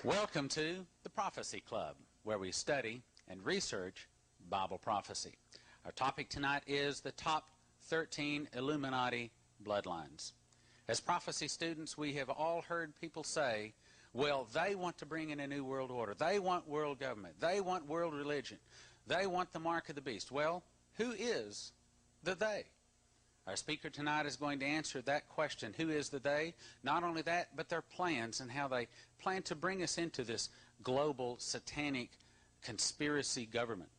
Welcome to the Prophecy Club, where we study and research Bible prophecy. Our topic tonight is the top 13 Illuminati bloodlines. As prophecy students, we have all heard people say, well, they want to bring in a new world order. They want world government. They want world religion. They want the mark of the beast. Well, who is the they? Our speaker tonight is going to answer that question. Who is the they? Not only that, but their plans and how they plan to bring us into this global satanic conspiracy government,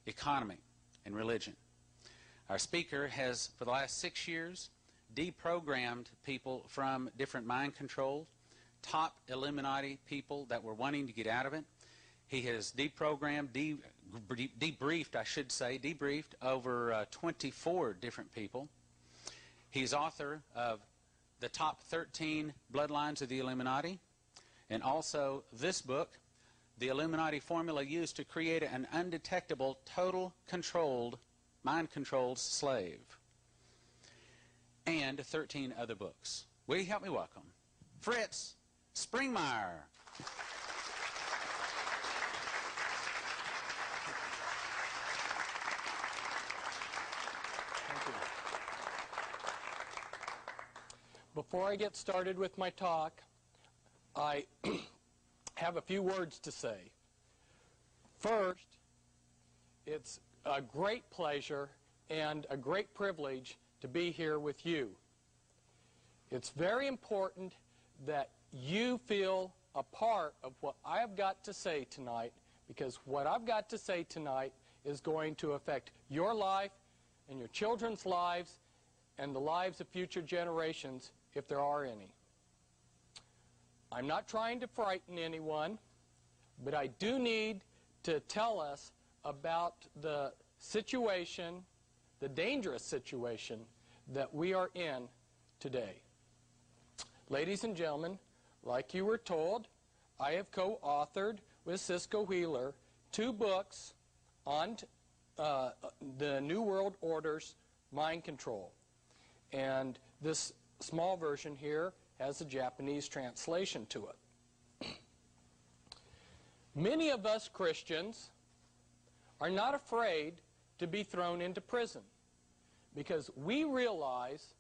economy, and religion. Our speaker has, for the last 6 years, deprogrammed people from different mind control, top Illuminati people that were wanting to get out of it. He has deprogrammed, debriefed over 24 different people. He's author of the top 13 bloodlines of the Illuminati, and also this book, The Illuminati Formula Used to Create an Undetectable, Total Controlled, Mind-Controlled Slave, and 13 other books. Will you help me welcome Fritz Springmeier? Before I get started with my talk, I have a few words to say. First, it's a great pleasure and a great privilege to be here with you. It's very important that you feel a part of what I've got to say tonight, because what I've got to say tonight is going to affect your life and your children's lives and the lives of future generations, if there are any. I'm not trying to frighten anyone, but I do need to tell us about the situation, the dangerous situation that we are in today. Ladies and gentlemen, like you were told, I have co-authored with Cisco Wheeler 2 books on the New World Order's mind control. And this small version here has a Japanese translation to it. Many of us Christians are not afraid to be thrown into prison because we realize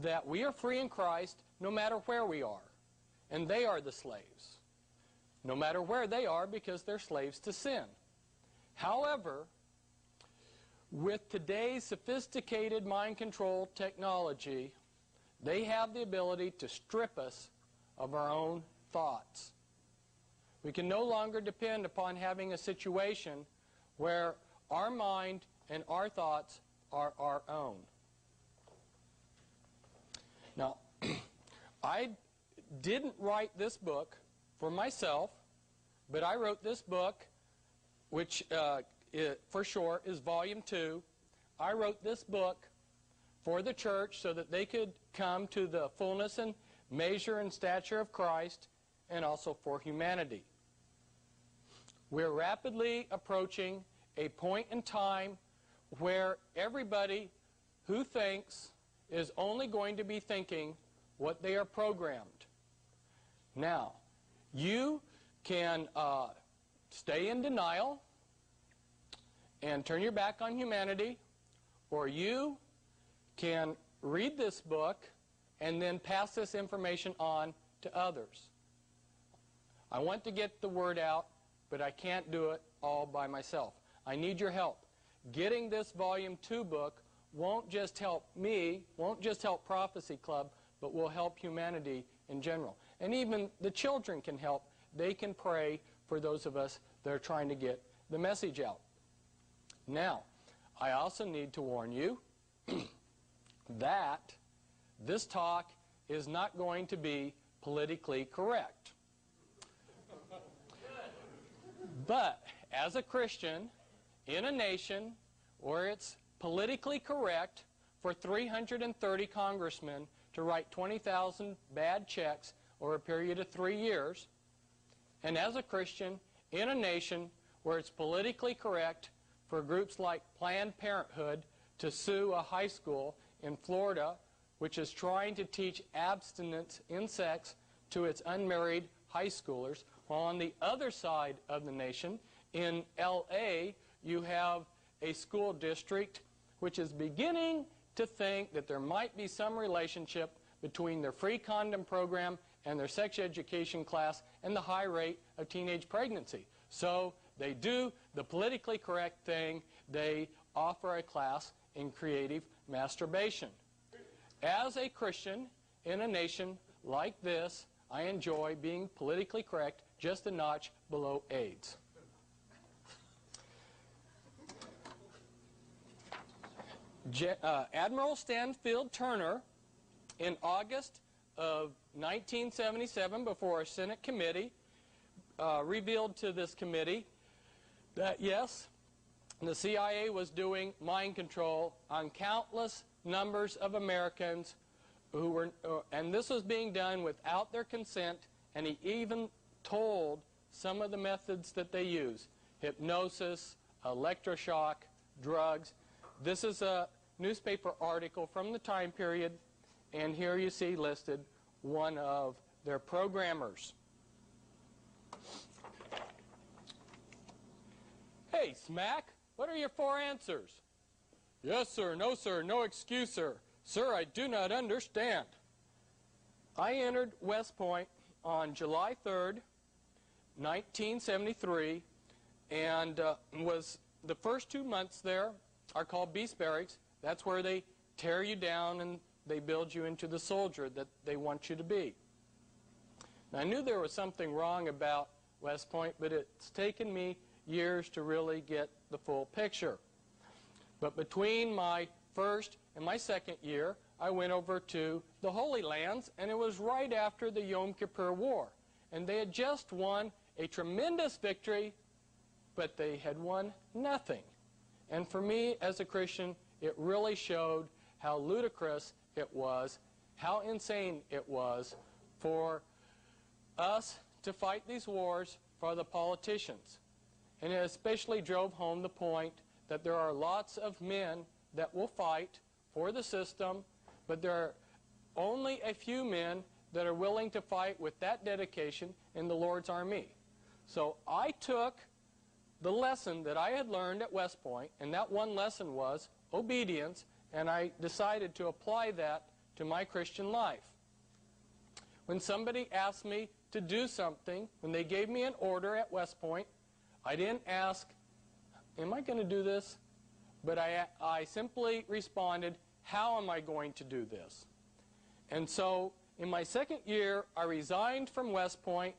that we are free in Christ no matter where we are, and they are the slaves, no matter where they are, because they're slaves to sin. However, with today's sophisticated mind control technology, they have the ability to strip us of our own thoughts. We can no longer depend upon having a situation where our mind and our thoughts are our own. Now, I didn't write this book for myself, but I wrote this book, which for short is Volume 2. I wrote this book for the church so that they could come to the fullness and measure and stature of Christ, and also for humanity. We're rapidly approaching a point in time where everybody who thinks is only going to be thinking what they are programmed. Now, you can stay in denial and turn your back on humanity, or you can read this book and then pass this information on to others. I want to get the word out, but I can't do it all by myself. I need your help. Getting this Volume 2 book won't just help me, won't just help Prophecy Club, but will help humanity in general. And even the children can help. They can pray for those of us that are trying to get the message out. Now, I also need to warn you that this talk is not going to be politically correct. But as a Christian in a nation where it's politically correct for 330 congressmen to write 20,000 bad checks over a period of 3 years, and as a Christian in a nation where it's politically correct for groups like Planned Parenthood to sue a high school in Florida which is trying to teach abstinence in sex to its unmarried high schoolers, While on the other side of the nation, in L.A., you have a school district which is beginning to think that there might be some relationship between their free condom program and their sex education class and the high rate of teenage pregnancy. So they do the politically correct thing. They offer a class in creative masturbation. As a Christian in a nation like this, I enjoy being politically correct just a notch below AIDS. Admiral Stanfield Turner, in August of 1977, before a Senate committee, revealed to this committee that, yes, the CIA was doing mind control on countless numbers of Americans who were, and this was being done without their consent, and he even told some of the methods that they use: hypnosis, electroshock, drugs. This is a newspaper article from the time period, and here you see listed one of their programmers. Hey, Smack, what are your 4 answers? Yes, sir, no excuse, sir. Sir, I do not understand. I entered West Point on July 3rd, 1973, and was the first 2 months there are called beast barracks. That's where they tear you down and they build you into the soldier that they want you to be. Now, I knew there was something wrong about West Point, but it's taken me years to really get the full picture. But between my first and my second year, I went over to the Holy Lands, and it was right after the Yom Kippur War. And they had just won a tremendous victory, but they had won nothing. And for me, as a Christian, it really showed how ludicrous it was, how insane it was for us to fight these wars for the politicians. And it especially drove home the point that there are lots of men that will fight for the system, but there are only a few men that are willing to fight with that dedication in the Lord's army. So I took the lesson that I had learned at West Point, and that one lesson was obedience, and I decided to apply that to my Christian life. When somebody asked me to do something, when they gave me an order at West Point, I didn't ask, am I going to do this? But I simply responded, how am I going to do this? And so in my second year, I resigned from West Point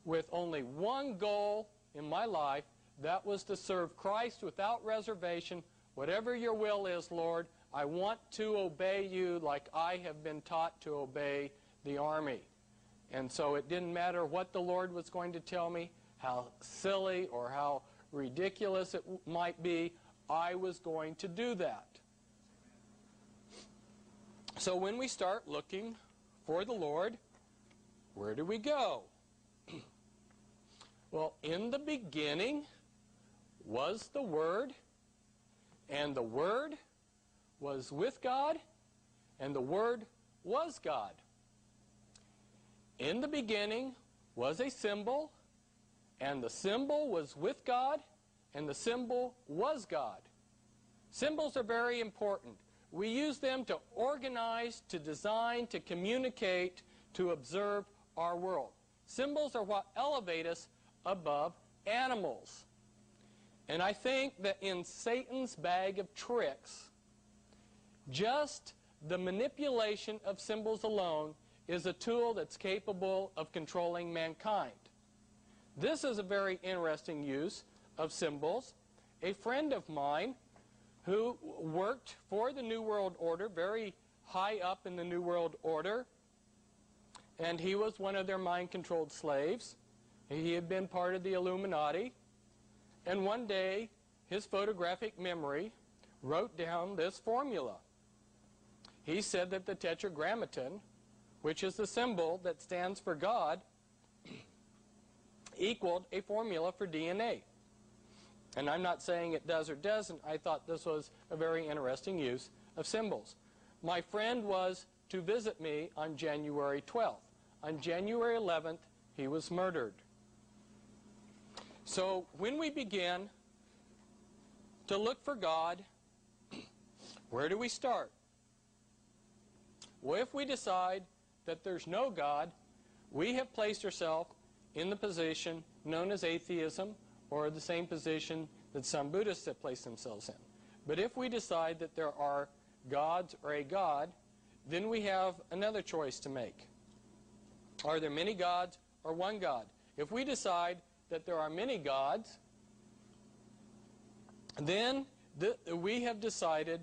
with only one goal in my life. That was to serve Christ without reservation. Whatever your will is, Lord, I want to obey you like I have been taught to obey the army. And so it didn't matter what the Lord was going to tell me, how silly or how ridiculous it might be, I was going to do that. So when we start looking for the Lord, where do we go? Well, in the beginning was the Word, and the Word was with God, and the Word was God. In the beginning was a symbol, and the symbol was with God, and the symbol was God. Symbols are very important. We use them to organize, to design, to communicate, to observe our world. Symbols are what elevate us above animals. And I think that in Satan's bag of tricks, just the manipulation of symbols alone is a tool that's capable of controlling mankind. This is a very interesting use of symbols. A friend of mine who worked for the New World Order, very high up in the New World Order, and he was one of their mind-controlled slaves. He had been part of the Illuminati, and one day his photographic memory wrote down this formula. He said that the tetragrammaton, which is the symbol that stands for God, equaled a formula for DNA. And I'm not saying it does or doesn't. I thought this was a very interesting use of symbols. My friend was to visit me on January 12th. On January 11th, he was murdered. So when we begin to look for God, where do we start? Well, if we decide that there's no God, we have placed ourselves in the position known as atheism, or the same position that some Buddhists have placed themselves in. But if we decide that there are gods or a God, then we have another choice to make. Are there many gods or one God? If we decide that there are many gods, then we have decided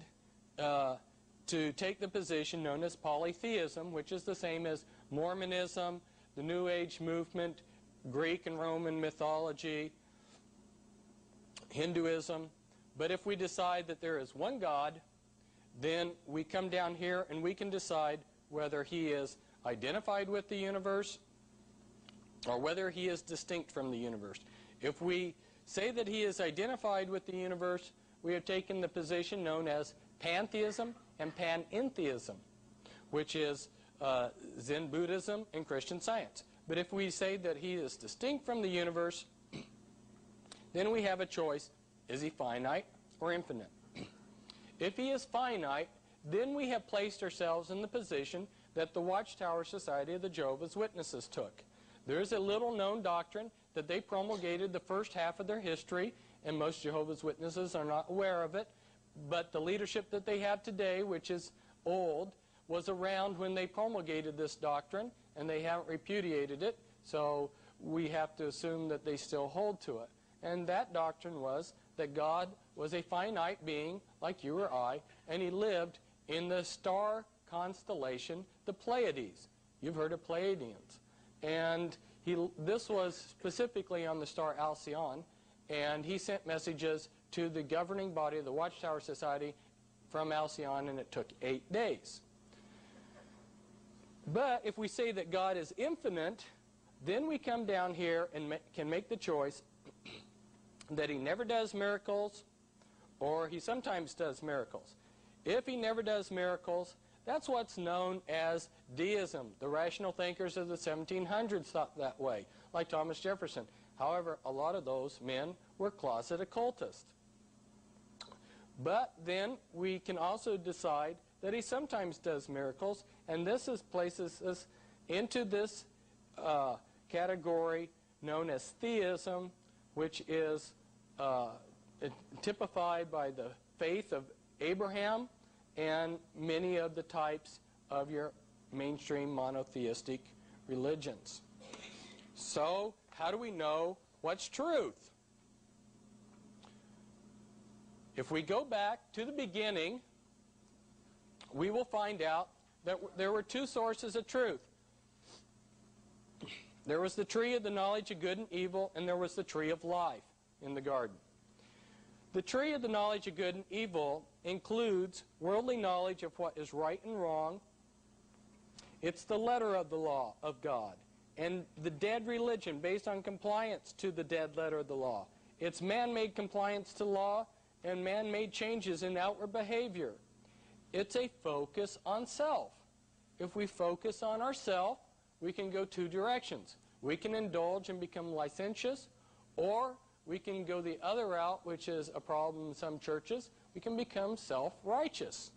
to take the position known as polytheism, which is the same as Mormonism, the New Age movement, Greek and Roman mythology, Hinduism. But if we decide that there is one God, then we come down here and we can decide whether he is identified with the universe or whether he is distinct from the universe. If we say that he is identified with the universe, we have taken the position known as pantheism and panentheism, which is Zen Buddhism and Christian Science. But if we say that he is distinct from the universe, then we have a choice. Is he finite or infinite? If he is finite, then we have placed ourselves in the position that the Watchtower Society of the Jehovah's Witnesses took. There is a little known doctrine that they promulgated the first half of their history, and most Jehovah's Witnesses are not aware of it, but the leadership that they have today, which is old, was around when they promulgated this doctrine, and they haven't repudiated it, so we have to assume that they still hold to it. And that doctrine was that God was a finite being, like you or I, and he lived in the star constellation, the Pleiades. You've heard of Pleiadians. And this was specifically on the star Alcyon, and he sent messages to the governing body of the Watchtower Society from Alcyon, and it took 8 days. But if we say that God is infinite, then we come down here and can make the choice that he never does miracles, or he sometimes does miracles. If he never does miracles, that's what's known as deism. The rational thinkers of the 1700s thought that way, like Thomas Jefferson. However, a lot of those men were closet occultists. But then we can also decide that he sometimes does miracles, and this places us into this category known as theism, which is typified by the faith of Abraham and many of the types of your mainstream monotheistic religions. So, how do we know what's truth? If we go back to the beginning, we will find out that there were two sources of truth. There was the tree of the knowledge of good and evil, and there was the tree of life in the garden. The tree of the knowledge of good and evil includes worldly knowledge of what is right and wrong. It's the letter of the law of God, and the dead religion based on compliance to the dead letter of the law. It's man-made compliance to law and man-made changes in outward behavior. It's a focus on self. If we focus on ourself, we can go two directions. We can indulge and become licentious, or we can go the other route, which is a problem in some churches. We can become self-righteous.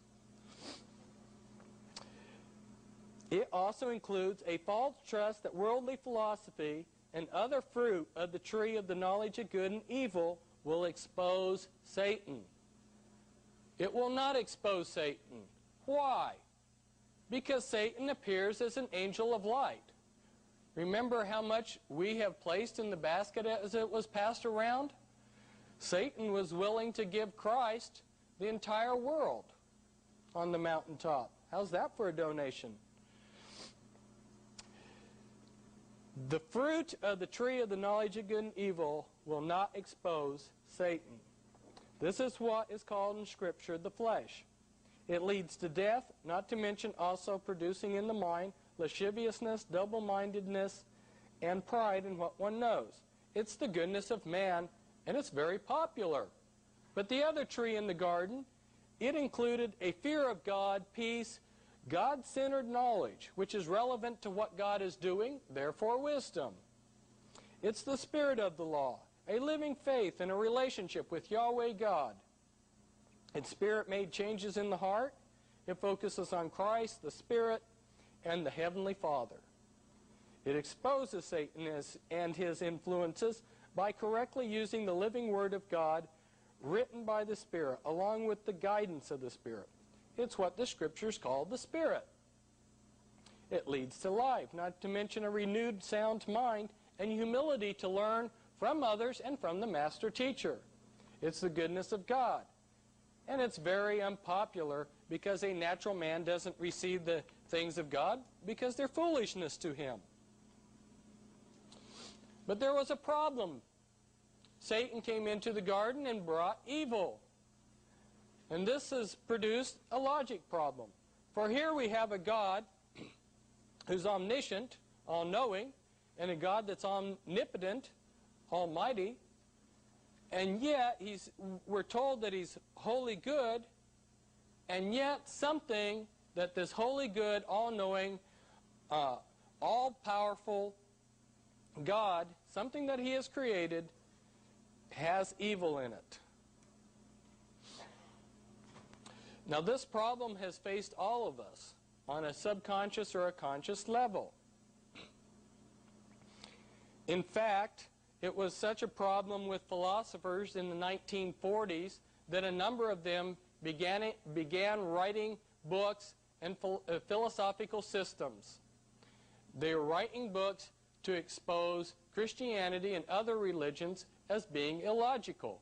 It also includes a false trust that worldly philosophy and other fruit of the tree of the knowledge of good and evil will expose Satan. It will not expose Satan. Why? Because Satan appears as an angel of light. Remember how much we have placed in the basket as it was passed around? Satan was willing to give Christ the entire world on the mountaintop. How's that for a donation? The fruit of the tree of the knowledge of good and evil will not expose Satan. This is what is called in Scripture the flesh. It leads to death, not to mention also producing in the mind lasciviousness, double-mindedness, and pride in what one knows. It's the goodness of man, and it's very popular. But the other tree in the garden, it included a fear of God, peace, God-centered knowledge, which is relevant to what God is doing, therefore wisdom. It's the spirit of the law. a living faith and a relationship with Yahweh God. Its spirit made changes in the heart. It focuses on Christ, the Spirit, and the Heavenly Father. It exposes Satan and his influences by correctly using the living Word of God written by the Spirit, along with the guidance of the Spirit. It's what the Scriptures call the Spirit. It leads to life, not to mention a renewed sound mind and humility to learn from others and from the Master Teacher. It's the goodness of God. And it's very unpopular because a natural man doesn't receive the things of God because they're foolishness to him. But there was a problem. Satan came into the garden and brought evil. And this has produced a logic problem. For here we have a God who's omniscient, all-knowing, and a God that's omnipotent, almighty, and yet we're told that he's wholly good, and yet something that this wholly good, all-knowing, all-powerful God, something that he has created, has evil in it. Now this problem has faced all of us on a subconscious or a conscious level. In fact, it was such a problem with philosophers in the 1940s that a number of them began writing books and philosophical systems. They were writing books to expose Christianity and other religions as being illogical,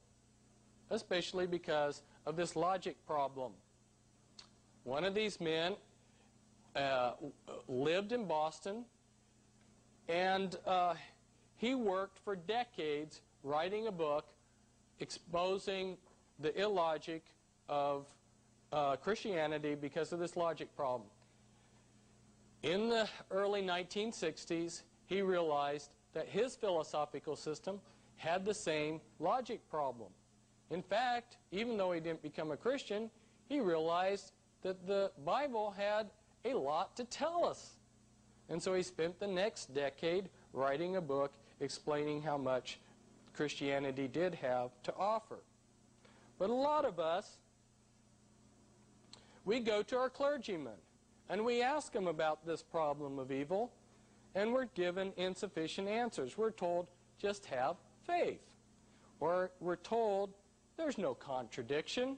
especially because of this logic problem. One of these men lived in Boston, and he worked for decades writing a book exposing the illogic of Christianity because of this logic problem. In the early 1960s, he realized that his philosophical system had the same logic problem. In fact, even though he didn't become a Christian, he realized that the Bible had a lot to tell us. And so he spent the next decade writing a book explaining how much Christianity did have to offer. But a lot of us, we go to our clergyman and we ask him about this problem of evil, and we're given insufficient answers. We're told, just have faith. Or we're told, there's no contradiction.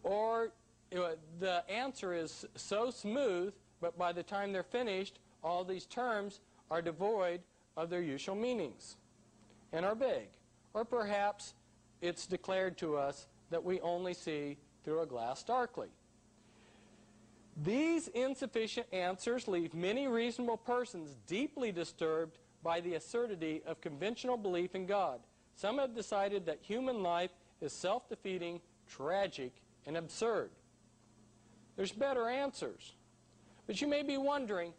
Or the answer is so smooth, but by the time they're finished, all these terms are devoid of their usual meanings and are vague. Or perhaps it's declared to us that we only see through a glass darkly. These insufficient answers leave many reasonable persons deeply disturbed by the absurdity of conventional belief in God. Some have decided that human life is self-defeating, tragic, and absurd. There's better answers. But you may be wondering,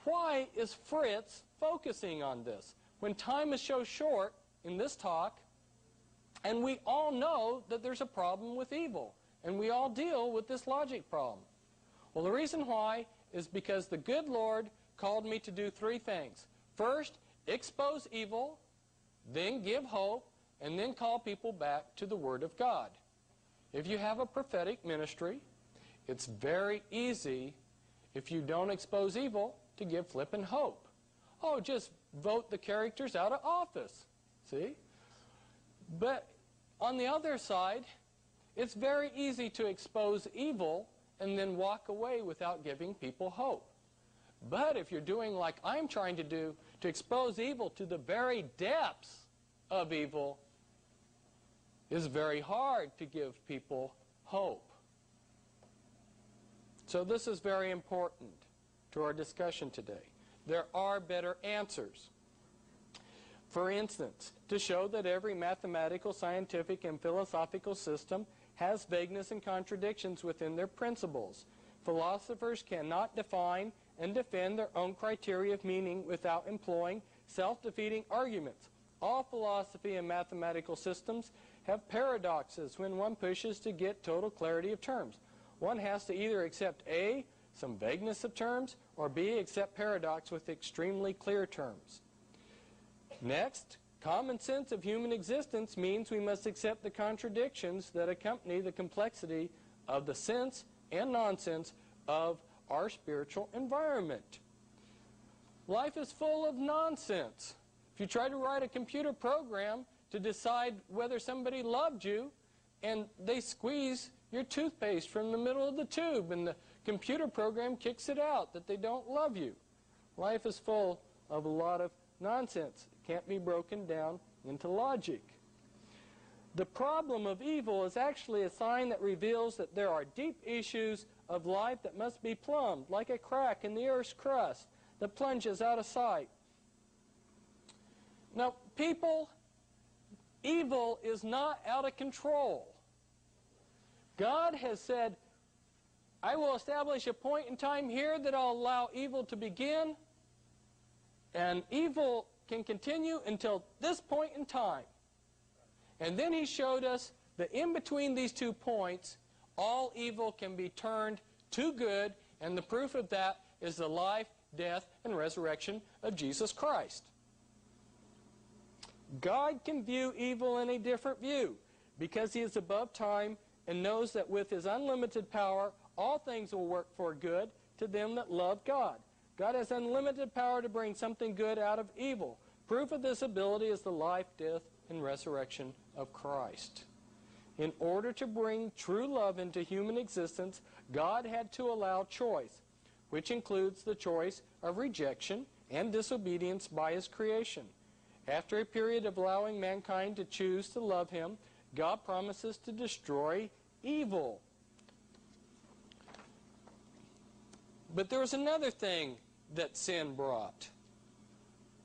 why is Fritz focusing on this when time is so short in this talk, and we all know that there's a problem with evil, and we all deal with this logic problem? Well, the reason why is because the good Lord called me to do three things. First, expose evil, then give hope, and then call people back to the Word of God. If you have a prophetic ministry, it's very easy, if you don't expose evil, to give flippant hope. Oh, just vote the characters out of office. See? But on the other side, it's very easy to expose evil and then walk away without giving people hope. But if you're doing like I'm trying to do, to expose evil to the very depths of evil, it's very hard to give people hope. So this is very important to our discussion today. There are better answers. For instance, to show that every mathematical, scientific, and philosophical system has vagueness and contradictions within their principles. Philosophers cannot define and defend their own criteria of meaning without employing self-defeating arguments. All philosophy and mathematical systems have paradoxes when one pushes to get total clarity of terms. One has to either accept A, some vagueness of terms, or B, accept paradox with extremely clear terms. Next, Common sense of human existence means we must accept the contradictions that accompany the complexity of the sense and nonsense of our spiritual environment. Life is full of nonsense. If you try to write a computer program to decide whether somebody loved you, and they squeeze your toothpaste from the middle of the tube, and the computer program kicks it out that they don't love you. Life is full of a lot of nonsense. It can't be broken down into logic. The problem of evil is actually a sign that reveals that there are deep issues of life that must be plumbed, like a crack in the earth's crust that plunges out of sight. Now, people, evil is not out of control. God has said, I will establish a point in time here that I'll allow evil to begin, and evil can continue until this point in time. And then he showed us that in between these 2 points, all evil can be turned to good, and the proof of that is the life, death, and resurrection of Jesus Christ. God can view evil in a different view because he is above time and knows that with his unlimited power, all things will work for good to them that love God. God has unlimited power to bring something good out of evil. Proof of this ability is the life, death, and resurrection of Christ. In order to bring true love into human existence, God had to allow choice, which includes the choice of rejection and disobedience by his creation. After a period of allowing mankind to choose to love him, God promises to destroy evil. But there was another thing that sin brought.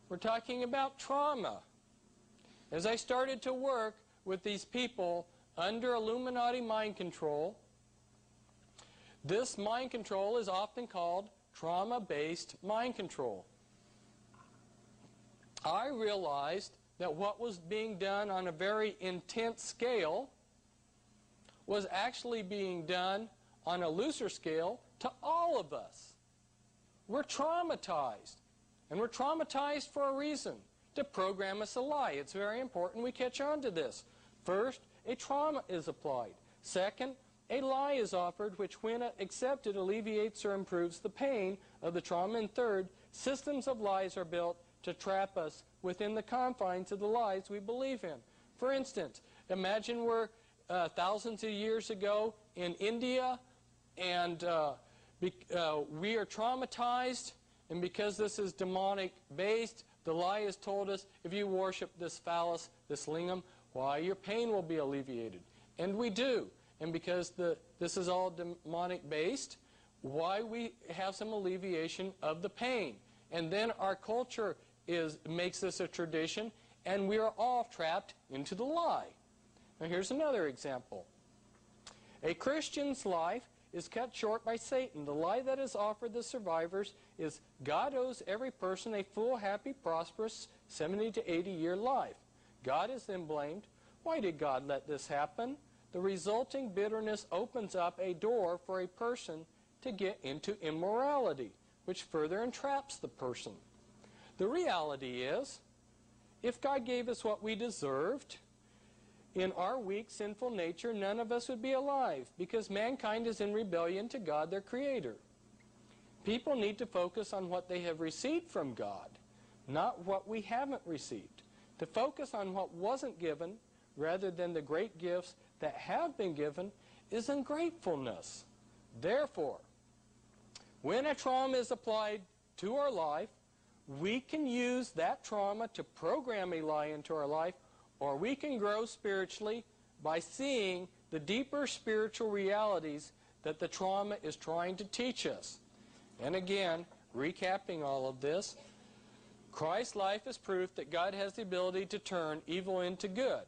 We're talking about trauma. As I started to work with these people under Illuminati mind control, this mind control is often called trauma-based mind control. I realized that what was being done on a very intense scale was actually being done on a looser scale to all of us. We're traumatized. And we're traumatized for a reason, to program us a lie. It's very important we catch on to this. First, a trauma is applied. Second, a lie is offered which, when accepted, alleviates or improves the pain of the trauma. And third, systems of lies are built to trap us within the confines of the lies we believe in. For instance, imagine we're thousands of years ago in India, and we are traumatized, and because this is demonic based, the lie has told us, if you worship this phallus, this lingam, why, your pain will be alleviated. And we do. And because this is all demonic based, why, we have some alleviation of the pain. And then our culture makes this a tradition, and we are all trapped into the lie. Now here's another example. A Christian's life is cut short by Satan. The lie that is offered the survivors is God owes every person a full, happy, prosperous 70 to 80-year life. God is then blamed. Why did God let this happen? The resulting bitterness opens up a door for a person to get into immorality, which further entraps the person. The reality is, if God gave us what we deserved, in our weak, sinful nature, none of us would be alive, because mankind is in rebellion to God, their Creator. People need to focus on what they have received from God, not what we haven't received. To focus on what wasn't given, rather than the great gifts that have been given, is ungratefulness. Therefore, when a trauma is applied to our life, we can use that trauma to program a lie into our life, or we can grow spiritually by seeing the deeper spiritual realities that the trauma is trying to teach us. And again, recapping all of this, Christ's life is proof that God has the ability to turn evil into good.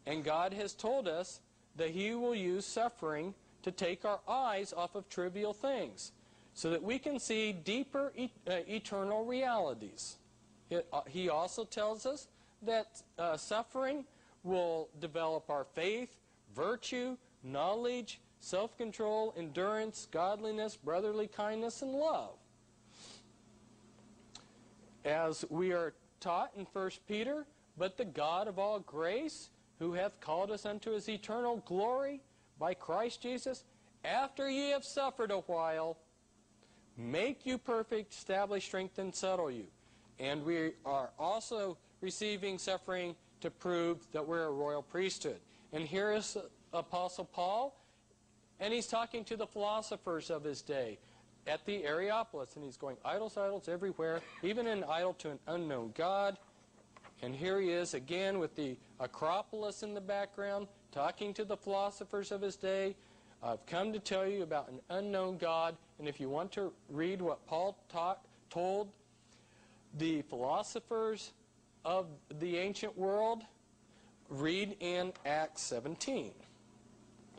And God has told us that He will use suffering to take our eyes off of trivial things, so that we can see deeper eternal realities. He also tells us that suffering will develop our faith, virtue, knowledge, self-control, endurance, godliness, brotherly kindness, and love. As we are taught in 1 Peter, but the God of all grace, who hath called us unto his eternal glory by Christ Jesus, after ye have suffered a while, make you perfect, establish, strengthen, settle you. And we are also receiving suffering to prove that we're a royal priesthood. And here is Apostle Paul, and he's talking to the philosophers of his day at the Areopagus, and he's going, idols, idols everywhere, even an idol to an unknown God. And here he is again with the Acropolis in the background, talking to the philosophers of his day. I've come to tell you about an unknown God, and if you want to read what Paul told the philosophers of the ancient world, read in Acts 17.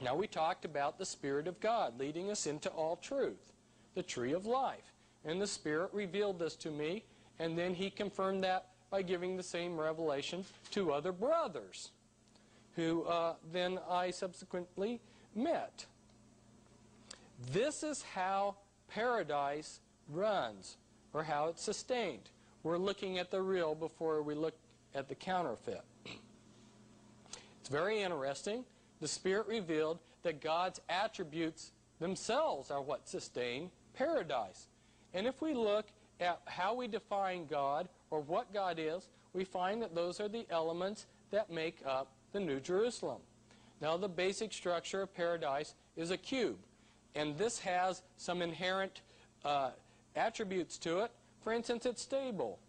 Now we talked about the Spirit of God leading us into all truth, the tree of life. And the Spirit revealed this to me, and then he confirmed that by giving the same revelation to other brothers, who then I subsequently met. This is how paradise runs, or how it's sustained. We're looking at the real before we look at the counterfeit. It's very interesting. The Spirit revealed that God's attributes themselves are what sustain paradise. And if we look at how we define God, or what God is, we find that those are the elements that make up the New Jerusalem. Now, the basic structure of paradise is a cube, and this has some inherent attributes to it. For instance, it's stable.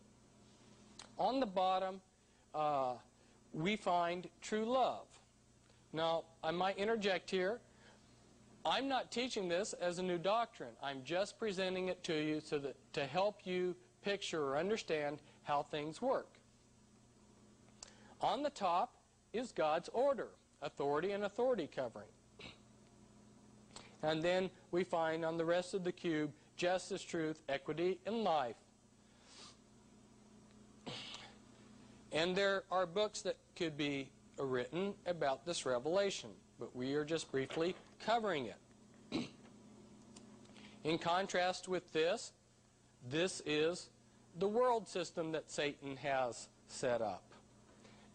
On the bottom, we find true love. Now, I might interject here. I'm not teaching this as a new doctrine. I'm just presenting it to you so that to help you picture or understand how things work. On the top is God's order, authority and authority covering. And then we find on the rest of the cube justice, truth, equity, and life. And there are books that could be written about this revelation, but we are just briefly covering it. In contrast with this, this is the world system that Satan has set up.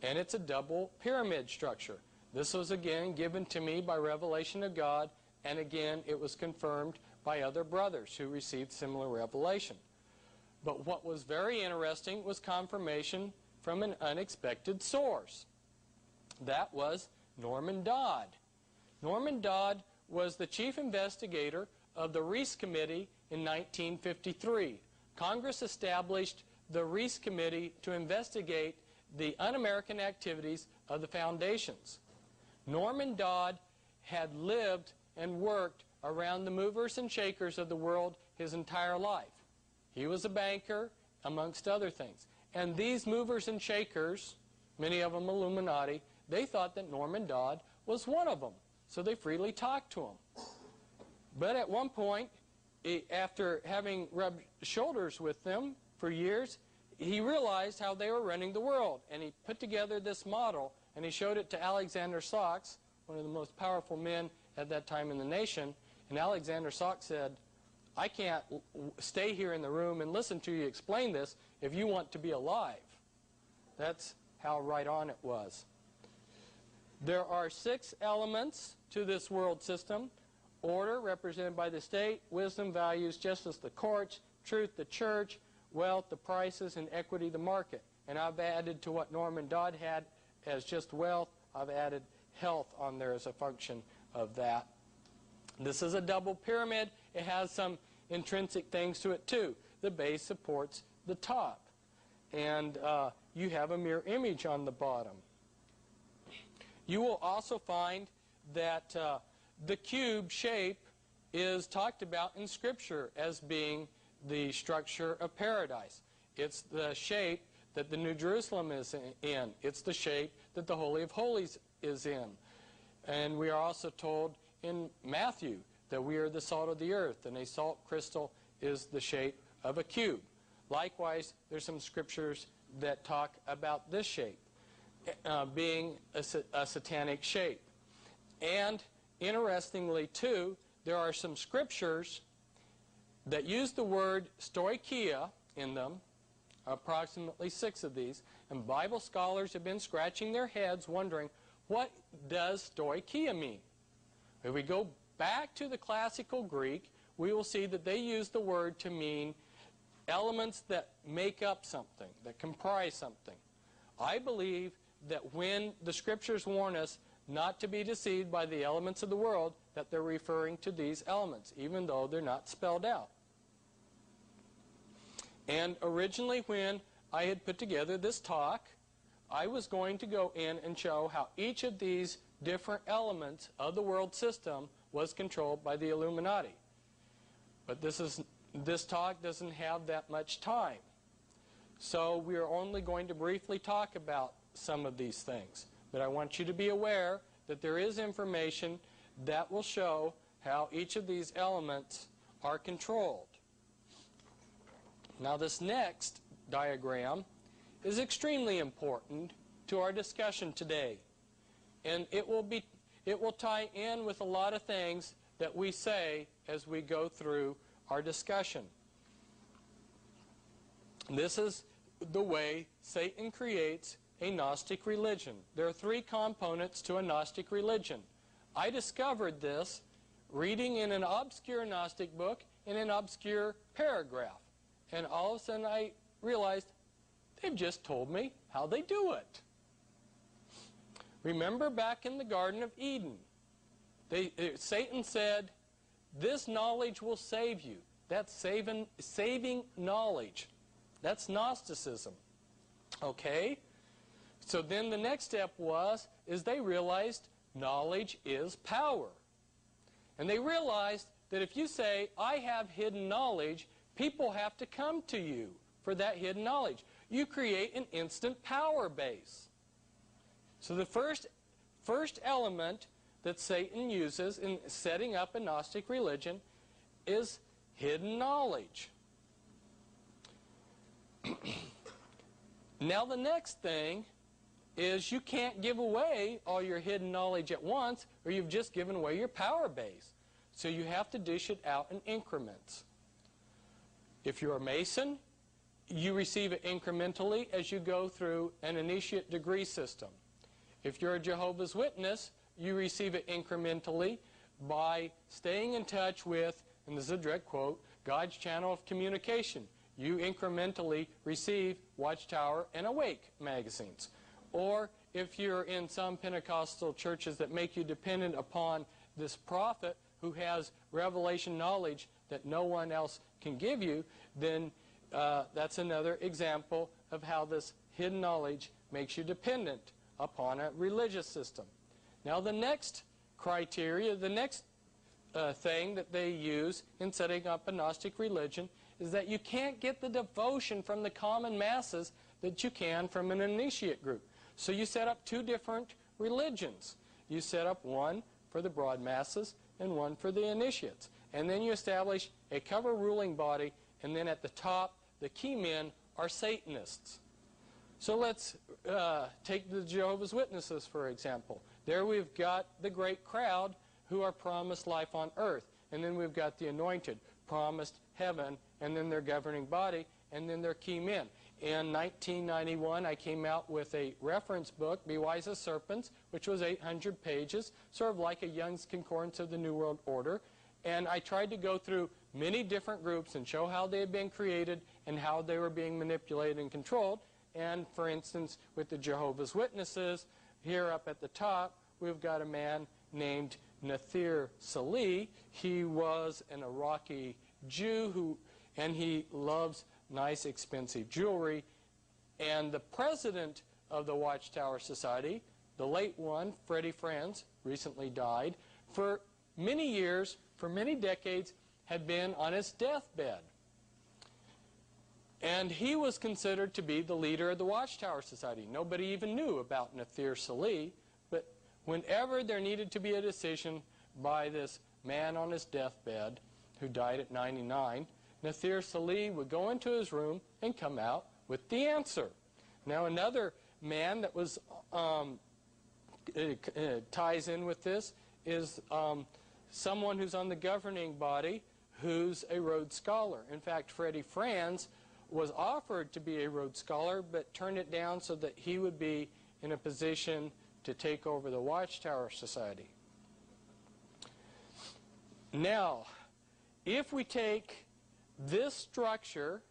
And it's a double pyramid structure. This was again given to me by revelation of God, and again it was confirmed by other brothers who received similar revelation. But what was very interesting was confirmation from an unexpected source. That was Norman Dodd. Norman Dodd was the chief investigator of the Reese Committee in 1953. Congress established the Reese Committee to investigate the un-American activities of the foundations. Norman Dodd had lived and worked around the movers and shakers of the world his entire life. He was a banker, amongst other things. And these movers and shakers, many of them Illuminati, they thought that Norman Dodd was one of them. So they freely talked to him. But at one point, after having rubbed shoulders with them for years, he realized how they were running the world. And he put together this model, and he showed it to Alexander Sachs, one of the most powerful men at that time in the nation. And Alexander Sachs said, I can't stay here in the room and listen to you explain this if you want to be alive. That's how right on it was. There are 6 elements to this world system. Order, represented by the state, wisdom, values, justice, the courts, truth, the church, wealth, the prices, and equity, the market. And I've added to what Norman Dodd had as just wealth, I've added health on there as a function of that. This is a double pyramid. It has some intrinsic things to it too. The base supports the top. And you have a mirror image on the bottom. You will also find that the cube shape is talked about in Scripture as being the structure of paradise. It's the shape that the New Jerusalem is in. It's the shape that the Holy of Holies is in. And we are also told in Matthew that we are the salt of the earth, and a salt crystal is the shape of a cube. Likewise, there's some scriptures that talk about this shape being a satanic shape. And interestingly, too, there are some scriptures that use the word stoicheia in them, approximately 6 of these, and Bible scholars have been scratching their heads wondering, what does stoicheia mean? If we go back to the classical Greek, we will see that they use the word to mean elements that make up something, that comprise something. I believe that when the Scriptures warn us not to be deceived by the elements of the world, that they're referring to these elements, even though they're not spelled out. And originally when I had put together this talk, I was going to go in and show how each of these different elements of the world system was controlled by the Illuminati. But this talk doesn't have that much time. So we are only going to briefly talk about some of these things. But I want you to be aware that there is information that will show how each of these elements are controlled. Now this next diagram is extremely important to our discussion today. And it will tie in with a lot of things that we say as we go through our discussion. This is the way Satan creates a Gnostic religion. There are 3 components to a Gnostic religion. I discovered this reading in an obscure Gnostic book in an obscure paragraph. And all of a sudden I realized they've just told me how they do it. Remember back in the Garden of Eden, Satan said, this knowledge will save you. That's saving knowledge. That's Gnosticism. Okay? So then the next step is they realized knowledge is power. And they realized that if you say, I have hidden knowledge, people have to come to you for that hidden knowledge. You create an instant power base. So the first element that Satan uses in setting up a Gnostic religion is hidden knowledge. Now the next thing is you can't give away all your hidden knowledge at once, or you've just given away your power base. So you have to dish it out in increments. If you're a Mason, you receive it incrementally as you go through an initiate degree system. If you're a Jehovah's Witness, you receive it incrementally by staying in touch with, and this is a direct quote, God's channel of communication. You incrementally receive Watchtower and Awake magazines. Or if you're in some Pentecostal churches that make you dependent upon this prophet who has revelation knowledge that no one else can give you, then that's another example of how this hidden knowledge makes you dependent upon a religious system. Now the next criteria, the next thing that they use in setting up a Gnostic religion is that you can't get the devotion from the common masses that you can from an initiate group. So you set up 2 different religions. You set up one for the broad masses and one for the initiates. And then you establish a cover ruling body, and then at the top, the key men are Satanists. So let's take the Jehovah's Witnesses, for example. There we've got the great crowd who are promised life on earth. And then we've got the anointed, promised heaven, and then their governing body, and then their key men. In 1991, I came out with a reference book, Be Wise as Serpents, which was 800 pages, sort of like a Young's Concordance of the New World Order. And I tried to go through many different groups and show how they had been created and how they were being manipulated and controlled. And, for instance, with the Jehovah's Witnesses, here up at the top, we've got a man named Nathir Salih. He was an Iraqi Jew and he loves nice, expensive jewelry. And the president of the Watchtower Society, the late one, Freddie Franz, recently died, for many years, for many decades, had been on his deathbed. And he was considered to be the leader of the Watchtower Society. Nobody even knew about Nathir Salih, but whenever there needed to be a decision by this man on his deathbed, who died at 99, Nathir Salih would go into his room and come out with the answer. Now another man that was ties in with this is someone who's on the governing body who's a Rhodes Scholar. In fact, Freddie Franz was offered to be a Rhodes Scholar, but turned it down so that he would be in a position to take over the Watchtower Society. Now, if we take this structure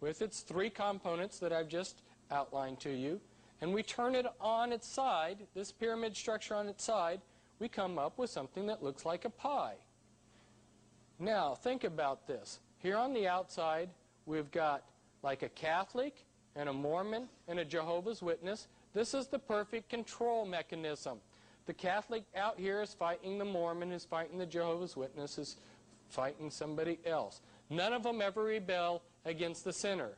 with its three components that I've just outlined to you, and we turn it on its side, this pyramid structure on its side, we come up with something that looks like a pie. Now, think about this. Here on the outside, we've got like a Catholic and a Mormon and a Jehovah's Witness. This is the perfect control mechanism. The Catholic out here is fighting the Mormon, is fighting the Jehovah's Witness, is fighting somebody else. None of them ever rebel against the sinner.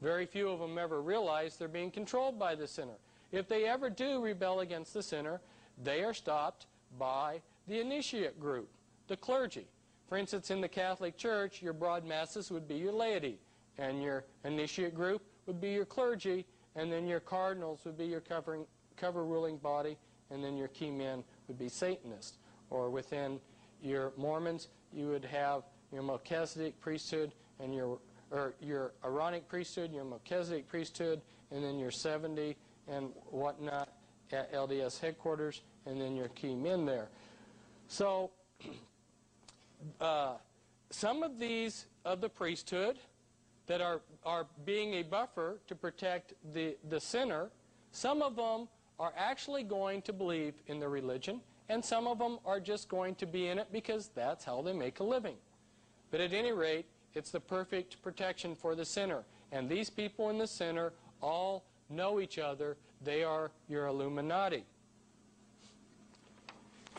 Very few of them ever realize they're being controlled by the sinner. If they ever do rebel against the sinner, they are stopped by the initiate group, the clergy. For instance, in the Catholic Church, your broad masses would be your laity, and your initiate group would be your clergy, and then your cardinals would be your cover ruling body, and then your key men would be Satanists. Or within your Mormons, you would have your Melchizedek priesthood and your Aaronic priesthood, your Melchizedek priesthood, and then your 70 and whatnot at LDS headquarters, and then your key men there. So some of these of the priesthood that are being a buffer to protect the sinner, some of them are actually going to believe in the religion, and some of them are just going to be in it because that's how they make a living. But at any rate, it's the perfect protection for the sinner. And these people in the sinner all know each other. They are your Illuminati.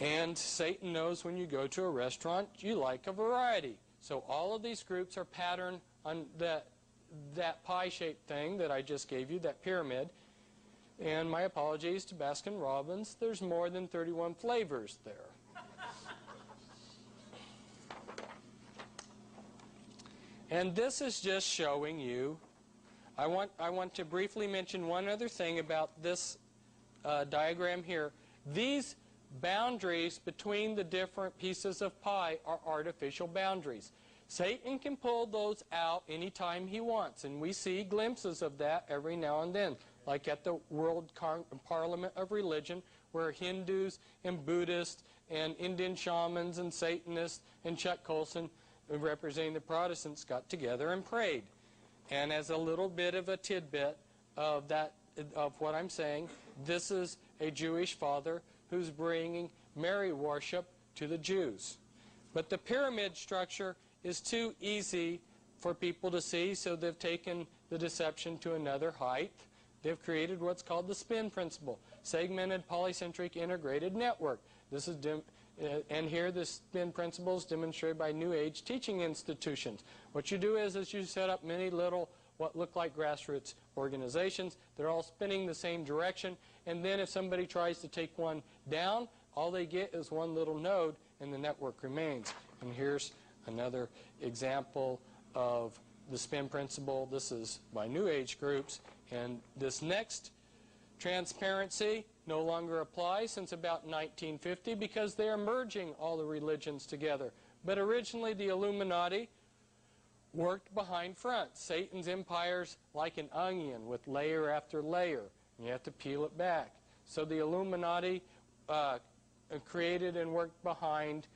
And Satan knows when you go to a restaurant, you like a variety. So all of these groups are patterned on that pie-shaped thing that I just gave you, that pyramid. And my apologies to Baskin-Robbins, there's more than 31 flavors there. And this is just showing you, I want to briefly mention one other thing about this diagram here. These boundaries between the different pieces of pie are artificial boundaries. Satan can pull those out anytime he wants, and we see glimpses of that every now and then, like at the World Parliament of Religion, where Hindus and Buddhists and Indian shamans and Satanists and Chuck Colson, representing the Protestants, got together and prayed. And as a little bit of a tidbit of what I'm saying, this is a Jewish father who's bringing Mary worship to the Jews. But the pyramid structure is too easy for people to see, so they've taken the deception to another height. They've created what's called the spin principle, segmented polycentric integrated network. This is and here the spin principle is demonstrated by New Age teaching institutions. What you do is you set up many little what look like grassroots organizations. They're all spinning the same direction, and then if somebody tries to take one down, all they get is one little node, and the network remains. And here's another example of the spin principle. This is by New Age groups, and this next transparency no longer applies since about 1950 because they are merging all the religions together. But originally the Illuminati worked behind front. Satan's empire's like an onion with layer after layer. You have to peel it back. So the Illuminati created and worked behind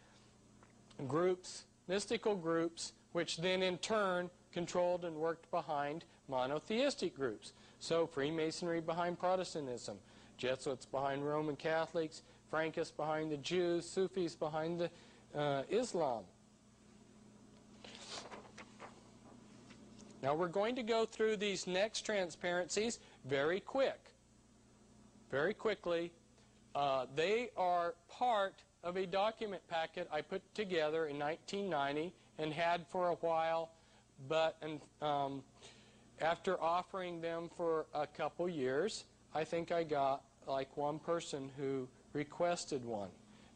groups, mystical groups, which then in turn controlled and worked behind monotheistic groups. So Freemasonry behind Protestantism, Jesuits behind Roman Catholics, Frankists behind the Jews, Sufis behind the Islam. Now we're going to go through these next transparencies very quickly. They are part of a document packet I put together in 1990 and had for a while, but after offering them for a couple years, I think I got like one person who requested one.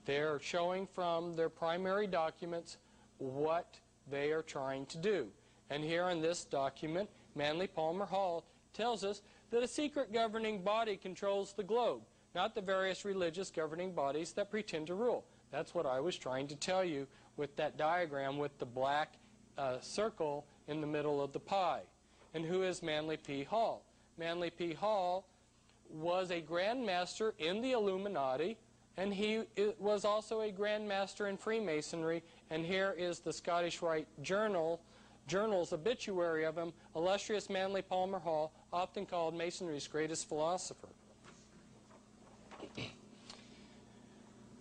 They're showing from their primary documents what they are trying to do. And here in this document, Manly Palmer Hall tells us that a secret governing body controls the globe, not the various religious governing bodies that pretend to rule. That's what I was trying to tell you with that diagram with the black circle in the middle of the pie. And who is Manly P. Hall? Manly P. Hall was a Grand Master in the Illuminati, and he was also a Grand Master in Freemasonry. And here is the Scottish Rite Journal's obituary of him: illustrious Manly Palmer Hall, often called Masonry's greatest philosopher.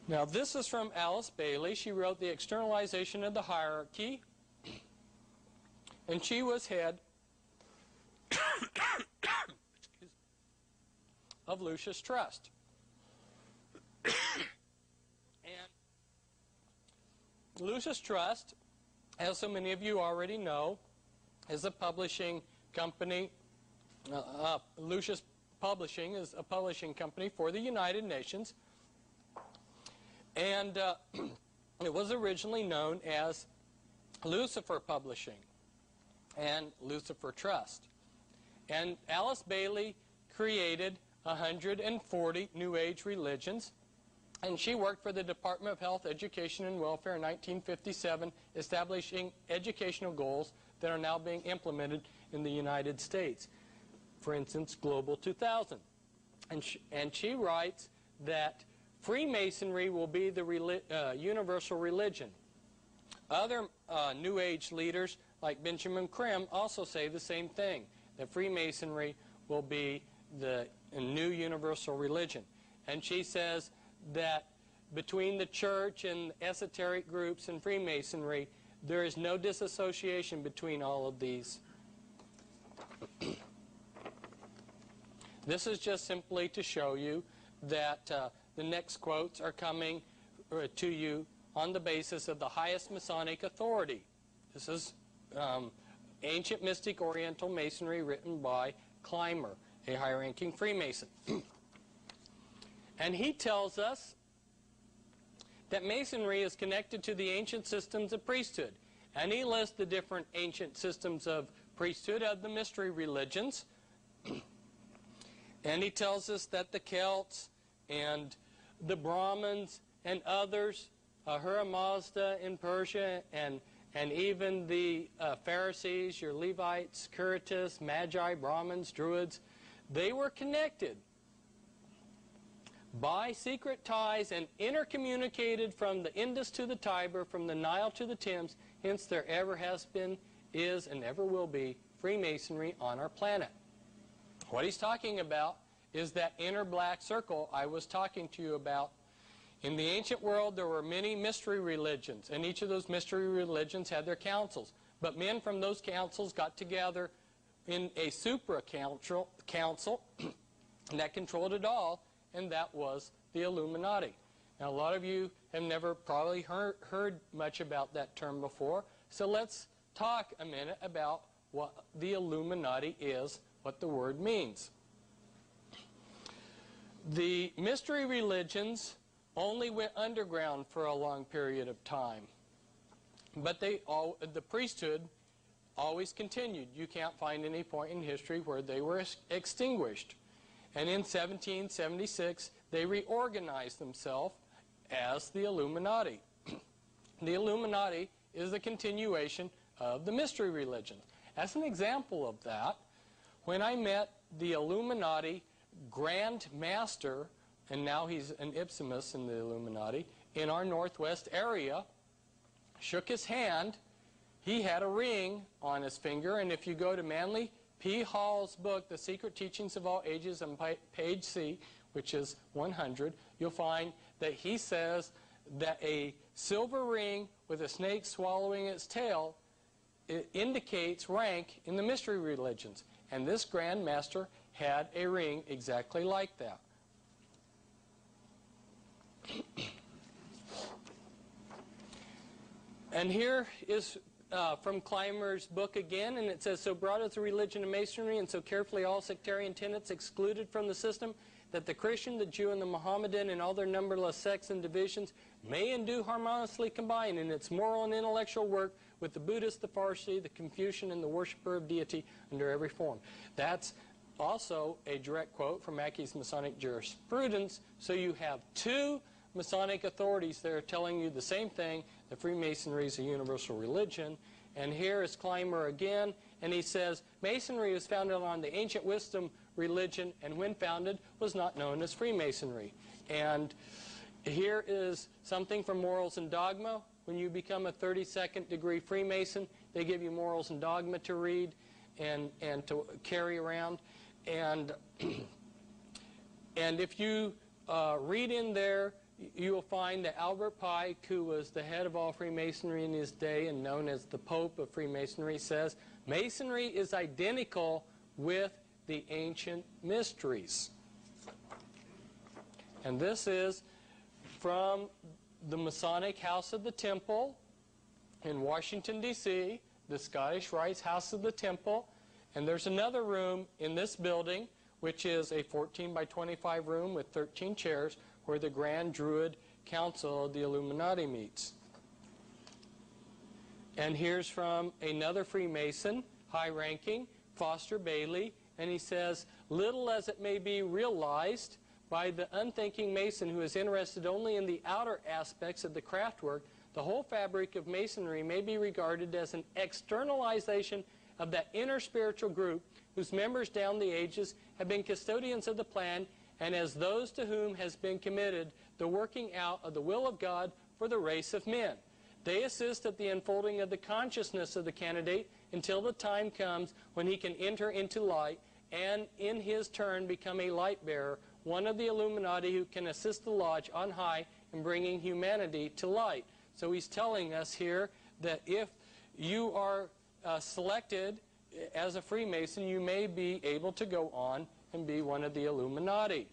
Now, this is from Alice Bailey. She wrote The Externalization of the Hierarchy, and she was head of Lucius Trust. And Lucius Trust, as so many of you already know, is a publishing company. Lucius Publishing is a publishing company for the United Nations. And it was originally known as Lucifer Publishing and Lucifer Trust. And Alice Bailey created 140 New Age religions, and she worked for the Department of Health, Education, and Welfare in 1957, establishing educational goals that are now being implemented in the United States. For instance, Global 2000. And she writes that Freemasonry will be the universal religion. Other New Age leaders like Benjamin Krim also say the same thing, that Freemasonry will be the new universal religion. And she says that between the church and esoteric groups and Freemasonry, there is no disassociation between all of these. This is just simply to show you that the next quotes are coming to you on the basis of the highest Masonic authority. This is Ancient Mystic Oriental Masonry, written by Clymer, a high-ranking Freemason. And he tells us that Masonry is connected to the ancient systems of priesthood. And he lists the different ancient systems of priesthood of the mystery religions. And he tells us that the Celts and the Brahmins and others, Ahura Mazda in Persia, and even the Pharisees, your Levites, Curites, Magi, Brahmins, Druids, they were connected by secret ties and intercommunicated from the Indus to the Tiber, from the Nile to the Thames. Hence there ever has been, is, and ever will be Freemasonry on our planet. What he's talking about is that inner black circle I was talking to you about. In the ancient world, there were many mystery religions, and each of those mystery religions had their councils. But men from those councils got together in a supra-council that controlled it all, and that was the Illuminati. Now, a lot of you have never probably heard much about that term before, so let's talk a minute about what the Illuminati is, what the word means. The mystery religions only went underground for a long period of time, but the priesthood always continued. You can't find any point in history where they were extinguished. And in 1776, they reorganized themselves as the Illuminati. The Illuminati is a continuation of the mystery religions. As an example of that, when I met the Illuminati Grand Master, and now he's an Ipsimus in the Illuminati, in our Northwest area, shook his hand, he had a ring on his finger, and if you go to Manly P. Hall's book, The Secret Teachings of All Ages, on page C, which is 100, you'll find that he says that a silver ring with a snake swallowing its tail, it indicates rank in the mystery religions. And this Grand Master had a ring exactly like that. And here is from Clymer's book again, and it says, so broad is the religion of Masonry, and so carefully all sectarian tenets excluded from the system, that the Christian, the Jew, and the Mohammedan, and all their numberless sects and divisions, may and do harmoniously combine in its moral and intellectual work with the Buddhist, the Parsi, the Confucian, and the worshiper of deity under every form. That's also a direct quote from Mackey's Masonic Jurisprudence. So you have two Masonic authorities that are telling you the same thing, that Freemasonry is a universal religion. And here is Clymer again, and he says, Masonry was founded on the ancient wisdom religion, and when founded was not known as Freemasonry. And here is something from Morals and Dogma. When you become a 32nd degree Freemason, they give you Morals and Dogma to read and to carry around. And, and if you read in there, you will find that Albert Pike, who was the head of all Freemasonry in his day and known as the Pope of Freemasonry, says, Masonry is identical with the ancient mysteries. And this is from the Masonic House of the Temple in Washington, D.C., the Scottish Rites House of the Temple. And there's another room in this building, which is a 14 by 25 room with 13 chairs, where the Grand Druid Council of the Illuminati meets. And here's from another Freemason, high-ranking, Foster Bailey, and he says, little as it may be realized by the unthinking Mason who is interested only in the outer aspects of the craftwork, the whole fabric of Masonry may be regarded as an externalization of that inner spiritual group whose members down the ages have been custodians of the plan, and as those to whom has been committed the working out of the will of God for the race of men. They assist at the unfolding of the consciousness of the candidate until the time comes when he can enter into light and in his turn become a light bearer, one of the Illuminati who can assist the lodge on high in bringing humanity to light. So he's telling us here that if you are selected as a Freemason, you may be able to go on and be one of the Illuminati.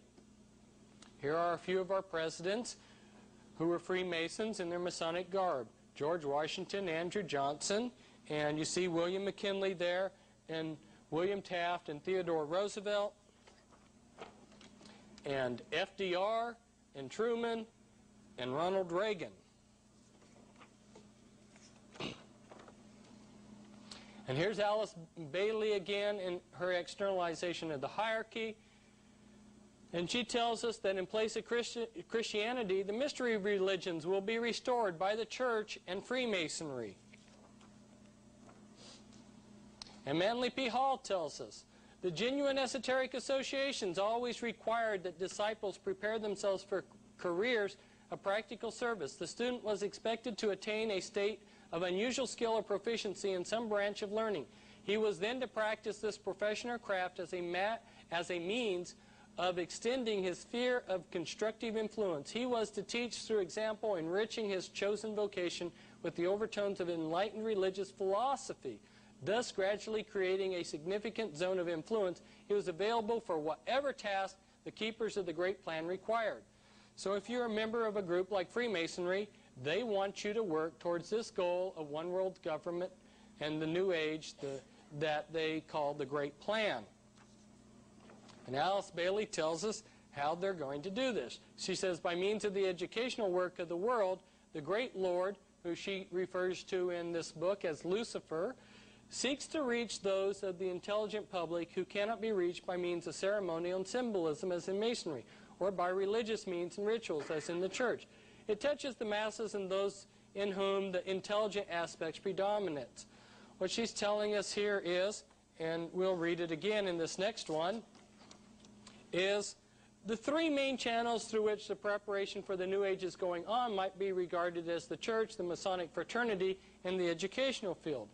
Here are a few of our presidents who were Freemasons in their Masonic garb. George Washington, Andrew Johnson, and you see William McKinley there, and William Taft, and Theodore Roosevelt, and FDR, and Truman, and Ronald Reagan. And here's Alice Bailey again in her externalization of the hierarchy. And she tells us that in place of Christianity, the mystery religions will be restored by the church and Freemasonry. And Manly P. Hall tells us, the genuine esoteric associations always required that disciples prepare themselves for careers of practical service. The student was expected to attain a state of unusual skill or proficiency in some branch of learning. He was then to practice this profession or craft as a means of extending his sphere of constructive influence. He was to teach through example, enriching his chosen vocation with the overtones of enlightened religious philosophy, thus gradually creating a significant zone of influence. He was available for whatever task the keepers of the great plan required. So if you're a member of a group like Freemasonry, they want you to work towards this goal of one world government and the New Age that they call the Great Plan. And Alice Bailey tells us how they're going to do this. She says, by means of the educational work of the world, the great Lord, who she refers to in this book as Lucifer, seeks to reach those of the intelligent public who cannot be reached by means of ceremonial and symbolism as in Masonry, or by religious means and rituals as in the church. It touches the masses and those in whom the intelligent aspects predominate. What she's telling us here is, and we'll read it again in this next one, is the three main channels through which the preparation for the New Age is going on might be regarded as the church, the Masonic fraternity, and the educational field.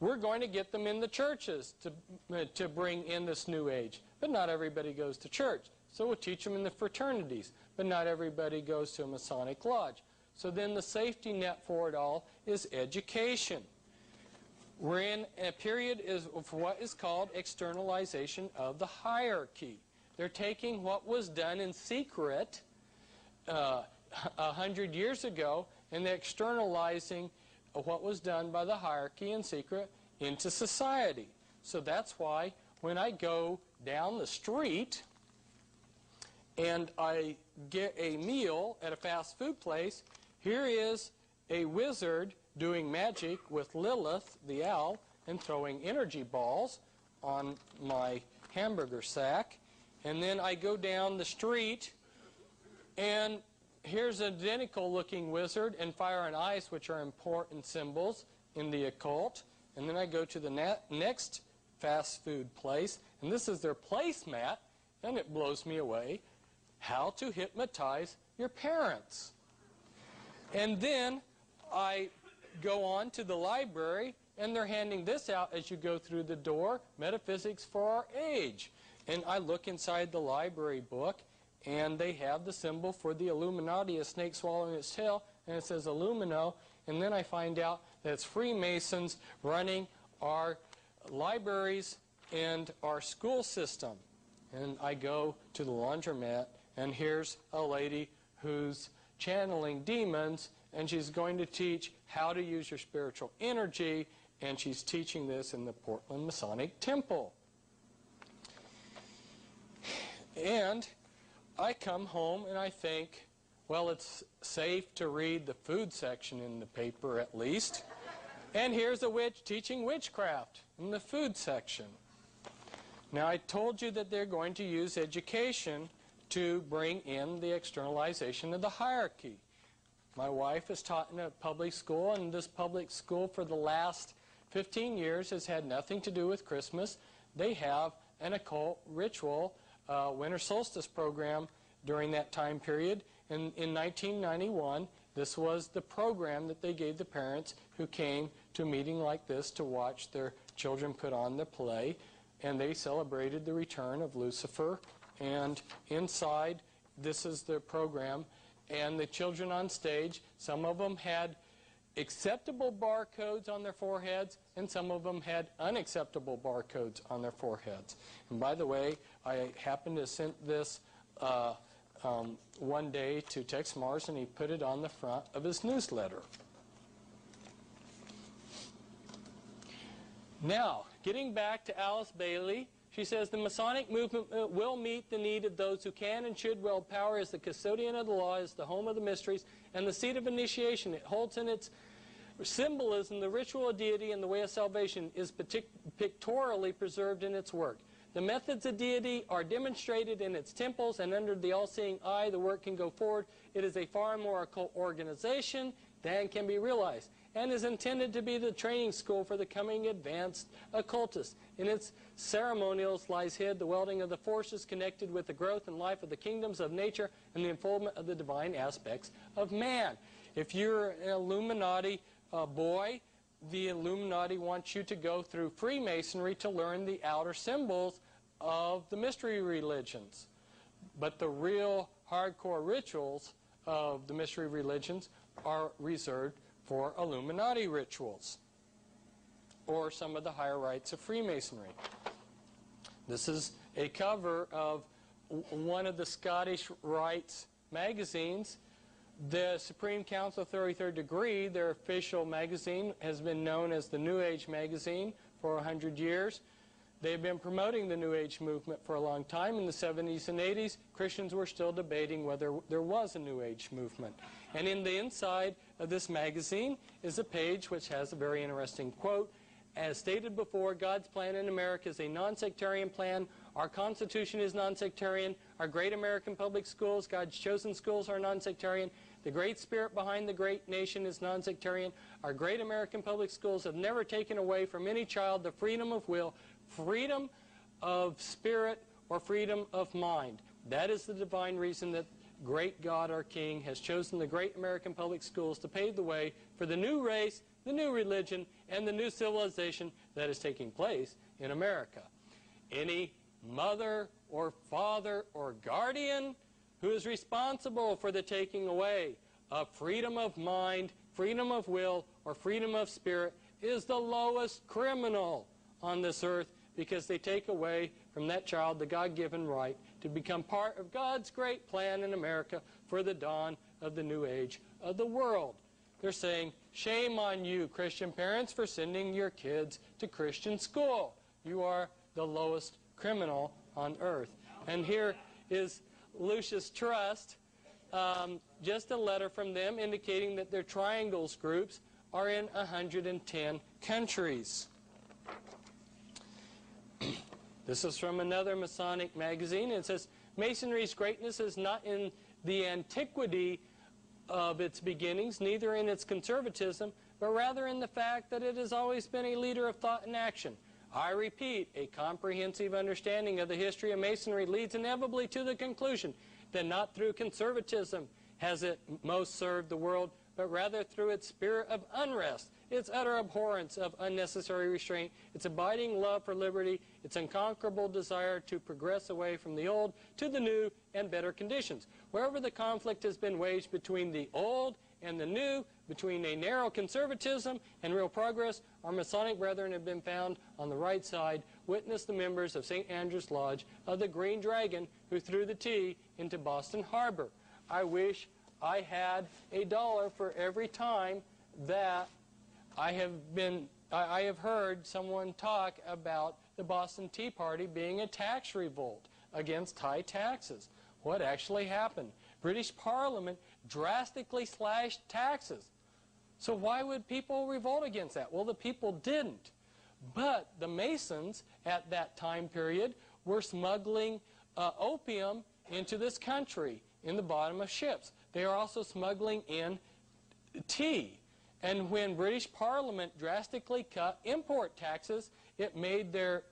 We're going to get them in the churches to bring in this New Age. But not everybody goes to church. So we'll teach them in the fraternities. But not everybody goes to a Masonic lodge. So then the safety net for it all is education. We're in a period of what is called externalization of the hierarchy. They're taking what was done in secret 100 years ago, and they're externalizing what was done by the hierarchy in secret into society. So that's why when I go down the street and I get a meal at a fast food place, here is a wizard doing magic with Lilith, the owl, and throwing energy balls on my hamburger sack. And then I go down the street, and here's an identical looking wizard and fire and ice, which are important symbols in the occult. and then I go to the next fast food place, and this is their placemat, and it blows me away. How to hypnotize your parents. And then I go on to the library, and they're handing this out as you go through the door, Metaphysics for Our Age. And I look inside the library book, and they have the symbol for the Illuminati, a snake swallowing its tail, and it says Illumino. And then I find out that it's Freemasons running our libraries and our school system. And I go to the laundromat, and here's a lady who's channeling demons, and she's going to teach how to use your spiritual energy, and she's teaching this in the Portland Masonic Temple. And I come home and I think, well, it's safe to read the food section in the paper at least. And here's a witch teaching witchcraft in the food section. Now, I told you that they're going to use education to bring in the externalization of the hierarchy. My wife is taught in a public school, and this public school for the last 15 years has had nothing to do with Christmas. They have an occult ritual winter solstice program during that time period. And in 1991, this was the program that they gave the parents who came to a meeting like this to watch their children put on the play. And they celebrated the return of Lucifer. And inside, this is the program. And the children on stage, some of them had acceptable barcodes on their foreheads, and some of them had unacceptable barcodes on their foreheads. And by the way, I happened to send this one day to Tex Mars, and he put it on the front of his newsletter. Now, getting back to Alice Bailey, she says, the Masonic movement will meet the need of those who can and should wield power as the custodian of the law, as the home of the mysteries, and the seat of initiation. It holds in its symbolism the ritual of deity, and the way of salvation is pictorially preserved in its work. The methods of deity are demonstrated in its temples, and under the all-seeing eye, the work can go forward. It is a far more occult organization than can be realized, and is intended to be the training school for the coming advanced occultists. In its ceremonials lies hid the welding of the forces connected with the growth and life of the kingdoms of nature and the unfoldment of the divine aspects of man. If you're an Illuminati boy, the Illuminati wants you to go through Freemasonry to learn the outer symbols of the mystery religions. But the real hardcore rituals of the mystery religions are reserved for Illuminati rituals, or some of the higher rites of Freemasonry. This is a cover of one of the Scottish Rites magazines. The Supreme Council of 33rd Degree, their official magazine, has been known as the New Age magazine for 100 years. They've been promoting the New Age movement for a long time. In the 70s and 80s, Christians were still debating whether there was a New Age movement. And in the inside of this magazine is a page which has a very interesting quote. As stated before, God's plan in America is a non-sectarian plan. Our Constitution is non-sectarian. Our great American public schools, God's chosen schools, are non-sectarian. The great spirit behind the great nation is non-sectarian. Our great American public schools have never taken away from any child the freedom of will, freedom of spirit, or freedom of mind. That is the divine reason that great God, our King, has chosen the great American public schools to pave the way for the new race, the new religion, and the new civilization that is taking place in America. Any mother or father or guardian who is responsible for the taking away of freedom of mind, freedom of will, or freedom of spirit is the lowest criminal on this earth, because they take away from that child the God-given right to become part of God's great plan in America for the dawn of the new age of the world. They're saying, shame on you, Christian parents, for sending your kids to Christian school. You are the lowest criminal on earth. And here is Lucius Trust, just a letter from them indicating that their triangles groups are in 110 countries. This is from another Masonic magazine. It says, Masonry's greatness is not in the antiquity of its beginnings, neither in its conservatism, but rather in the fact that it has always been a leader of thought and action. I repeat, a comprehensive understanding of the history of Masonry leads inevitably to the conclusion that not through conservatism has it most served the world, but rather through its spirit of unrest, its utter abhorrence of unnecessary restraint, its abiding love for liberty, its unconquerable desire to progress away from the old to the new and better conditions. Wherever the conflict has been waged between the old and the new, between a narrow conservatism and real progress, our Masonic brethren have been found on the right side. Witness the members of St. Andrew's Lodge of the Green Dragon who threw the tea into Boston Harbor. I wish I had $1 for every time that I have heard someone talk about the Boston Tea Party being a tax revolt against high taxes. What actually happened? British Parliament drastically slashed taxes. So why would people revolt against that? Well, the people didn't. But the Masons at that time period were smuggling opium into this country in the bottom of ships. They are also smuggling in tea. And when British Parliament drastically cut import taxes, it made their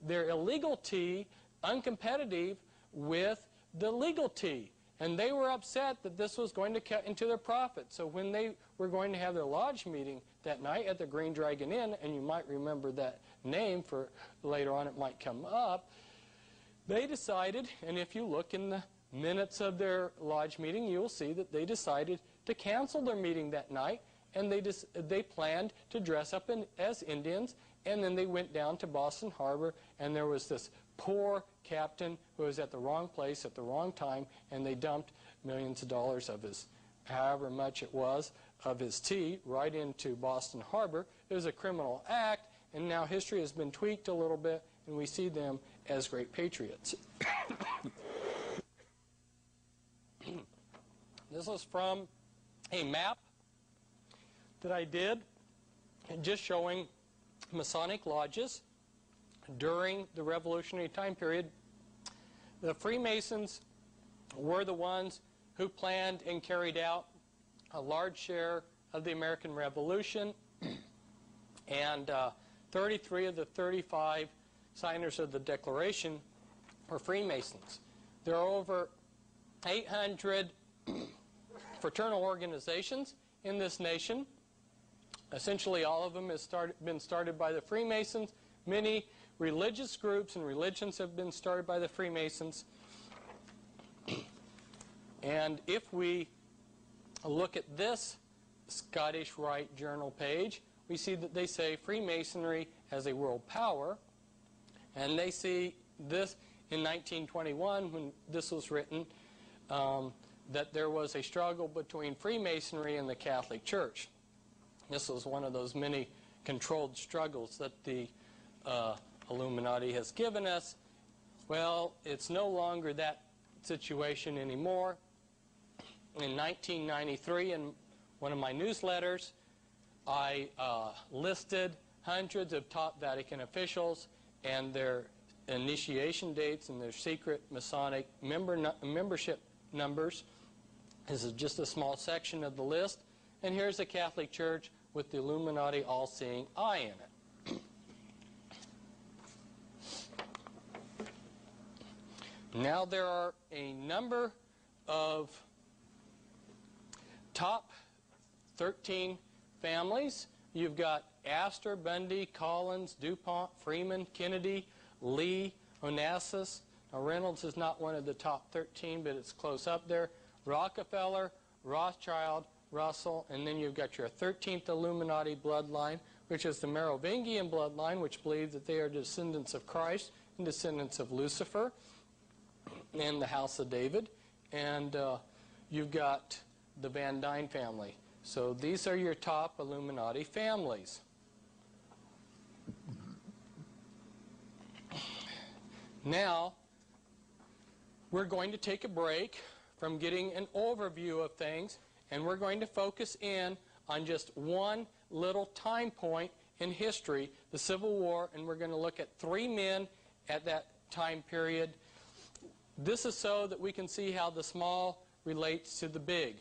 illegal tea uncompetitive with the legal tea. And they were upset that this was going to cut into their profit. So when they were going to have their lodge meeting that night at the Green Dragon Inn, and you might remember that name for later on it might come up, they decided, and if you look in the minutes of their lodge meeting, you will see that they decided to cancel their meeting that night, and they planned to dress up as Indians, and then they went down to Boston Harbor, and there was this poor captain who was at the wrong place at the wrong time, and they dumped millions of dollars of his, however much it was, of his tea right into Boston Harbor. It was a criminal act, and now history has been tweaked a little bit, and we see them as great patriots. This is from a map that I did, just showing Masonic lodges during the Revolutionary time period. The Freemasons were the ones who planned and carried out a large share of the American Revolution, and 33 of the 35 signers of the Declaration were Freemasons. There are over 800 fraternal organizations in this nation. Essentially all of them have been started by the Freemasons. Many religious groups and religions have been started by the Freemasons. And if we look at this Scottish Rite Journal page, we see that they say Freemasonry as a world power. And they see this in 1921, when this was written, that there was a struggle between Freemasonry and the Catholic Church. This was one of those many controlled struggles that the Illuminati has given us. Well, it's no longer that situation anymore. In 1993, in one of my newsletters, I listed hundreds of top Vatican officials and their initiation dates and their secret Masonic membership numbers. This is just a small section of the list. And here's the Catholic Church with the Illuminati all-seeing eye in it. Now there are a number of top 13 families. You've got Astor, Bundy, Collins, DuPont, Freeman, Kennedy, Lee, Onassis. Now Reynolds is not one of the top 13, but it's close up there. Rockefeller, Rothschild, Russell, and then you've got your 13th Illuminati bloodline, which is the Merovingian bloodline, which believes that they are descendants of Christ and descendants of Lucifer and the House of David. And you've got the Van Dyne family. So these are your top Illuminati families. Now, we're going to take a break from getting an overview of things, and we're going to focus in on just one little time point in history, the Civil War, and we're going to look at 3 men at that time period. This is so that we can see how the small relates to the big.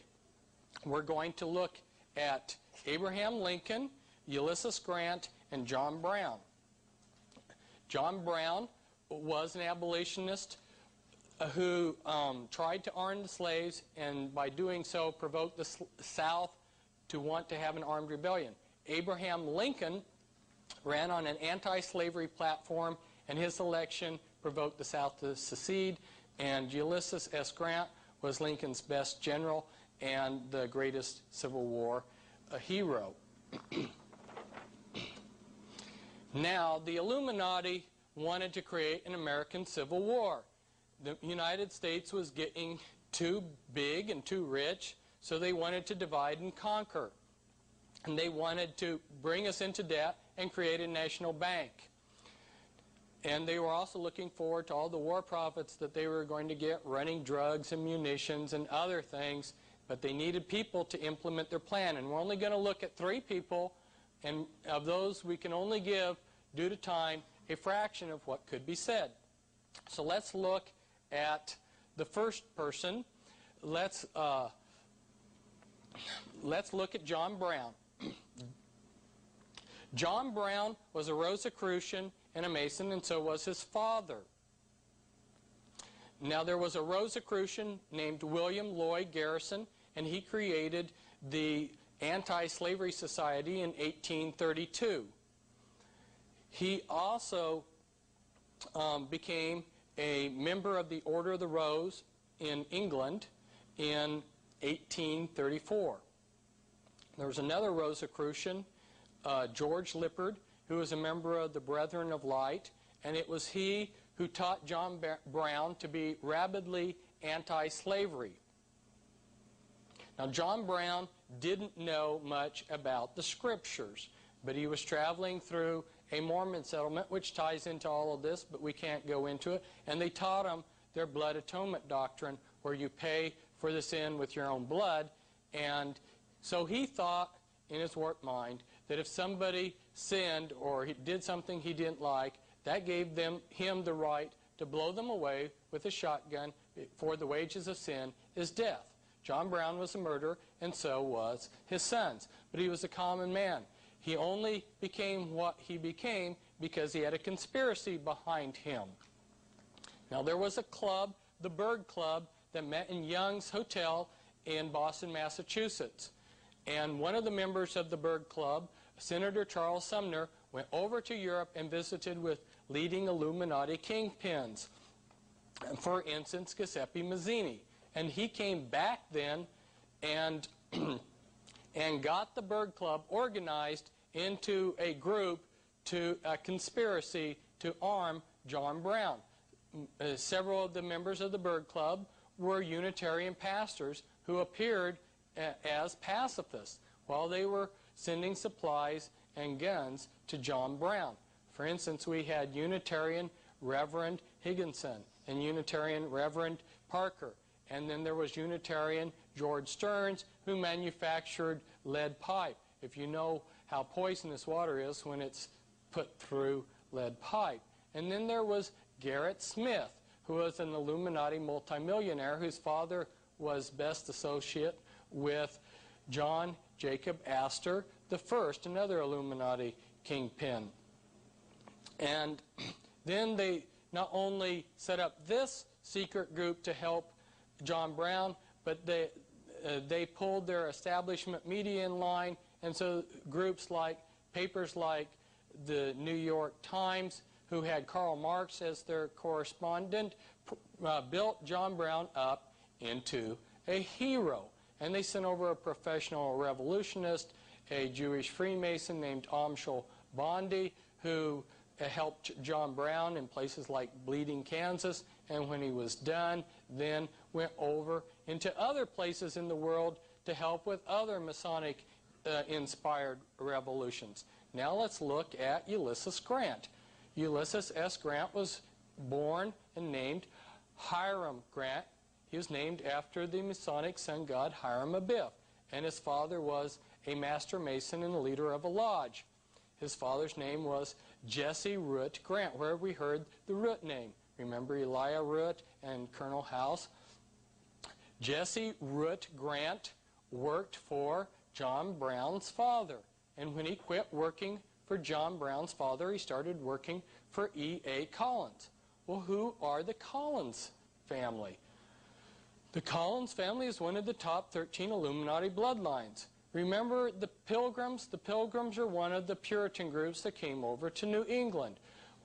We're going to look at Abraham Lincoln, Ulysses Grant, and John Brown. John Brown was an abolitionist who tried to arm the slaves, and by doing so provoked the South to want to have an armed rebellion. Abraham Lincoln ran on an anti-slavery platform, and his election provoked the South to secede, and Ulysses S. Grant was Lincoln's best general and the greatest Civil War hero. Now, the Illuminati wanted to create an American Civil War. The United States was getting too big and too rich, so they wanted to divide and conquer. And they wanted to bring us into debt and create a national bank. And they were also looking forward to all the war profits that they were going to get running drugs and munitions and other things, but they needed people to implement their plan. And we're only going to look at 3 people, and of those we can only give, due to time, a fraction of what could be said. So let's look at the first person. Let's look at John Brown. John Brown was a Rosicrucian and a Mason, and so was his father. Now, there was a Rosicrucian named William Lloyd Garrison, and he created the Anti-Slavery Society in 1832. He also became a member of the Order of the Rose in England in 1834. There was another Rosicrucian, George Lippard, who was a member of the Brethren of Light, and it was he who taught John Brown to be rabidly anti-slavery. Now, John Brown didn't know much about the Scriptures, but he was traveling through a Mormon settlement, which ties into all of this, but we can't go into it, and they taught him their blood atonement doctrine, where you pay for the sin with your own blood. And so he thought in his warped mind that if somebody sinned or he did something he didn't like, that gave him the right to blow them away with a shotgun, for the wages of sin is death. John Brown was a murderer, and so was his sons. But he was a common man. He only became what he became because he had a conspiracy behind him. Now, there was a club, the Bird Club, that met in Young's Hotel in Boston, Massachusetts. And one of the members of the Bird Club, Senator Charles Sumner, went over to Europe and visited with leading Illuminati kingpins. For instance, Giuseppe Mazzini. And he came back then and got the Bird Club organized into a group, to a conspiracy to arm John Brown. Several of the members of the Bird Club were Unitarian pastors who appeared as pacifists while they were sending supplies and guns to John Brown. For instance, we had Unitarian Reverend Higginson and Unitarian Reverend Parker. And then there was Unitarian George Stearns, who manufactured lead pipe. If you know how poisonous water is when it's put through lead pipe. And then there was Garrett Smith, who was an Illuminati multimillionaire whose father was best associate with John Jacob Astor I, another Illuminati kingpin. And then they not only set up this secret group to help John Brown, but they pulled their establishment media in line, and so groups like, papers like the New York Times, who had Karl Marx as their correspondent, built John Brown up into a hero. And they sent over a professional revolutionist, a Jewish Freemason named Amschel Bondi, who helped John Brown in places like Bleeding, Kansas, and when he was done, then went over into other places in the world to help with other Masonic inspired revolutions. Now let's look at Ulysses Grant. Ulysses S. Grant was born and named Hiram Grant. He was named after the Masonic sun god Hiram Abiff, and his father was a master mason and a leader of a lodge. His father's name was Jesse Root Grant, where we heard the Root name. Remember Elijah Root and Colonel House? Jesse Root Grant worked for John Brown's father. And when he quit working for John Brown's father, he started working for E.A. Collins. Well, who are the Collins family? The Collins family is one of the top 13 Illuminati bloodlines. Remember the Pilgrims? The Pilgrims are one of the Puritan groups that came over to New England.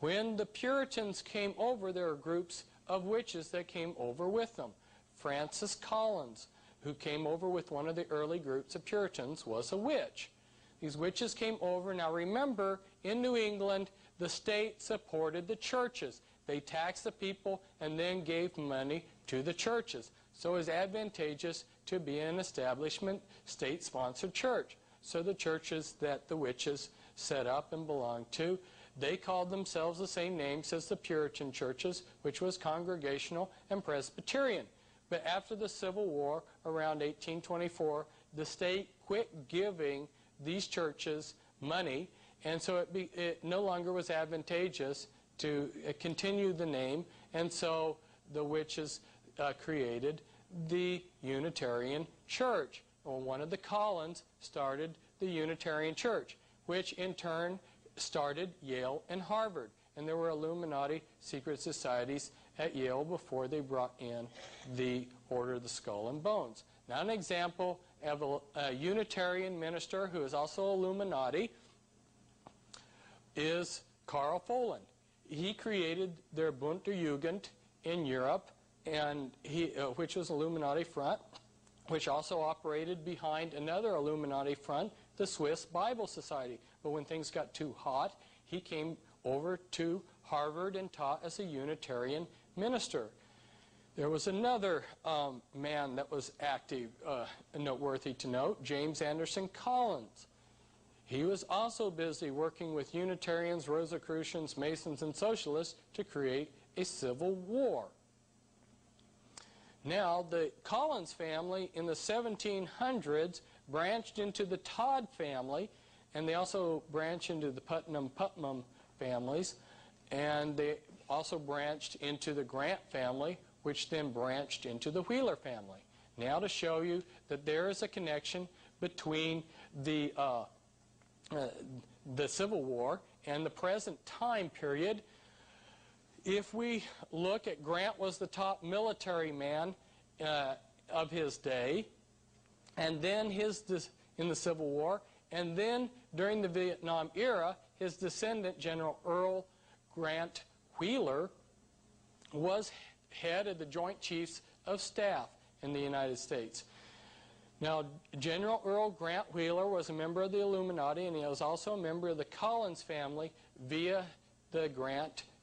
When the Puritans came over, there were groups of witches that came over with them. Francis Collins, who came over with one of the early groups of Puritans, was a witch. These witches came over. Now remember, in New England, the state supported the churches. They taxed the people and then gave money to the churches. So it was advantageous to be an establishment, state-sponsored church. So the churches that the witches set up and belonged to, they called themselves the same names as the Puritan churches, which was Congregational and Presbyterian. But after the Civil War, around 1824, the state quit giving these churches money, and so it no longer was advantageous to continue the name, and so the witches created the Unitarian Church. Well, one of the Collins started the Unitarian Church, which in turn started Yale and Harvard. And there were Illuminati secret societies at Yale before they brought in the Order of the Skull and Bones. Now an example of a Unitarian minister who is also Illuminati is Karl Foland. He created their Bunte Jugend in Europe, and which was Illuminati front, which also operated behind another Illuminati front, the Swiss Bible Society. But when things got too hot, he came over to Harvard and taught as a Unitarian minister. There was another man that was active, noteworthy to note, James Anderson Collins. He was also busy working with Unitarians, Rosicrucians, Masons, and Socialists to create a civil war. Now, the Collins family in the 1700s branched into the Todd family, and they also branched into the Putnam families, and they also branched into the Grant family, which then branched into the Wheeler family. Now to show you that there is a connection between the Civil War and the present time period. If we look at Grant was the top military man of his day, and then in the Civil War, and then during the Vietnam era, his descendant, General Earl Grant Wheeler, was head of the Joint Chiefs of Staff in the United States. Now, General Earl Grant Wheeler was a member of the Illuminati, and he was also a member of the Collins family via the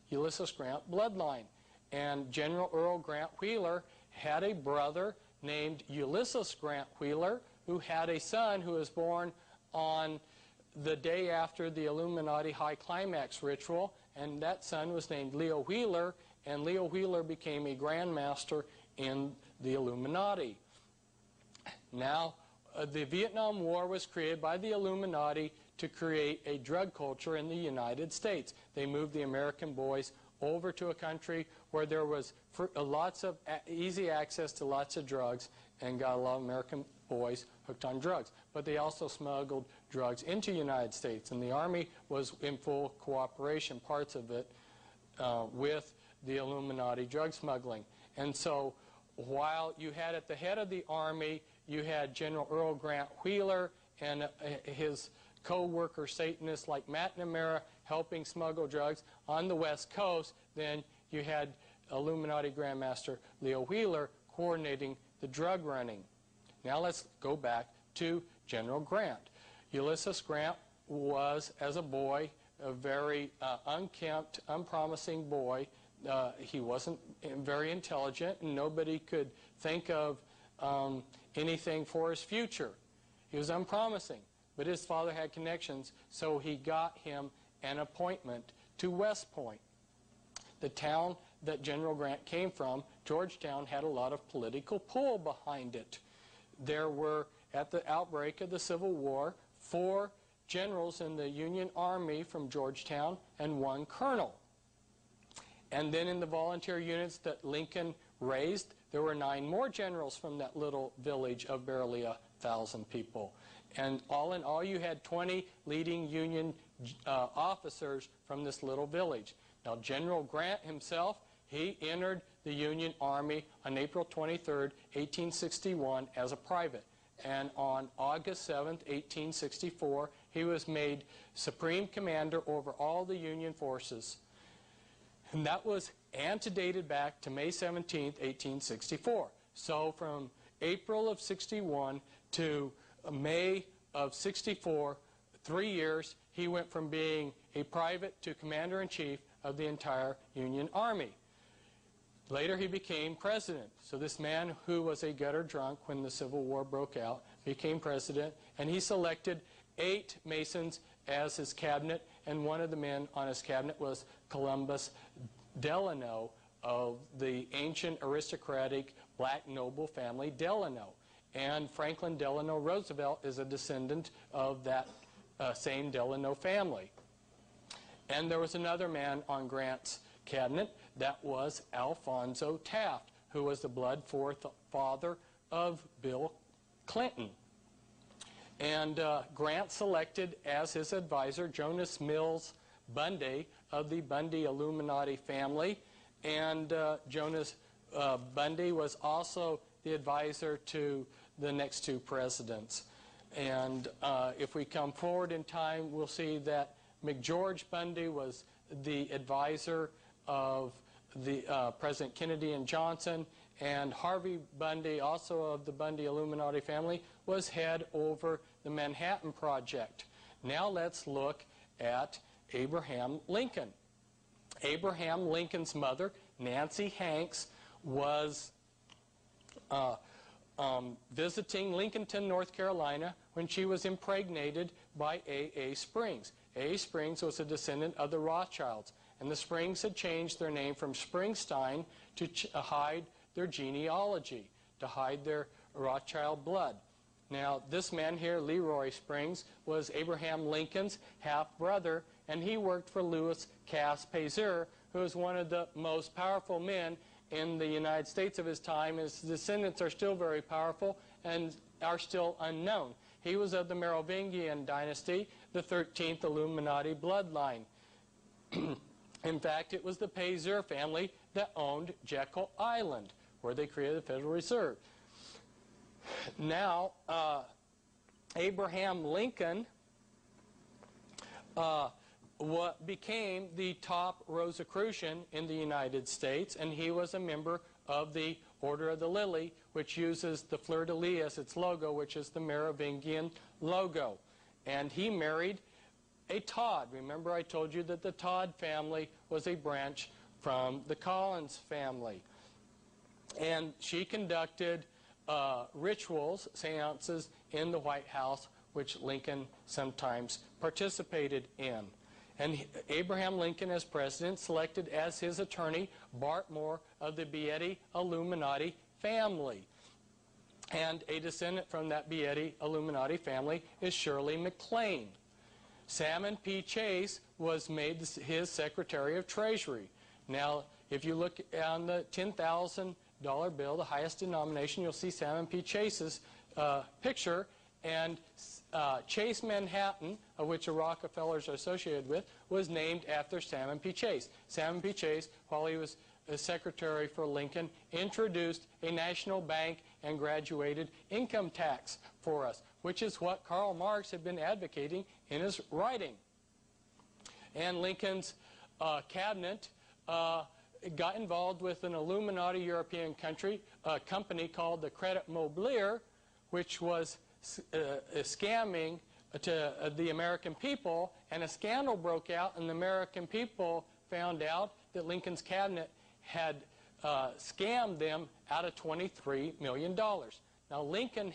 Ulysses Grant bloodline. And General Earl Grant Wheeler had a brother named Ulysses Grant Wheeler, who had a son who was born on the day after the Illuminati High Climax ritual, and that son was named Leo Wheeler, and Leo Wheeler became a Grand Master in the Illuminati. Now, the Vietnam War was created by the Illuminati to create a drug culture in the United States. They moved the American boys over to a country where there was lots of easy access to lots of drugs, and got a lot of American boys hooked on drugs. But they also smuggled drugs into the United States, and the Army was in full cooperation, parts of it, with the Illuminati drug smuggling. And so while you had at the head of the Army, you had General Earl Grant Wheeler and his co-worker Satanists like McNamara helping smuggle drugs on the West Coast, then you had Illuminati Grandmaster Leo Wheeler coordinating the drug running. Now let's go back to General Grant. Ulysses Grant was, as a boy, a very unkempt, unpromising boy. He wasn't very intelligent, and nobody could think of anything for his future. He was unpromising, but his father had connections, so he got him an appointment to West Point. The town that General Grant came from, Georgetown, had a lot of political pull behind it. There were, at the outbreak of the Civil War, 4 generals in the Union Army from Georgetown and 1 colonel. And then in the volunteer units that Lincoln raised, there were 9 more generals from that little village of barely 1,000 people. And all in all, you had 20 leading Union officers from this little village. Now, General Grant himself, he entered the Union Army on April 23rd, 1861 as a private. And on August 7th, 1864, he was made Supreme Commander over all the Union forces. And that was antedated back to May 17th, 1864. So from April of 61 to May of 64, 3 years, he went from being a private to Commander-in-Chief of the entire Union Army. Later he became president. So this man who was a gutter drunk when the Civil War broke out became president, and he selected 8 Masons as his cabinet, and one of the men on his cabinet was Columbus Delano of the ancient aristocratic black noble family Delano. And Franklin Delano Roosevelt is a descendant of that same Delano family. And there was another man on Grant's cabinet, that was Alphonso Taft, who was the blood father of Bill Clinton. And Grant selected as his advisor Jonas Mills Bundy of the Bundy Illuminati family. And Jonas Bundy was also the advisor to the next 2 presidents. And if we come forward in time, we'll see that McGeorge Bundy was the advisor of the President Kennedy and Johnson, and Harvey Bundy, also of the Bundy Illuminati family, was head over the Manhattan Project. Now let's look at Abraham Lincoln. Abraham Lincoln's mother, Nancy Hanks, was visiting Lincolnton, North Carolina, when she was impregnated by A.A. Springs. A.A. Springs was a descendant of the Rothschilds, and the Springs had changed their name from Springstein to hide their genealogy, to hide their Rothschild blood. Now, this man here, Leroy Springs, was Abraham Lincoln's half-brother, and he worked for Louis Cass Pasteur, who was one of the most powerful men in the United States of his time. His descendants are still very powerful and are still unknown. He was of the Merovingian dynasty, the 13th Illuminati bloodline. In fact, it was the Pasteur family that owned Jekyll Island, where they created the Federal Reserve. Now, Abraham Lincoln became the top Rosicrucian in the United States, and he was a member of the Order of the Lily, which uses the fleur-de-lis as its logo, which is the Merovingian logo. And he married a Todd. Remember, I told you that the Todd family was a branch from the Collins family. And she conducted rituals, seances, in the White House, which Lincoln sometimes participated in. And Abraham Lincoln, as president, selected as his attorney Bart Moore of the Beatty Illuminati family. And a descendant from that Beatty Illuminati family is Shirley MacLaine. Salmon P. Chase was made his Secretary of Treasury. Now, if you look on the $10,000 bill, the highest denomination, you'll see Salmon P. Chase's picture. And Chase Manhattan, of which the Rockefellers are associated with, was named after Salmon P. Chase. Salmon P. Chase, while he was a secretary for Lincoln, introduced a national bank and graduated income tax for us, which is what Karl Marx had been advocating in his writing. And Lincoln's cabinet got involved with an Illuminati European company called the Credit Mobilier, which was scamming to the American people, and a scandal broke out, and the American people found out that Lincoln's cabinet had scammed them out of $23 million. Now, Lincoln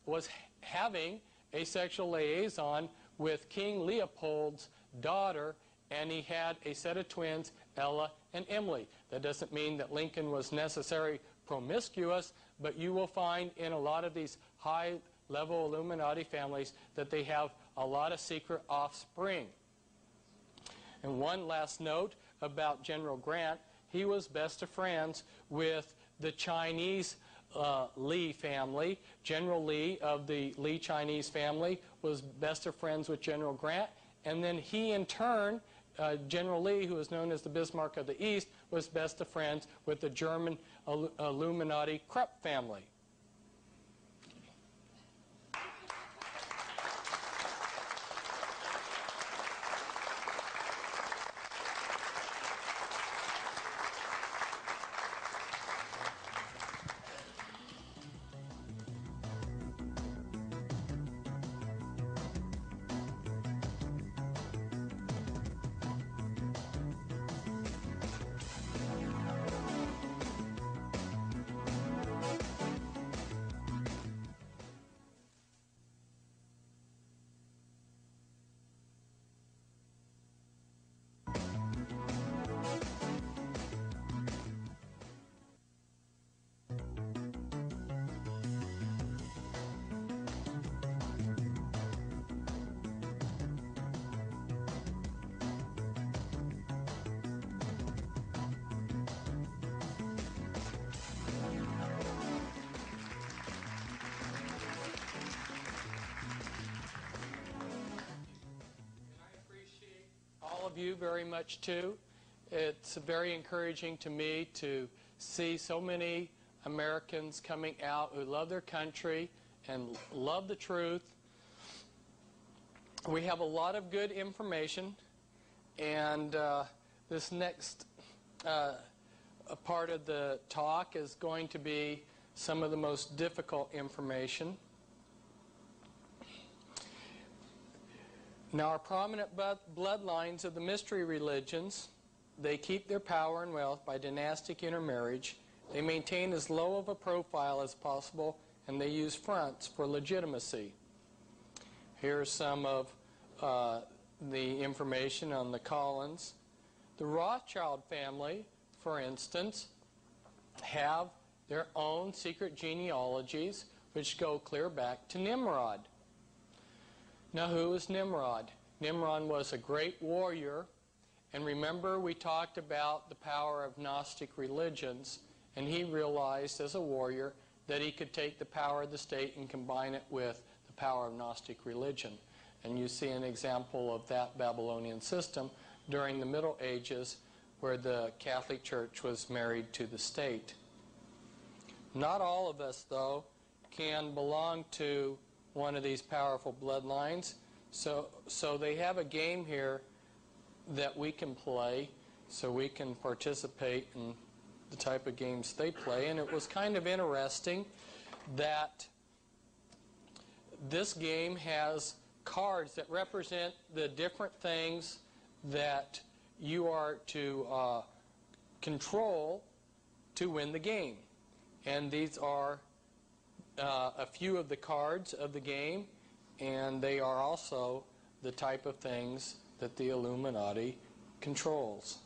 was having a sexual liaison with King Leopold's daughter, and he had a set of twins, Ella and Emily. That doesn't mean that Lincoln was necessarily promiscuous, but you will find in a lot of these high-level Illuminati families that they have a lot of secret offspring. And one last note about General Grant, he was best of friends with the Chinese Lee family. General Lee of the Lee Chinese family was best of friends with General Grant, and then he in turn, General Lee, who is known as the Bismarck of the East, was best of friends with the German Illuminati Krupp family. You very much too. It's very encouraging to me to see so many Americans coming out who love their country and love the truth. We have a lot of good information, and this next part of the talk is going to be some of the most difficult information. Now, our prominent bloodlines of the mystery religions, they keep their power and wealth by dynastic intermarriage. They maintain as low of a profile as possible, and they use fronts for legitimacy. Here's some of the information on the Collins. The Rothschild family, for instance, have their own secret genealogies which go clear back to Nimrod. Now, who is Nimrod? Nimrod was a great warrior, and remember we talked about the power of Gnostic religions, and he realized as a warrior that he could take the power of the state and combine it with the power of Gnostic religion. And you see an example of that Babylonian system during the Middle Ages, where the Catholic Church was married to the state. Not all of us, though, can belong to one of these powerful bloodlines. So they have a game here that we can play, so we can participate in the type of games they play. And it was kind of interesting that this game has cards that represent the different things that you are to control to win the game. And these are a few of the cards of the game, and they are also the type of things that the Illuminati controls.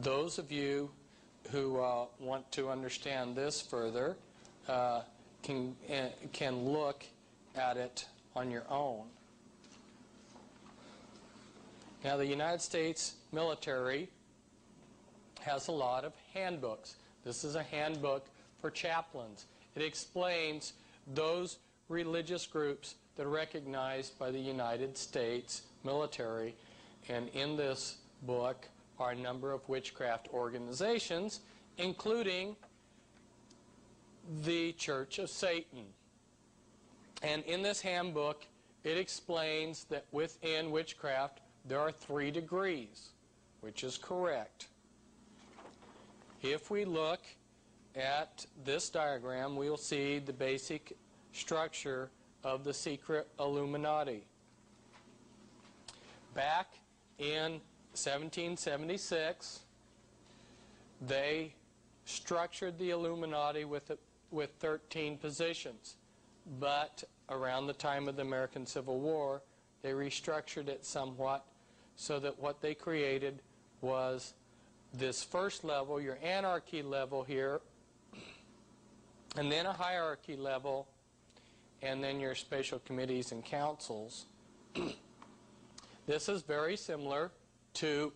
Those of you who want to understand this further can look at it on your own. Now, the United States military has a lot of handbooks. This is a handbook for chaplains. It explains those religious groups that are recognized by the United States military. And in this book are a number of witchcraft organizations, including the Church of Satan. And in this handbook, it explains that within witchcraft there are 3 degrees, which is correct. If we look at this diagram, we'll see the basic structure of the secret Illuminati. Back in 1776, they structured the Illuminati with 13 positions. But around the time of the American Civil War, they restructured it somewhat so that what they created was this first level, your anarchy level here, and then a hierarchy level, and then your special committees and councils. This is very similar to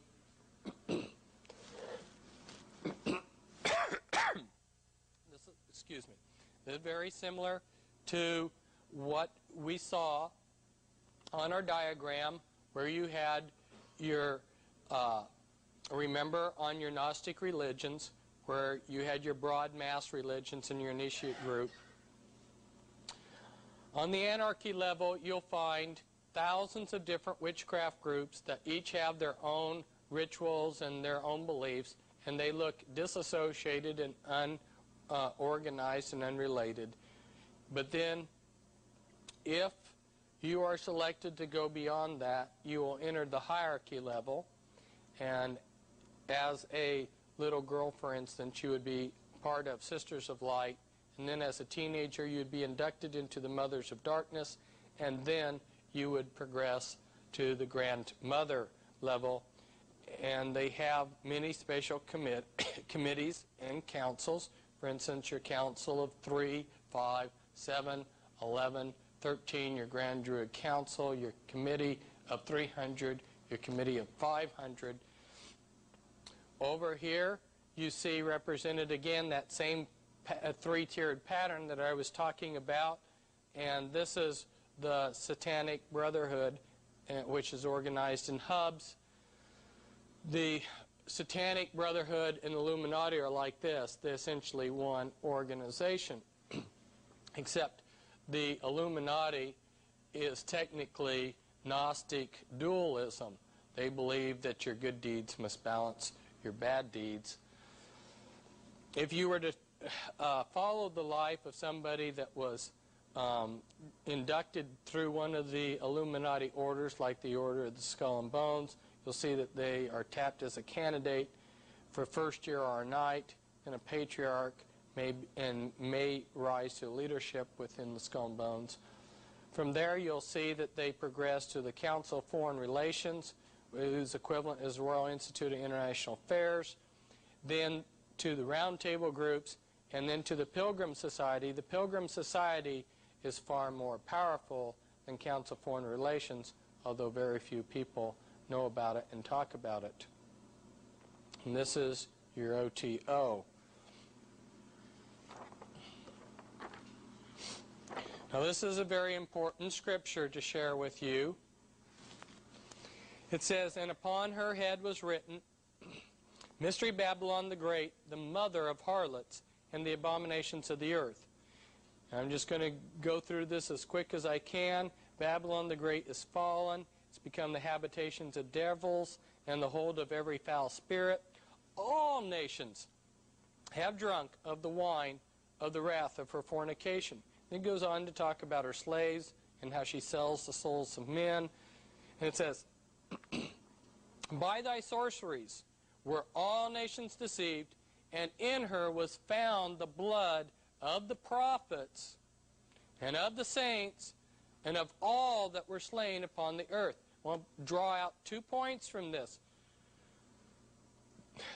They're very similar to what we saw on our diagram, where you had your, remember on your Gnostic religions, where you had your broad mass religions in your initiate group. On the anarchy level, you'll find thousands of different witchcraft groups that each have their own rituals and their own beliefs, and they look disassociated and unorganized and unrelated. But then, if you are selected to go beyond that, you will enter the hierarchy level, and as a little girl, for instance, you would be part of Sisters of Light, and then as a teenager you would be inducted into the Mothers of Darkness, and then you would progress to the Grandmother level. And they have many special committees and councils. For instance, your Council of 3, 5, 7, 11, 13, your Grand Druid Council, your Committee of 300, your Committee of 500. Over here, you see represented again that same three-tiered pattern that I was talking about, and this is the Satanic Brotherhood, which is organized in hubs. The Satanic Brotherhood and Illuminati are like this. They're essentially one organization, except the Illuminati is technically Gnostic dualism. They believe that your good deeds must balance your bad deeds. If you were to follow the life of somebody that was inducted through one of the Illuminati orders, like the Order of the Skull and Bones, you'll see that they are tapped as a candidate for first year or night, and a patriarch may rise to leadership within the Skull and Bones. From there, you'll see that they progress to the Council of Foreign Relations, whose equivalent is the Royal Institute of International Affairs, then to the Round Table groups, and then to the Pilgrim Society. The Pilgrim Society is far more powerful than Council of Foreign Relations, although very few people know about it and talk about it. And this is your OTO. Now this is a very important scripture to share with you. It says, "And upon her head was written, Mystery Babylon the Great, the mother of harlots and the abominations of the earth." And I'm just going to go through this as quick as I can. Babylon the Great is fallen. It's become the habitations of devils and the hold of every foul spirit. All nations have drunk of the wine of the wrath of her fornication. It goes on to talk about her slaves and how she sells the souls of men. And it says, "By thy sorceries were all nations deceived, and in her was found the blood of the prophets and of the saints and of all that were slain upon the earth." I want to draw out 2 points from this.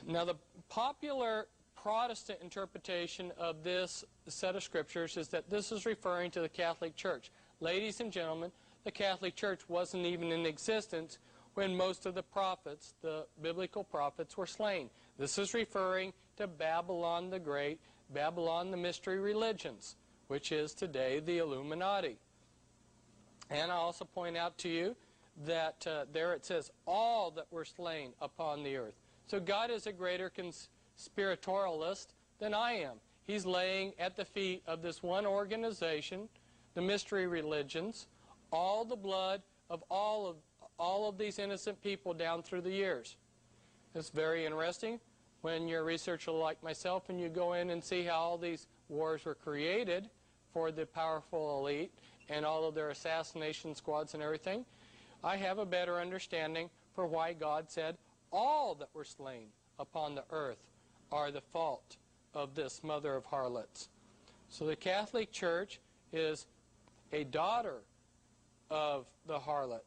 Now, the popular Protestant interpretation of this set of scriptures is that this is referring to the Catholic Church. Ladies and gentlemen, the Catholic Church wasn't even in existence when most of the prophets, the biblical prophets, were slain. This is referring to Babylon the Great, Babylon the mystery religions, which is today the Illuminati. And I also point out to you that there it says, all that were slain upon the earth. So God is a greater conspiratorialist than I am. He's laying at the feet of this one organization, the mystery religions, all the blood of all of these innocent people down through the years. It's very interesting when you're a researcher like myself and you go in and see how all these wars were created for the powerful elite and all of their assassination squads and everything. I have a better understanding for why God said all that were slain upon the earth are the fault of this mother of harlots. So the Catholic Church is a daughter of the harlot.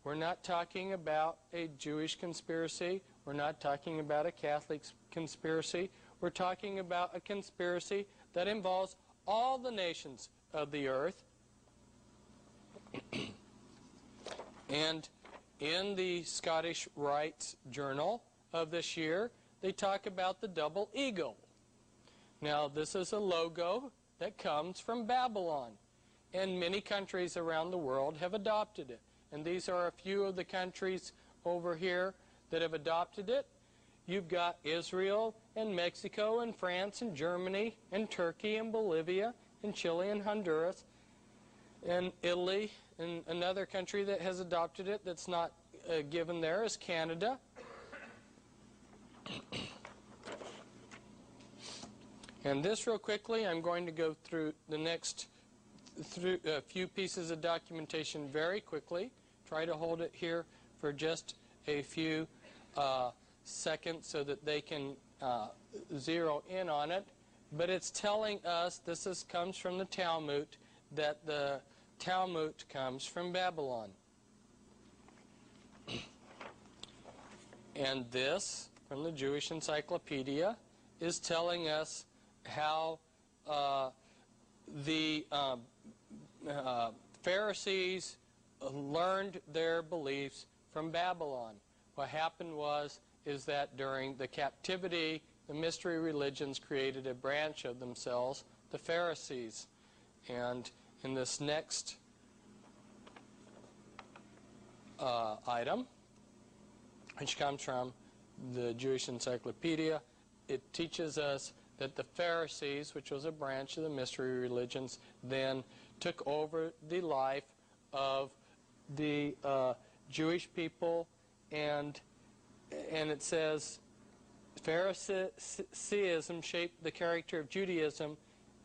We're not talking about a Jewish conspiracy. We're not talking about a Catholic conspiracy. We're talking about a conspiracy that involves all the nations of the earth. And in the Scottish Rites Journal of this year, they talk about the double eagle. Now, this is a logo that comes from Babylon. And many countries around the world have adopted it. And these are a few of the countries over here that have adopted it. You've got Israel and Mexico and France and Germany and Turkey and Bolivia and Chile and Honduras and Italy, and another country that has adopted it that's not given there is Canada. And this real quickly, I'm going to go through the next a few pieces of documentation very quickly. Try to hold it here for just a few seconds so that they can zero in on it. But it's telling us, comes from the Talmud, that the Talmud comes from Babylon. And this, from the Jewish Encyclopedia, is telling us how the Pharisees learned their beliefs from Babylon. What happened is that during the captivity, the mystery religions created a branch of themselves, the Pharisees. And in this next item, which comes from the Jewish Encyclopedia, it teaches us that the Pharisees, which was a branch of the mystery religions, then took over the life of the Jewish people, and it says Phariseeism shaped the character of Judaism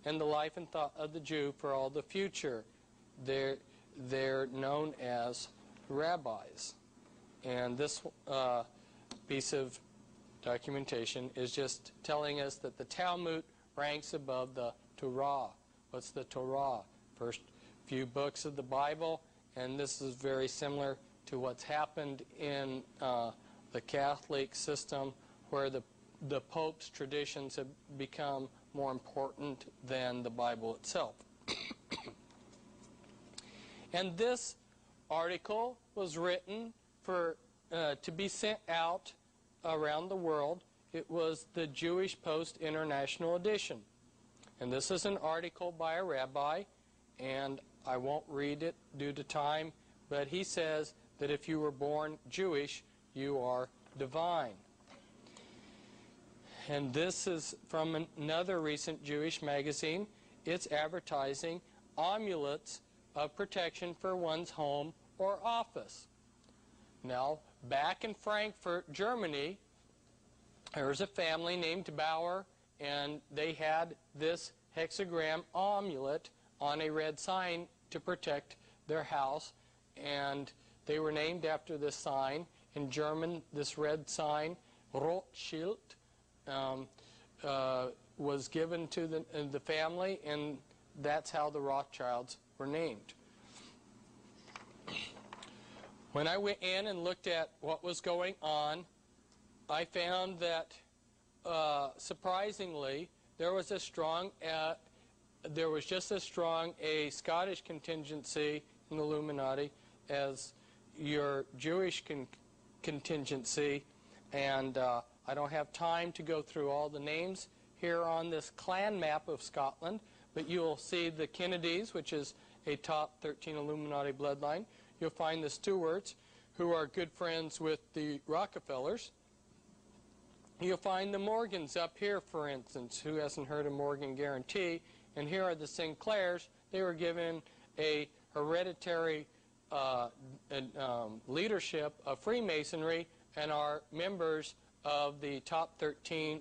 and the life and thought of the Jew for all the future. They're known as rabbis. And this piece of documentation is just telling us that the Talmud ranks above the Torah. What's the Torah? First few books of the Bible, and this is very similar to what's happened in the Catholic system, where the Pope's traditions have become more important than the Bible itself. And this article was written to be sent out around the world. It was the Jewish Post International Edition. And this is an article by a rabbi, and I won't read it due to time, but he says that if you were born Jewish, you are divine. And this is from another recent Jewish magazine. It's advertising amulets of protection for one's home or office. Now, back in Frankfurt, Germany, there was a family named Bauer, and they had this hexagram amulet on a red sign to protect their house, and they were named after this sign. In German, this red sign, Rothschild, was given to the family, and that's how the Rothschilds were named. When I went in and looked at what was going on, I found that surprisingly there was just as strong a Scottish contingency in the Illuminati as your Jewish contingency, and I don't have time to go through all the names here on this clan map of Scotland, but you'll see the Kennedys, which is a top 13 Illuminati bloodline. You'll find the Stewards, who are good friends with the Rockefellers. You'll find the Morgans up here, for instance. Who hasn't heard of Morgan Guarantee? And here are the Sinclairs. They were given a hereditary leadership of Freemasonry and are members of the top 13,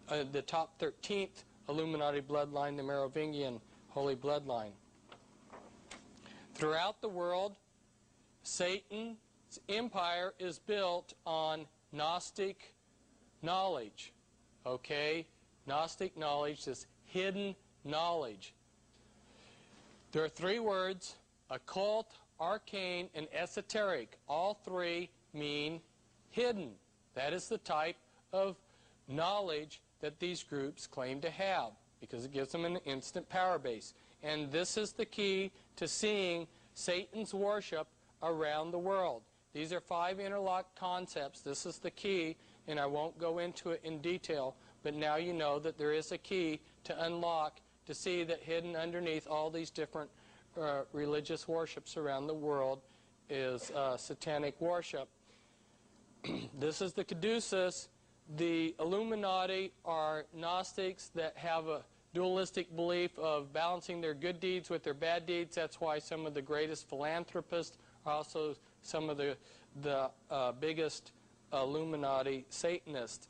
the top 13th Illuminati bloodline, the Merovingian Holy Bloodline. Throughout the world, Satan's empire is built on Gnostic knowledge. Okay? Gnostic knowledge, this hidden knowledge. There are three words: occult, arcane, and esoteric. All three mean hidden. That is the type of knowledge that these groups claim to have, because it gives them an instant power base. And this is the key to seeing Satan's worship around the world. These are 5 interlocked concepts. This is the key, and I won't go into it in detail, but now you know that there is a key to unlock to see that hidden underneath all these different religious worships around the world is satanic worship. This is the caduceus. The Illuminati are Gnostics that have a dualistic belief of balancing their good deeds with their bad deeds. That's why some of the greatest philanthropists are also some of the biggest Illuminati Satanists.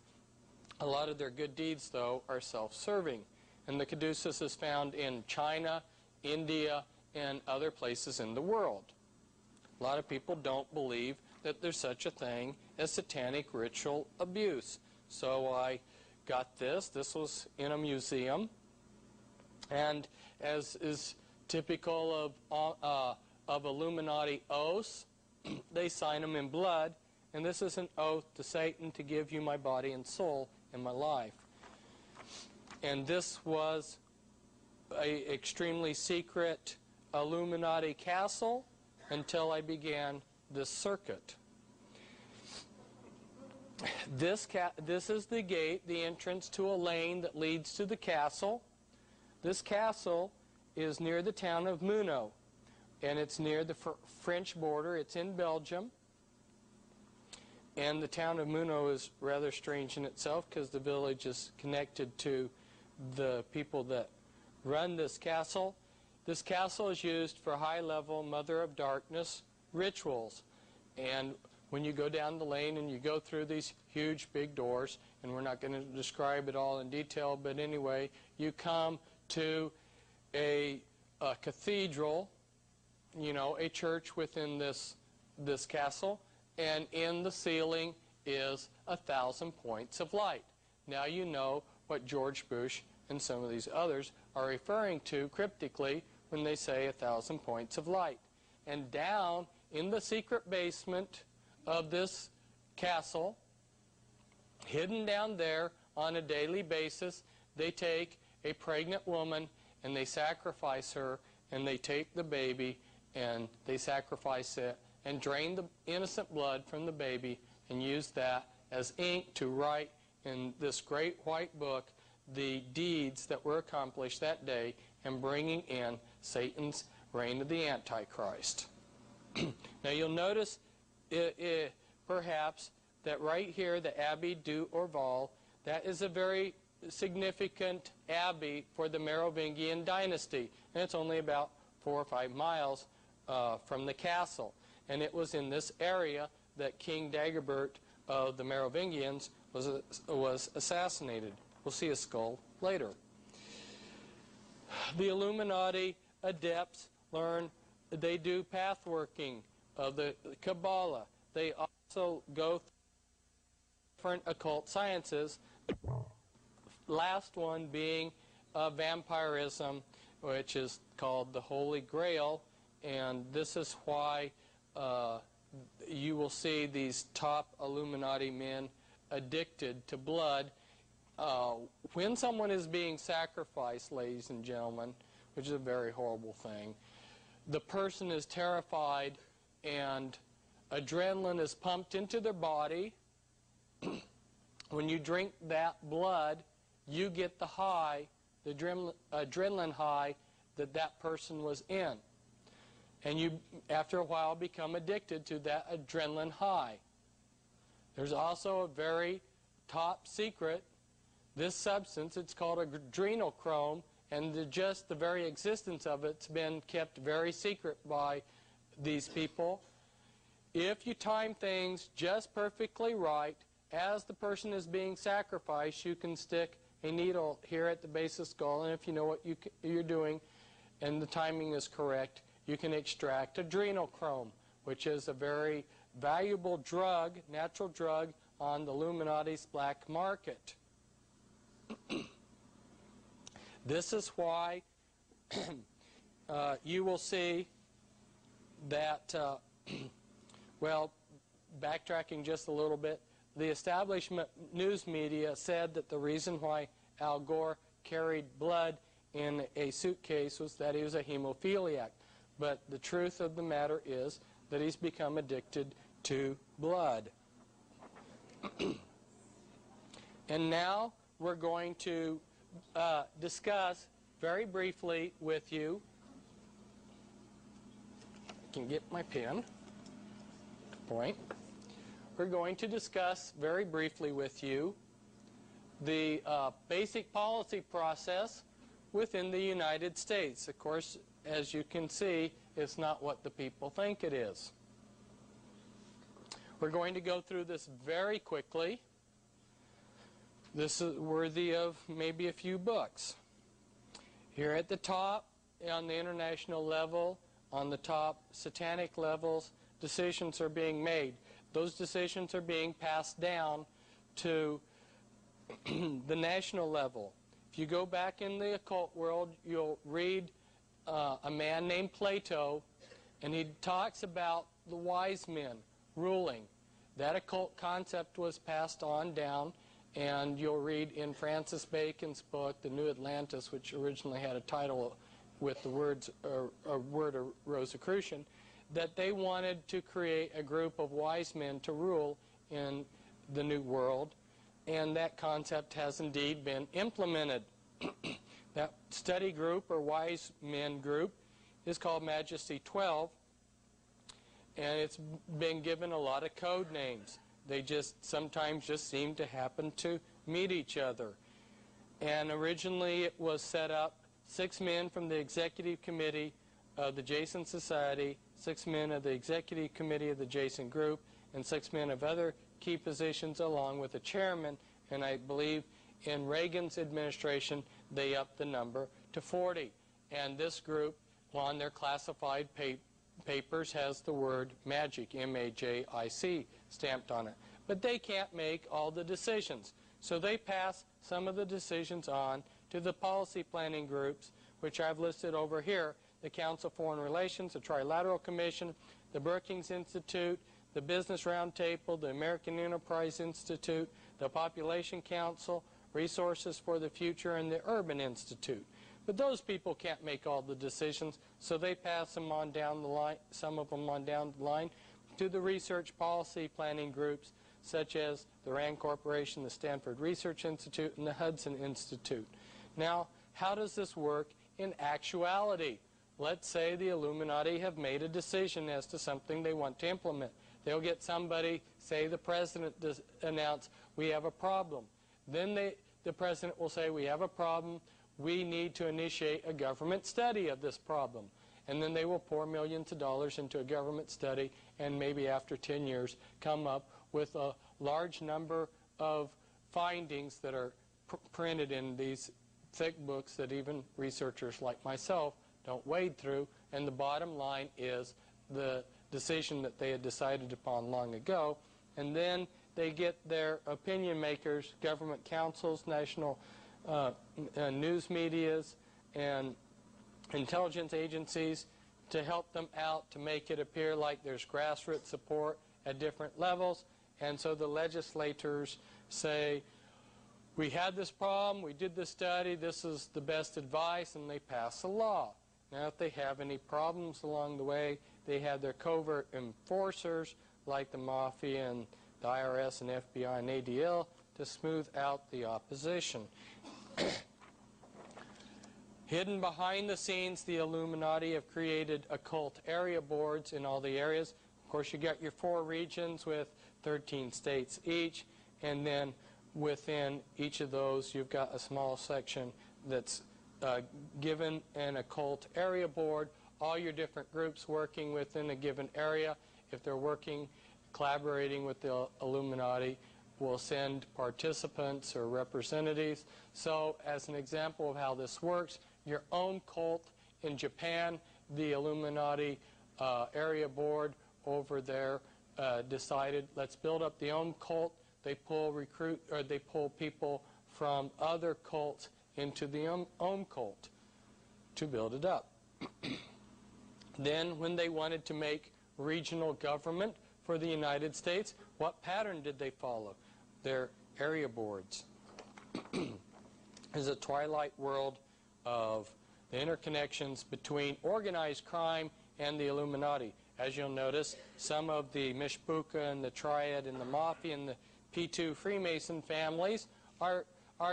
A lot of their good deeds, though, are self-serving. And the caduceus is found in China, India, and other places in the world. A lot of people don't believe that there's such a thing as satanic ritual abuse. So I got this. This was in a museum. And as is typical of Illuminati oaths, they sign them in blood. And this is an oath to Satan to give you my body and soul in my life. And this was an extremely secret Illuminati castle until I began this circuit. This is the gate, the entrance to a lane that leads to the castle. This castle is near the town of Muno, and it's near the French border. It's in Belgium. And the town of Muno is rather strange in itself because the village is connected to the people that run this castle. This castle is used for high-level Mother of Darkness rituals. And when you go down the lane and you go through these huge big doors, and we're not going to describe it all in detail, but anyway, you come to a cathedral, you know, a church within this castle, and in the ceiling is 1,000 points of light. Now you know what George Bush and some of these others are referring to cryptically when they say 1,000 points of light. And down in the secret basement of this castle, hidden down there on a daily basis, they take a pregnant woman and they sacrifice her, and they take the baby and they sacrifice it and drain the innocent blood from the baby and use that as ink to write in this great white book the deeds that were accomplished that day and bringing in Satan's reign of the Antichrist. Now you'll notice perhaps that right here, the Abbey du Orval, that is a very significant abbey for the Merovingian dynasty, and it's only about 4 or 5 miles from the castle. And it was in this area that King Dagobert of the Merovingians was assassinated. We'll see a skull later. The Illuminati adepts they do path working of the Kabbalah. They also go through different occult sciences. Last one being vampirism, which is called the Holy Grail, and this is why you will see these top Illuminati men addicted to blood. When someone is being sacrificed, ladies and gentlemen, which is a very horrible thing, the person is terrified and adrenaline is pumped into their body. When you drink that blood, you get the high, the adrenaline high that person was in. And you, after a while, become addicted to that adrenaline high. There's also a very top secret. This substance, it's called adrenochrome, and just the very existence of it's been kept very secret by these people. If you time things just perfectly right, as the person is being sacrificed, you can stick a needle here at the base of the skull, and if you know what you're doing and the timing is correct, you can extract adrenochrome, which is a very valuable drug, natural drug, on the Illuminati's black market. This is why you will see that, well, backtracking just a little bit, the establishment news media said that the reason why Al Gore carried blood in a suitcase was that he was a hemophiliac. But the truth of the matter is that he's become addicted to blood. And now we're going to discuss very briefly with you. I can get my pen to point. We're going to discuss very briefly with you the basic policy process within the United States. Of course, as you can see, it's not what the people think it is. We're going to go through this very quickly. This is worthy of maybe a few books. Here at the top, on the international level, on the top satanic levels, decisions are being made. Those decisions are being passed down to the national level. If you go back in the occult world, you'll read a man named Plato, and he talks about the wise men ruling. That occult concept was passed on down, and you'll read in Francis Bacon's book, The New Atlantis, which originally had a title with the word of Rosicrucian, that they wanted to create a group of wise men to rule in the New World, and that concept has indeed been implemented. That study group or wise men group is called Majesty 12, and it's been given a lot of code names. They just sometimes just seem to happen to meet each other. And originally it was set up 6 men from the executive committee of the Jason Society, 6 men of the executive committee of the Jason group, and 6 men of other key positions along with a chairman. And I believe in Reagan's administration they upped the number to 40. And this group on their classified papers has the word magic, M-A-J-I-C, stamped on it. But they can't make all the decisions. So they pass some of the decisions on to the policy planning groups, which I've listed over here: the Council of Foreign Relations, the Trilateral Commission, the Brookings Institute, the Business Roundtable, the American Enterprise Institute, the Population Council, Resources for the Future, and the Urban Institute. But those people can't make all the decisions, so they pass them on down the line, some of them on down the line, to the research policy planning groups, such as the RAND Corporation, the Stanford Research Institute, and the Hudson Institute. Now, how does this work in actuality? Let's say the Illuminati have made a decision as to something they want to implement. They'll get somebody, say the president, announce, we have a problem. Then the president will say, we have a problem. We need to initiate a government study of this problem. And then they will pour millions of dollars into a government study, and maybe after 10 years come up with a large number of findings that are printed in these thick books that even researchers like myself don't wade through. And the bottom line is the decision that they had decided upon long ago. And then they get their opinion makers, government councils, national news medias, and intelligence agencies to help them out to make it appear like there's grassroots support at different levels. And so the legislators say, we had this problem, we did this study, this is the best advice, and they pass a law. Now, if they have any problems along the way, they have their covert enforcers like the Mafia and the IRS and FBI and ADL to smooth out the opposition. Hidden behind the scenes, the Illuminati have created occult area boards in all the areas. Of course, you got your 4 regions with 13 states each, and then within each of those you've got a small section that's given an occult area board. All your different groups working within a given area, if they're working, collaborating with the Illuminati, will send participants or representatives. So as an example of how this works, your own cult in Japan, the Illuminati area board over there decided, let's build up the own cult. They pull people from other cults into the own cult to build it up. Then when they wanted to make regional government for the United States, what pattern did they follow? Their area boards. Is a twilight world of the interconnections between organized crime and the Illuminati. As you'll notice, some of the Mishbuka and the Triad and the Mafia and the P2 Freemason families are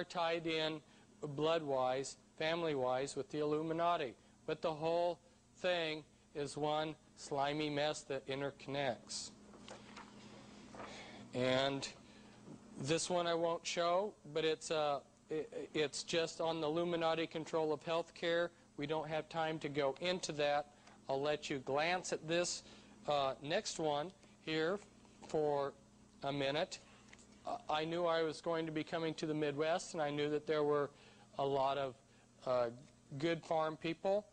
tied in blood-wise, family-wise with the Illuminati. But the whole thing is one slimy mess that interconnects. And this one I won't show, but it's just on the Illuminati control of healthcare. We don't have time to go into that. I'll let you glance at this next one here for a minute. I knew I was going to be coming to the Midwest, and I knew that there were a lot of good farm people.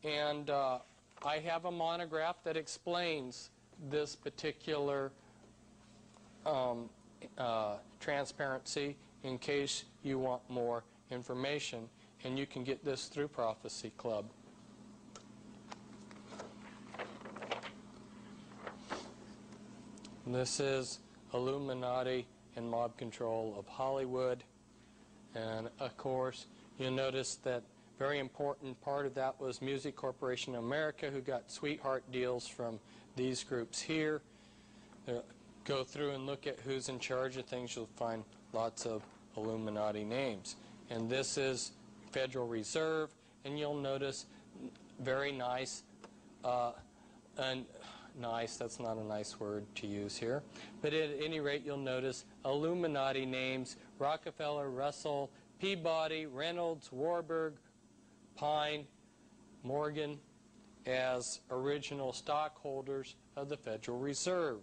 And I have a monograph that explains this particular transparency in case you want more information. And you can get this through Prophecy Club. This is Illuminati and mob control of Hollywood. And of course, you'll notice that very important part of that was Music Corporation of America, who got sweetheart deals from these groups here. Go through and look at who's in charge of things. You'll find lots of Illuminati names. And this is Federal Reserve, and you'll notice very nice, nice, that's not a nice word to use here, but at any rate you'll notice Illuminati names: Rockefeller, Russell, Peabody, Reynolds, Warburg, Pine, Morgan as original stockholders of the Federal Reserve.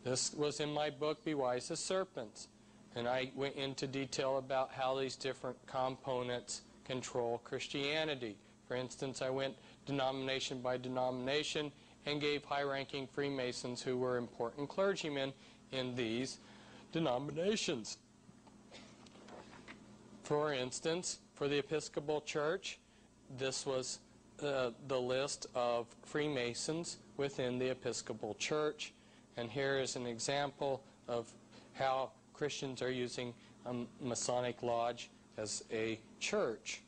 This was in my book, Be Wise as Serpents, and I went into detail about how these different components control Christianity. For instance, I went denomination by denomination and gave high-ranking Freemasons who were important clergymen in these denominations. For instance, for the Episcopal Church, this was the list of Freemasons within the Episcopal Church. And here is an example of how Christians are using a Masonic lodge as a church.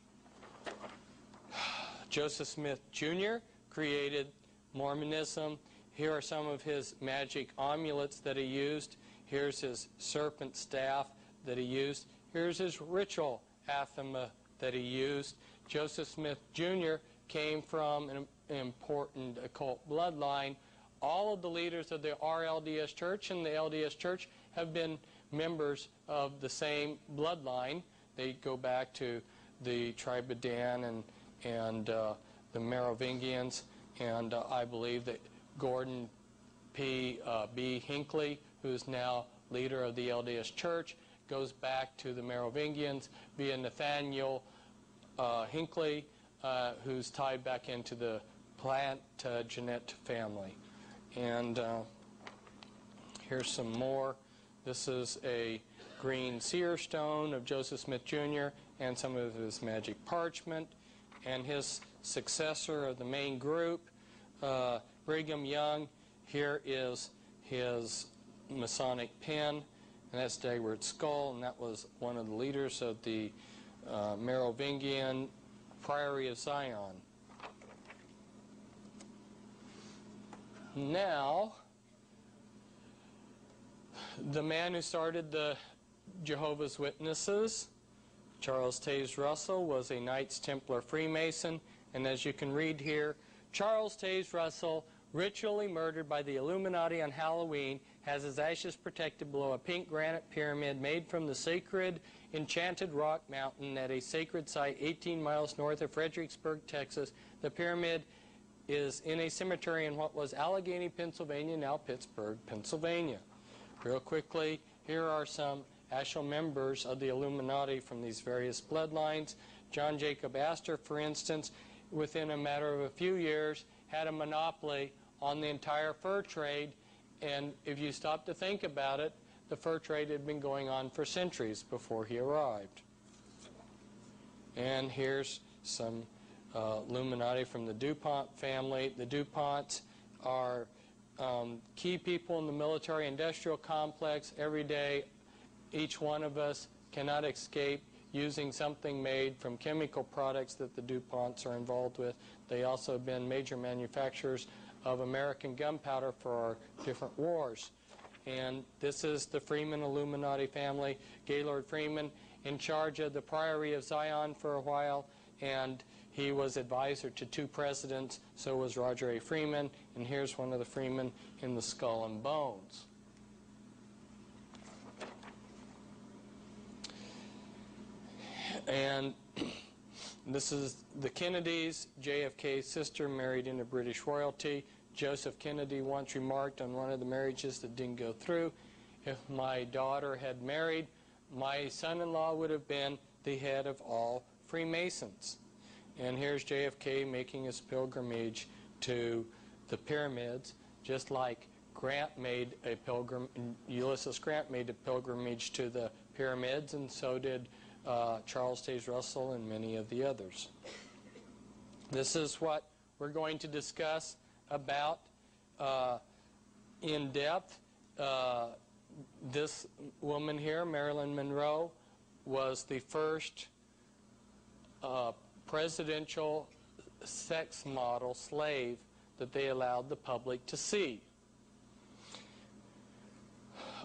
Joseph Smith Jr. created Mormonism. Here are some of his magic amulets that he used. Here's his serpent staff that he used. Here's his ritual anathema that he used. Joseph Smith Jr. came from an important occult bloodline. All of the leaders of the RLDS Church and the LDS Church have been members of the same bloodline. They go back to the tribe of Dan and the Merovingians, and I believe that Gordon B. Hinckley, who is now leader of the LDS Church, goes back to the Merovingians via Nathaniel Hinckley, who's tied back into the Plantagenet family. And here's some more. This is a green seer stone of Joseph Smith Jr. and some of his magic parchment. And his successor of the main group, Brigham Young, here is his Masonic pin, and that's Dagwood's skull, and that was one of the leaders of the Merovingian Priory of Zion. Now, the man who started the Jehovah's Witnesses, Charles Taze Russell, was a Knights Templar Freemason, and as you can read here, Charles Taze Russell, ritually murdered by the Illuminati on Halloween, has his ashes protected below a pink granite pyramid made from the sacred Enchanted Rock Mountain at a sacred site 18 miles north of Fredericksburg, Texas. The pyramid is in a cemetery in what was Allegheny, Pennsylvania, now Pittsburgh, Pennsylvania. Real quickly, here are some actual members of the Illuminati from these various bloodlines. John Jacob Astor, for instance, within a matter of a few years, had a monopoly on the entire fur trade, and if you stop to think about it, the fur trade had been going on for centuries before he arrived. And here's some Illuminati from the DuPont family. The DuPonts are key people in the military-industrial complex. Every day, each one of us cannot escape using something made from chemical products that the DuPonts are involved with. They also have been major manufacturers of American gunpowder for our different wars. And this is the Freeman Illuminati family. Gaylord Freeman in charge of the Priory of Zion for a while, and he was advisor to 2 presidents. So was Roger A. Freeman, and here's one of the Freeman in the Skull and Bones. And this is the Kennedys. JFK's sister married into British royalty. Joseph Kennedy once remarked on one of the marriages that didn't go through, if my daughter had married, my son-in-law would have been the head of all Freemasons. And here's JFK making his pilgrimage to the pyramids, just like Ulysses Grant made a pilgrimage to the pyramids, and so did Charles Taze Russell and many of the others. This is what we're going to discuss about in depth. This woman here, Marilyn Monroe, was the first presidential sex model slave that they allowed the public to see.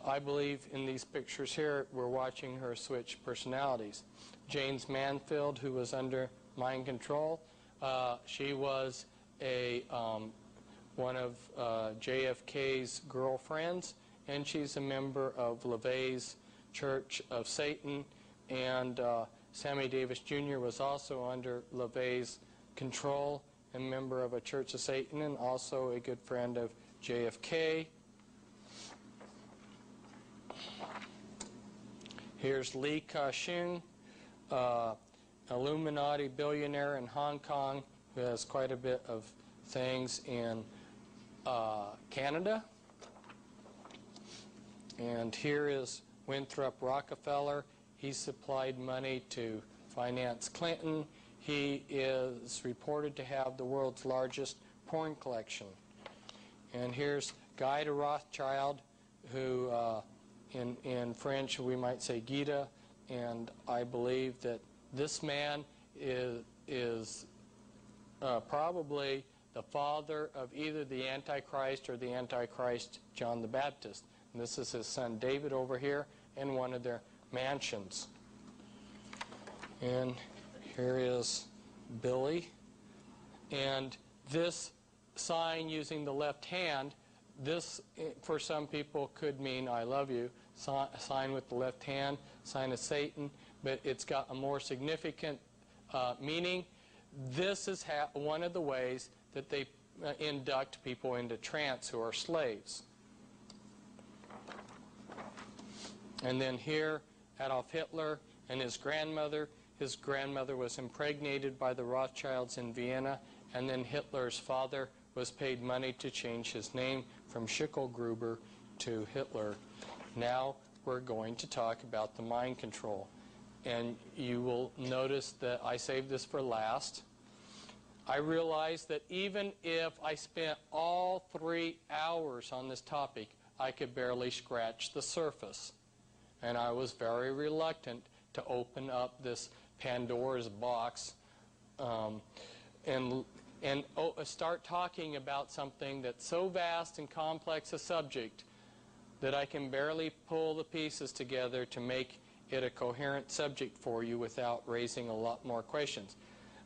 I believe in these pictures here we're watching her switch personalities. James Mansfield, who was under mind control, she was one of JFK's girlfriends, and she's a member of LaVey's Church of Satan, and Sammy Davis Jr. was also under LaVey's control, a member of a Church of Satan, and also a good friend of JFK. Here's Li Ka-shing, Illuminati billionaire in Hong Kong, who has quite a bit of things in Canada. And here is Winthrop Rockefeller. He supplied money to finance Clinton. He is reported to have the world's largest porn collection. And here's Guy de Rothschild, who in French we might say Guida, and I believe that this man is probably the father of either the Antichrist or the Antichrist John the Baptist. And this is his son David over here in one of their mansions. And here is Billy. And this sign using the left hand, this for some people could mean I love you. Sign with the left hand, sign of Satan, but it's got a more significant meaning. This is one of the ways that they induct people into trance who are slaves. And then here, Adolf Hitler and his grandmother. His grandmother was impregnated by the Rothschilds in Vienna, and then Hitler's father was paid money to change his name from Schicklgruber to Hitler. Now we're going to talk about the mind control. And you will notice that I saved this for last. I realized that even if I spent all 3 hours on this topic, I could barely scratch the surface. And I was very reluctant to open up this Pandora's box and start talking about something that's so vast and complex a subject that I can barely pull the pieces together to make it a coherent subject for you without raising a lot more questions.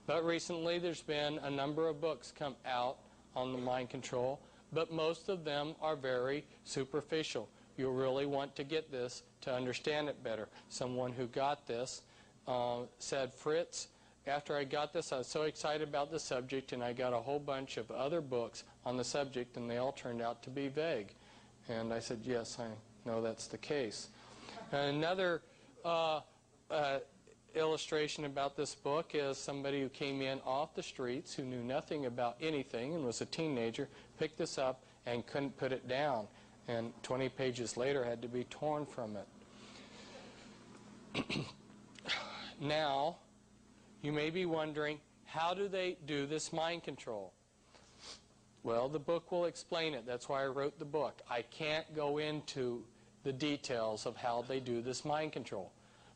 But recently there's been a number of books come out on the mind control, but most of them are very superficial. You'll really want to get this to understand it better. Someone who got this said, Fritz, after I got this, I was so excited about the subject, and I got a whole bunch of other books on the subject, and they all turned out to be vague. And I said, yes, I know that's the case. Another illustration about this book is somebody who came in off the streets, who knew nothing about anything and was a teenager, picked this up and couldn't put it down. And 20 pages later had to be torn from it. Now, you may be wondering, how do they do this mind control? Well, the book will explain it. That's why I wrote the book. I can't go into the details of how they do this mind control.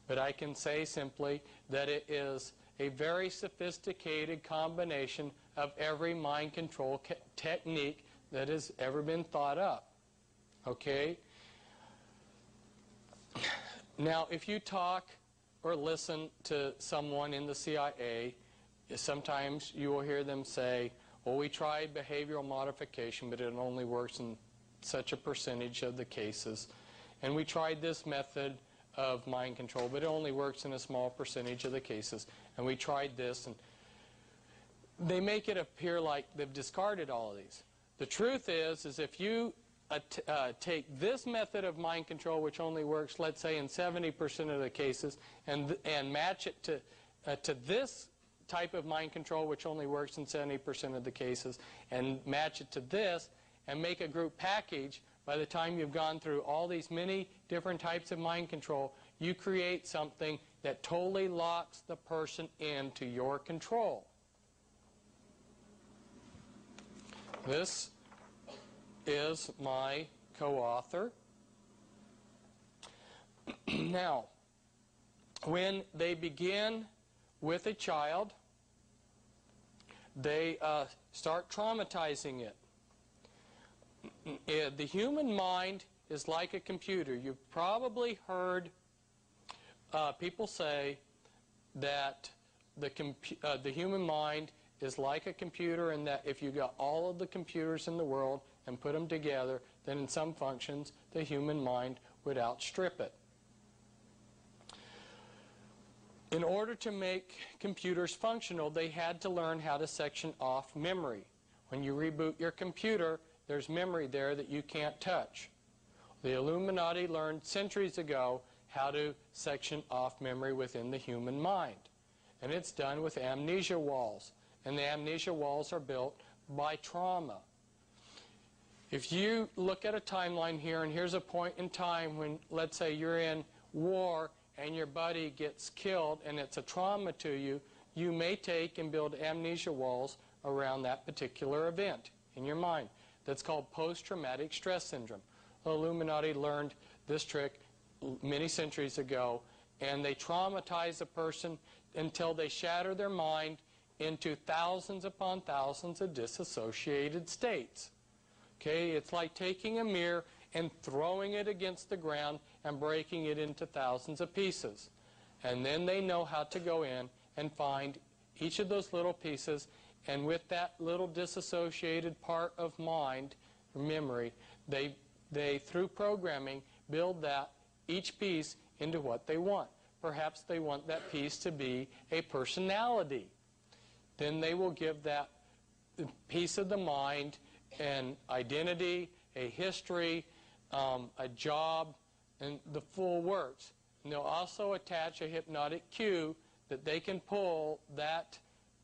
But I can say simply that it is a very sophisticated combination of every mind control technique that has ever been thought up. Okay? Now, if you talk or listen to someone in the CIA, sometimes you will hear them say, well, we tried behavioral modification, but it only works in such a percentage of the cases. And we tried this method of mind control, but it only works in a small percentage of the cases. And we tried this, and they make it appear like they've discarded all of these. The truth is if you take this method of mind control, which only works, let's say, in 70% of the cases, and match it to this type of mind control, which only works in 70% of the cases, and match it to this, and make a group package, by the time you've gone through all these many different types of mind control, you create something that totally locks the person into your control. This is my co-author. Now, when they begin with a child, they start traumatizing it. The human mind is like a computer. You've probably heard people say that the human mind is like a computer, and that if you got all of the computers in the world and put them together, then in some functions the human mind would outstrip it. In order to make computers functional, they had to learn how to section off memory. When you reboot your computer, there's memory there that you can't touch. The Illuminati learned centuries ago how to section off memory within the human mind. And it's done with amnesia walls. And the amnesia walls are built by trauma. If you look at a timeline here, and here's a point in time when, let's say, you're in war and your buddy gets killed and it's a trauma to you, you may take and build amnesia walls around that particular event in your mind. That's called post-traumatic stress syndrome. The Illuminati learned this trick many centuries ago, and they traumatize a person until they shatter their mind into thousands upon thousands of disassociated states. Okay, it's like taking a mirror and throwing it against the ground and breaking it into thousands of pieces. And then they know how to go in and find each of those little pieces, and with that little disassociated part of mind, memory, they through programming, build that, each piece, into what they want. Perhaps they want that piece to be a personality. Then they will give that piece of the mind an identity, a history, a job, and the full works. And they'll also attach a hypnotic cue that they can pull that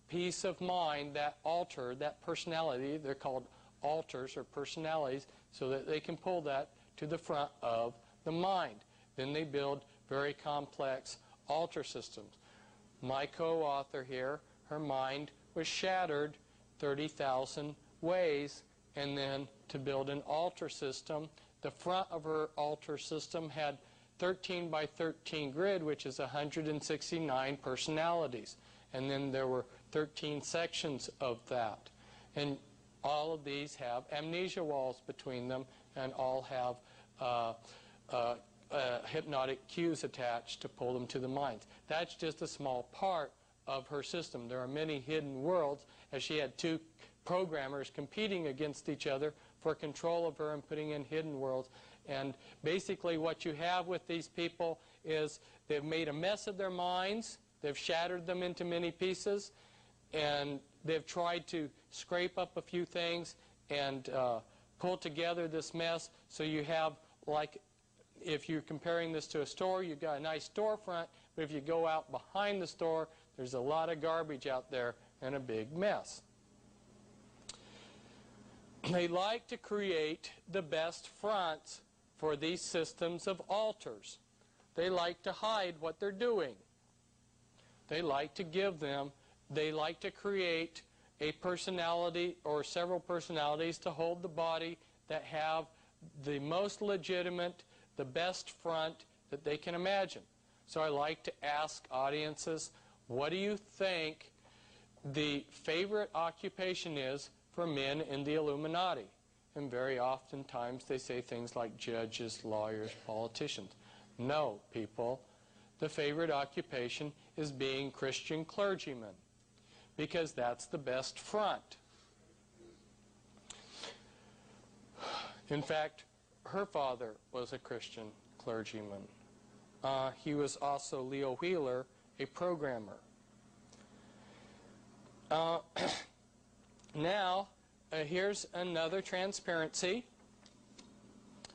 piece of mind, that alter, that personality, they're called alters or personalities, so that they can pull that to the front of the mind. Then they build very complex alter systems. My co-author here, her mind was shattered 30,000 ways, and then to build an alter system, the front of her alter system had 13 by 13 grid, which is 169 personalities. And then there were 13 sections of that. And all of these have amnesia walls between them, and all have hypnotic cues attached to pull them to the minds. That's just a small part of her system. There are many hidden worlds, as she had two programmers competing against each other for control of her and putting in hidden worlds. And basically what you have with these people is they've made a mess of their minds, they've shattered them into many pieces, and they've tried to scrape up a few things and pull together this mess. So you have, like, if you're comparing this to a store, you've got a nice storefront, but if you go out behind the store, there's a lot of garbage out there and a big mess. They like to create the best fronts for these systems of alters. They like to hide what they're doing. They like to give them, they like to create a personality or several personalities to hold the body that have the most legitimate, the best front that they can imagine. So I like to ask audiences, what do you think the favorite occupation is for men in the Illuminati? And very oftentimes they say things like judges, lawyers, politicians. No, people. The favorite occupation is being Christian clergyman, because that's the best front. In fact, her father was a Christian clergyman. He was also Leo Wheeler, a programmer. Now, here's another transparency.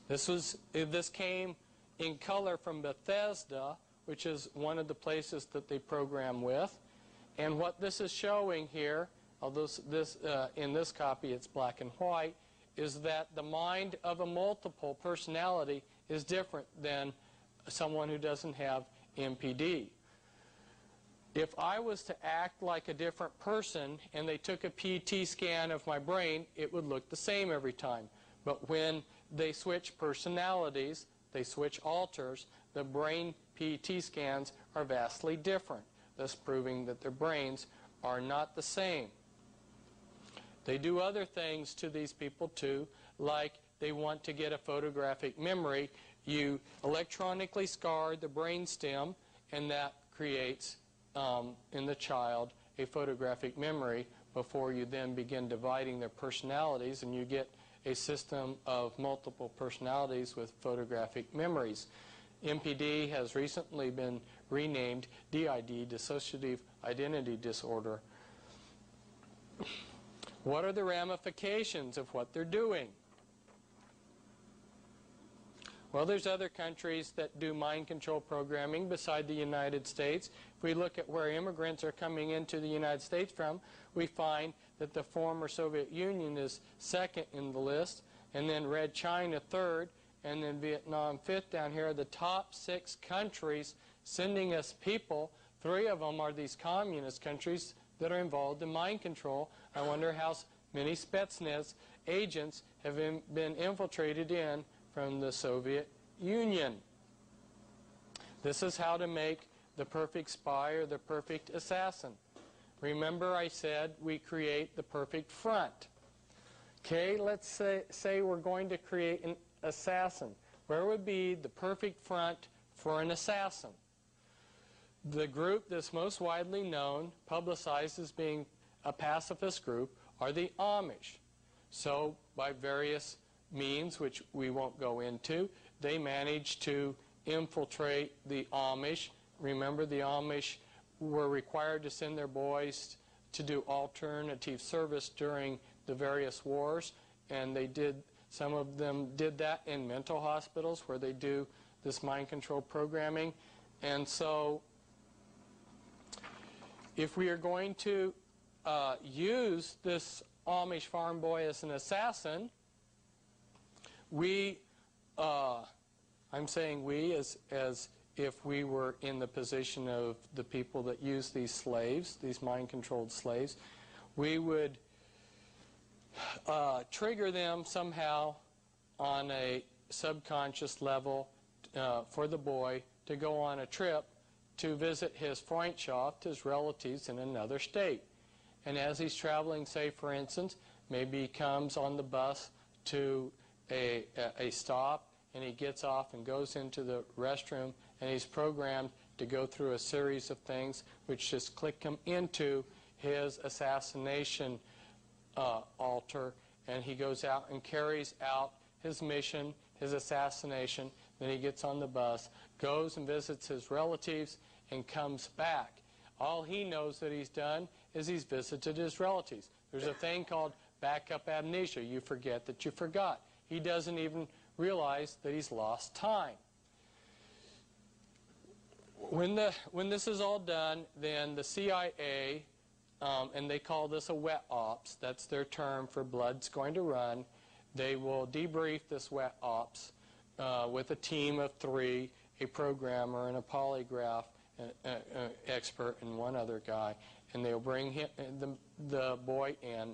This came in color from Bethesda, which is one of the places that they program with. And what this is showing here, although in this copy it's black and white, is that the mind of a multiple personality is different than someone who doesn't have MPD. If I was to act like a different person and they took a PT scan of my brain, it would look the same every time. But when they switch personalities, they switch alters, the brain PT scans are vastly different, thus proving that their brains are not the same. They do other things to these people too, like they want to get a photographic memory. You electronically scar the brain stem, and that creates in the child a photographic memory before you then begin dividing their personalities, and you get a system of multiple personalities with photographic memories. MPD has recently been renamed DID, Dissociative Identity Disorder. What are the ramifications of what they're doing? Well, there's other countries that do mind control programming beside the United States. If we look at where immigrants are coming into the United States from, we find that the former Soviet Union is second in the list, and then Red China third, and then Vietnam fifth. Down here are the top 6 countries sending us people. 3 of them are these communist countries that are involved in mind control. I wonder how many Spetsnaz agents have been infiltrated in from the Soviet Union. This is how to make the perfect spy or the perfect assassin. Remember I said we create the perfect front. Okay, let's say we're going to create an assassin. Where would be the perfect front for an assassin? The group that's most widely known, publicized as being a pacifist group, are the Amish. So by various means, which we won't go into, they managed to infiltrate the Amish. Remember, the Amish were required to send their boys to do alternative service during the various wars, and some of them did that in mental hospitals where they do this mind control programming. And so if we are going to use this Amish farm boy as an assassin, I'm saying we as if we were in the position of the people that use these slaves, these mind-controlled slaves, we would trigger them somehow on a subconscious level for the boy to go on a trip to visit his Freundschaft, his relatives in another state. And as he's traveling, say for instance, maybe he comes on the bus to a stop, and he gets off and goes into the restroom, and he's programmed to go through a series of things which just click him into his assassination altar, and he goes out and carries out his mission, his assassination. Then he gets on the bus, goes and visits his relatives, and comes back. All he knows that he's done is he's visited his relatives. There's a thing called backup amnesia. You forget that you forgot. He doesn't even realize that he's lost time. When this is all done, then the CIA, and they call this a wet ops, that's their term for blood's going to run, they will debrief this wet ops with a team of 3, a programmer and a polygraph expert and one other guy, and they'll bring him, the boy in.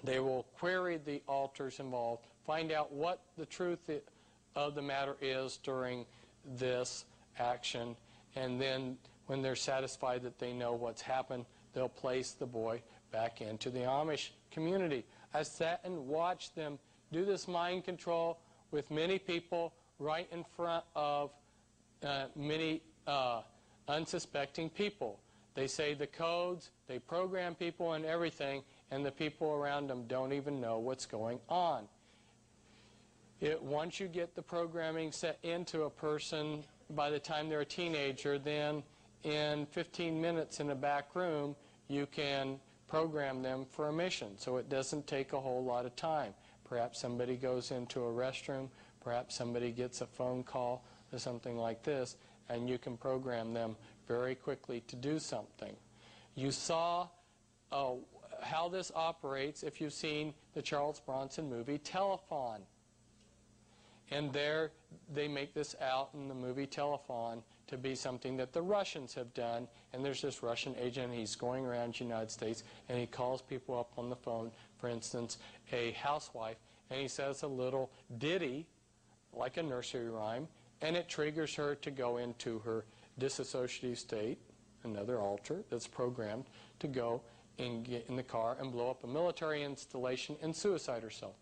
They will query the altars involved, find out what the truth of the matter is during this action, and then when they're satisfied that they know what's happened, they'll place the boy back into the Amish community. I sat and watched them do this mind control with many people right in front of many unsuspecting people. They say the codes, they program people and everything, and the people around them don't even know what's going on. Once you get the programming set into a person, by the time they're a teenager, then in 15 minutes in a back room, you can program them for a mission. So it doesn't take a whole lot of time. Perhaps somebody goes into a restroom, perhaps somebody gets a phone call or something like this, and you can program them very quickly to do something. You saw how this operates if you've seen the Charles Bronson movie Telephone. And there they make this out in the movie Telephone to be something that the Russians have done. And there's this Russian agent, he's going around the United States, and he calls people up on the phone, for instance, a housewife, and he says a little ditty, like a nursery rhyme, and it triggers her to go into her disassociative state, another alter that's programmed to go and get in the car and blow up a military installation and suicide herself.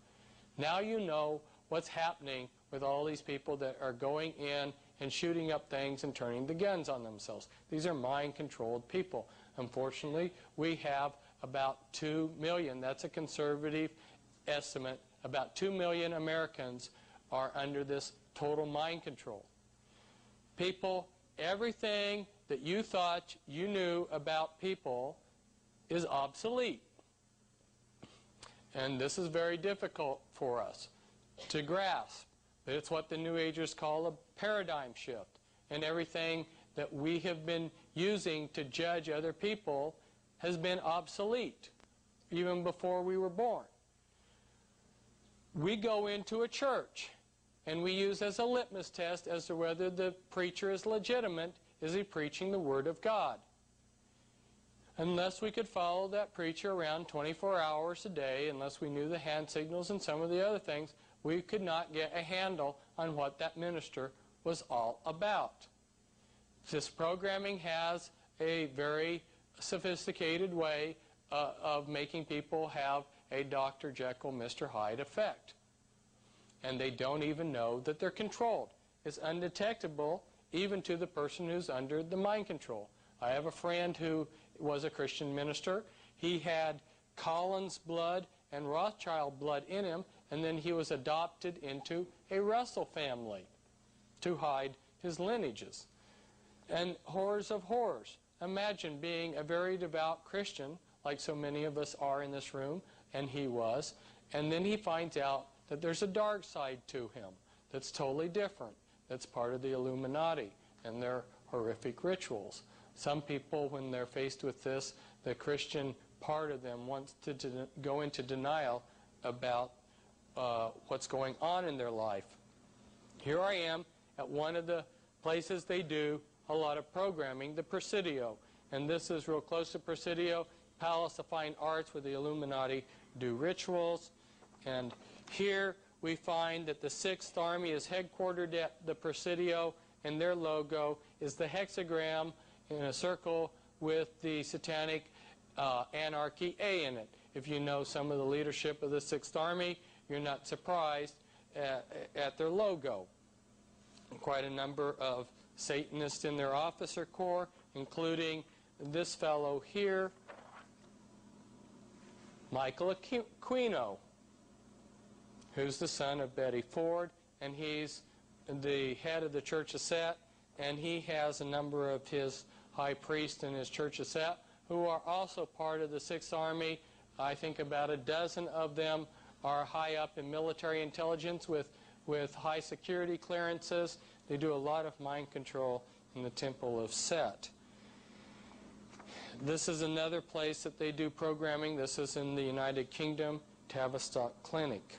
Now you know what's happening with all these people that are going in and shooting up things and turning the guns on themselves. These are mind-controlled people. Unfortunately, we have about 2 million, that's a conservative estimate, about 2 million Americans are under this total mind control. People, everything that you thought you knew about people is obsolete. And this is very difficult for us to grasp. It's what the New Agers call a paradigm shift. And everything that we have been using to judge other people has been obsolete, even before we were born. We go into a church, and we use as a litmus test as to whether the preacher is legitimate, is he preaching the Word of God? Unless we could follow that preacher around 24 hours a day, unless we knew the hand signals and some of the other things, we could not get a handle on what that minister was all about. This programming has a very sophisticated way of making people have a Dr. Jekyll, Mr. Hyde effect. And they don't even know that they're controlled. It's undetectable even to the person who's under the mind control. I have a friend who was a Christian minister. He had Collins blood and Rothschild blood in him, and then he was adopted into a Russell family to hide his lineages. And horrors of horrors. Imagine being a very devout Christian, like so many of us are in this room, and he was, and then he finds out that there's a dark side to him that's totally different, that's part of the Illuminati and their horrific rituals. Some people, when they're faced with this, the Christian part of them wants to go into denial about what's going on in their life. Here I am at one of the places they do a lot of programming, the Presidio. And this is real close to Presidio, Palace of Fine Arts, where the Illuminati do rituals. And here we find that the 6th Army is headquartered at the Presidio, and their logo is the hexagram in a circle with the Satanic Anarchy A in it. If you know some of the leadership of the 6th Army, you're not surprised at their logo. Quite a number of Satanists in their officer corps, including this fellow here, Michael Aquino, who's the son of Betty Ford, and he's the head of the Church of Set, and he has a number of his high priests in his Church of Set who are also part of the 6th Army. I think about a dozen of them are high up in military intelligence with high security clearances. They do a lot of mind control in the Temple of Set. This is another place that they do programming. This is in the United Kingdom, Tavistock Clinic.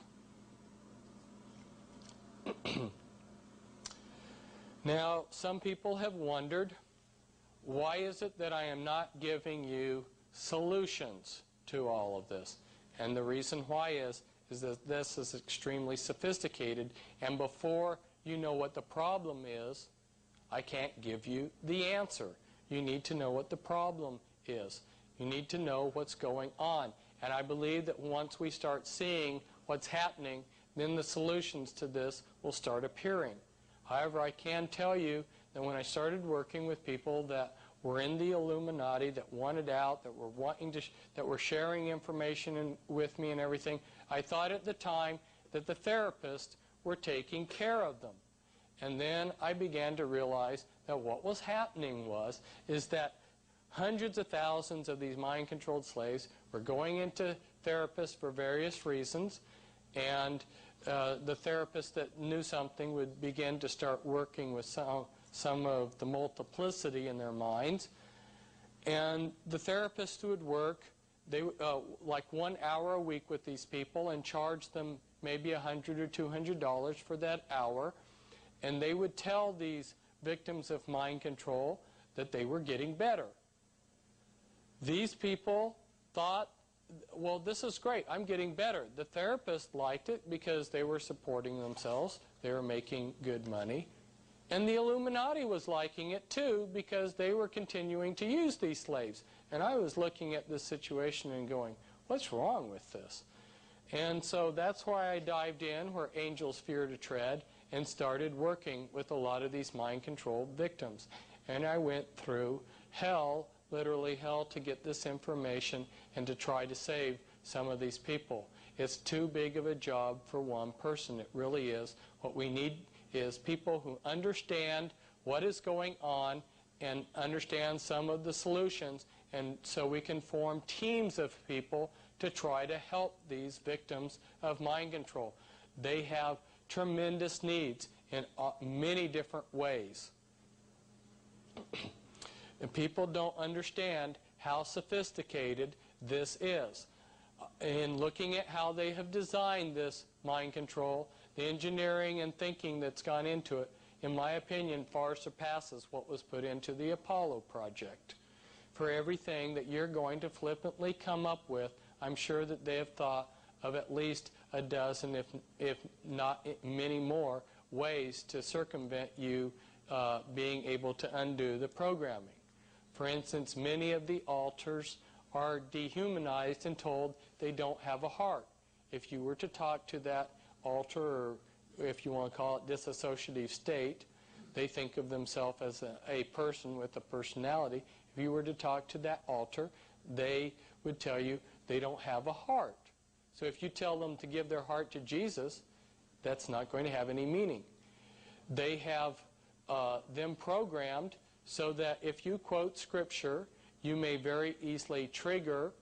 Now, some people have wondered, why is it that I am not giving you solutions to all of this? And the reason why is that this is extremely sophisticated, and before you know what the problem is, I can't give you the answer. You need to know what the problem is. You need to know what's going on. And I believe that once we start seeing what's happening, then the solutions to this will start appearing. However, I can tell you that when I started working with people that were in the Illuminati, that wanted out, that were wanting to, that were sharing information with me and everything, I thought at the time that the therapists were taking care of them. And then I began to realize that what was happening is that hundreds of thousands of these mind-controlled slaves were going into therapists for various reasons, and the therapist that knew something would begin to start working with some of the multiplicity in their minds. And the therapist would work like 1 hour a week with these people and charge them maybe $100 or $200 for that hour. And they would tell these victims of mind control that they were getting better. These people thought, well, this is great, I'm getting better. The therapist liked it because they were supporting themselves, they were making good money. And the Illuminati was liking it too because they were continuing to use these slaves. And I was looking at this situation and going, what's wrong with this? And so that's why I dived in where angels fear to tread and started working with a lot of these mind-controlled victims. And I went through hell, literally hell, to get this information and to try to save some of these people. It's too big of a job for one person. It really is. What we need is people who understand what is going on and understand some of the solutions, and so we can form teams of people to try to help these victims of mind control. They have tremendous needs in many different ways. And people don't understand how sophisticated this is. In looking at how they have designed this mind control, the engineering and thinking that's gone into it, in my opinion, far surpasses what was put into the Apollo project. For everything that you're going to flippantly come up with, I'm sure that they have thought of at least a dozen, if not many more, ways to circumvent you being able to undo the programming. For instance, many of the altars are dehumanized and told they don't have a heart. If you were to talk to that altar, or if you want to call it disassociative state, they think of themselves as a person with a personality. If you were to talk to that altar, they would tell you they don't have a heart. So if you tell them to give their heart to Jesus, that's not going to have any meaning. They have them programmed so that if you quote Scripture, you may very easily trigger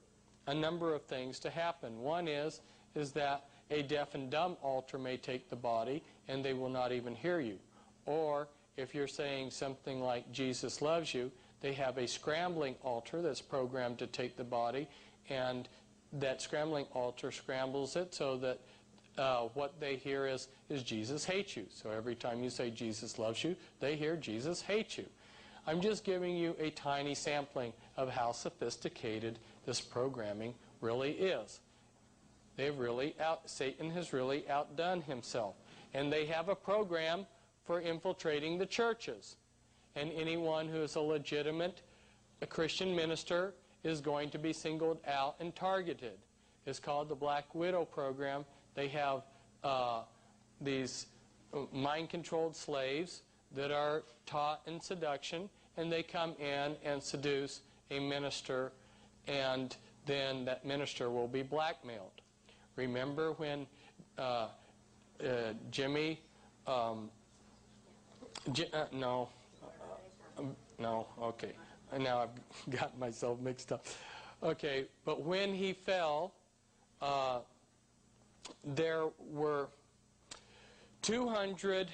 a number of things to happen. One is that a deaf and dumb altar may take the body and they will not even hear you. Or if you're saying something like Jesus loves you, they have a scrambling altar that's programmed to take the body, and that scrambling altar scrambles it so that what they hear is Jesus hates you. So every time you say Jesus loves you, they hear Jesus hates you. I'm just giving you a tiny sampling of how sophisticated this programming really is. Satan has really outdone himself. And they have a program for infiltrating the churches. And anyone who is a legitimate Christian minister is going to be singled out and targeted. It's called the Black Widow program. They have these mind-controlled slaves that are taught in seduction, and they come in and seduce a minister, and then that minister will be blackmailed. Remember when Jimmy, no, okay. Now I've got myself mixed up. Okay, but when he fell, there were 200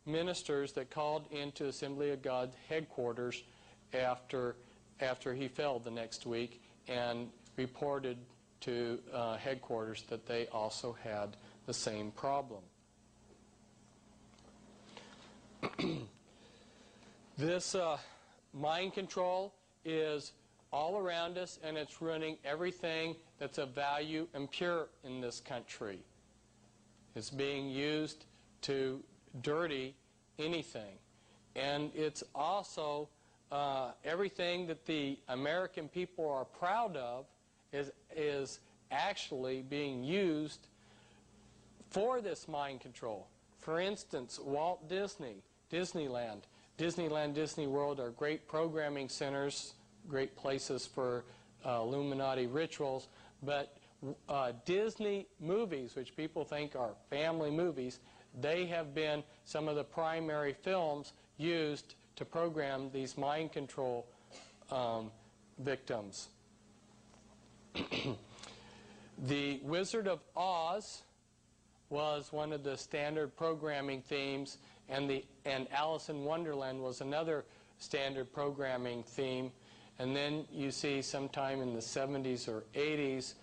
ministers that called into Assembly of God headquarters after he fell the next week and reported to headquarters that they also had the same problem. This mind control is all around us, and it's running everything that's of value and pure in this country. It's being used to dirty anything. And it's also everything that the American people are proud of is actually being used for this mind control. For instance, Walt Disney, Disneyland, Disneyland, Disney World are great programming centers, great places for Illuminati rituals, but Disney movies, which people think are family movies, they have been some of the primary films used to program these mind control victims. The Wizard of Oz was one of the standard programming themes, and Alice in Wonderland was another standard programming theme. And then you see sometime in the 70s or 80s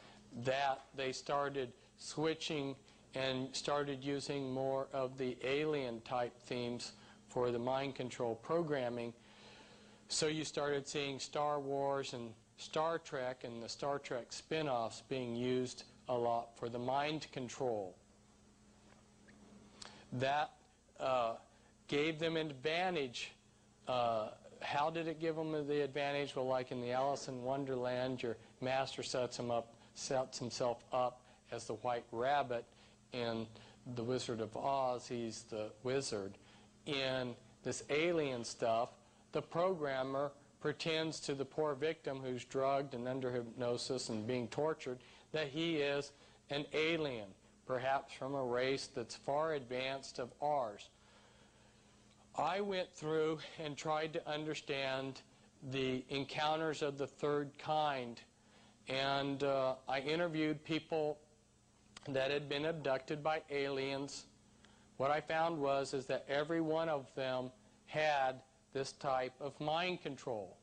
that they started switching and started using more of the alien type themes for the mind control programming. So you started seeing Star Wars and Star Trek and the Star Trek spin-offs being used a lot for the mind control. That gave them an advantage. How did it give them the advantage? Well, like in the Alice in Wonderland, your master sets himself up as the White Rabbit. In the Wizard of Oz, he's the wizard. In this alien stuff, the programmer pretends to the poor victim who's drugged and under hypnosis and being tortured that he is an alien, perhaps from a race that's far advanced of ours. I went through and tried to understand the encounters of the third kind, and I interviewed people that had been abducted by aliens. What I found is that every one of them had this type of mind control.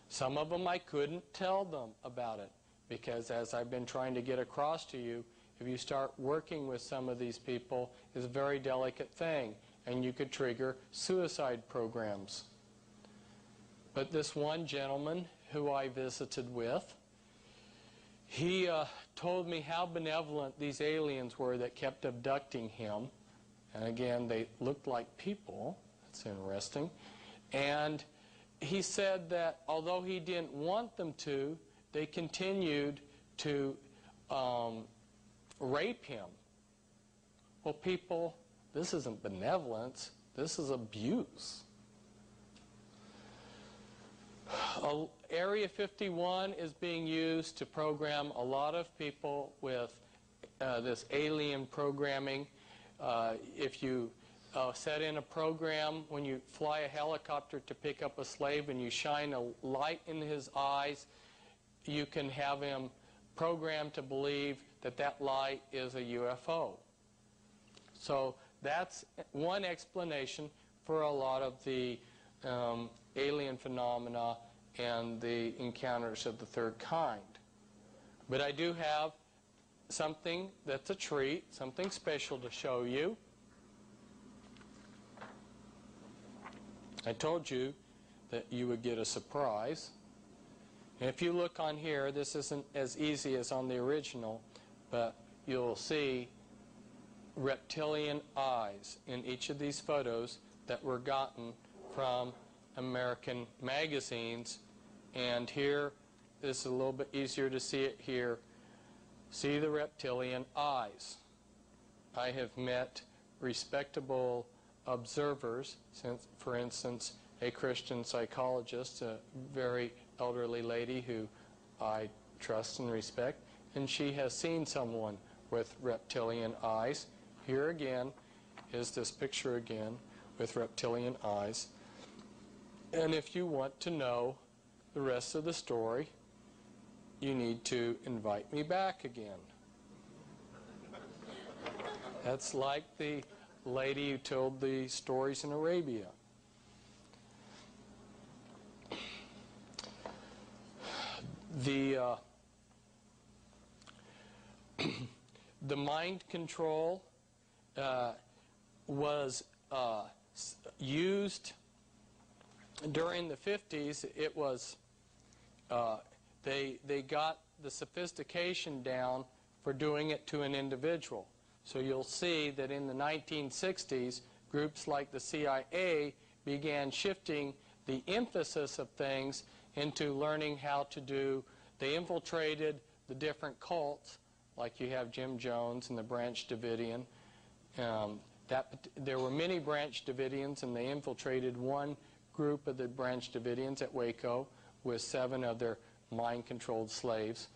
Some of them I couldn't tell them about it, because as I've been trying to get across to you, if you start working with some of these people, it's a very delicate thing, and you could trigger suicide programs. But this one gentleman who I visited with, he told me how benevolent these aliens were that kept abducting him. And again, they looked like people. That's interesting. And he said that although he didn't want them to, they continued to rape him. Well, people, this isn't benevolence. This is abuse. Area 51 is being used to program a lot of people with this alien programming. If you set in a program when you fly a helicopter to pick up a slave and you shine a light in his eyes, you can have him programmed to believe that that light is a UFO. So that's one explanation for a lot of the alien phenomena and the encounters of the third kind. But I do have something that's a treat, something special to show you. I told you that you would get a surprise. And if you look on here, this isn't as easy as on the original, but you'll see reptilian eyes in each of these photos that were gotten from American magazines. And here, this is a little bit easier to see it here. See the reptilian eyes. I have met respectable observers, since, for instance, a Christian psychologist, a very elderly lady who I trust and respect, and she has seen someone with reptilian eyes. Here again is this picture again with reptilian eyes. And if you want to know the rest of the story, you need to invite me back again. That's like the lady who told the stories in Arabia. The mind control was used during the 50s. It was they got the sophistication down for doing it to an individual. So you'll see that in the 1960s, groups like the CIA began shifting the emphasis of things into learning how to do. They infiltrated the different cults, like you have Jim Jones and the Branch Davidian. there were many branch Davidians, and they infiltrated one group of the branch Davidians at Waco with 7 of their mind-controlled slaves,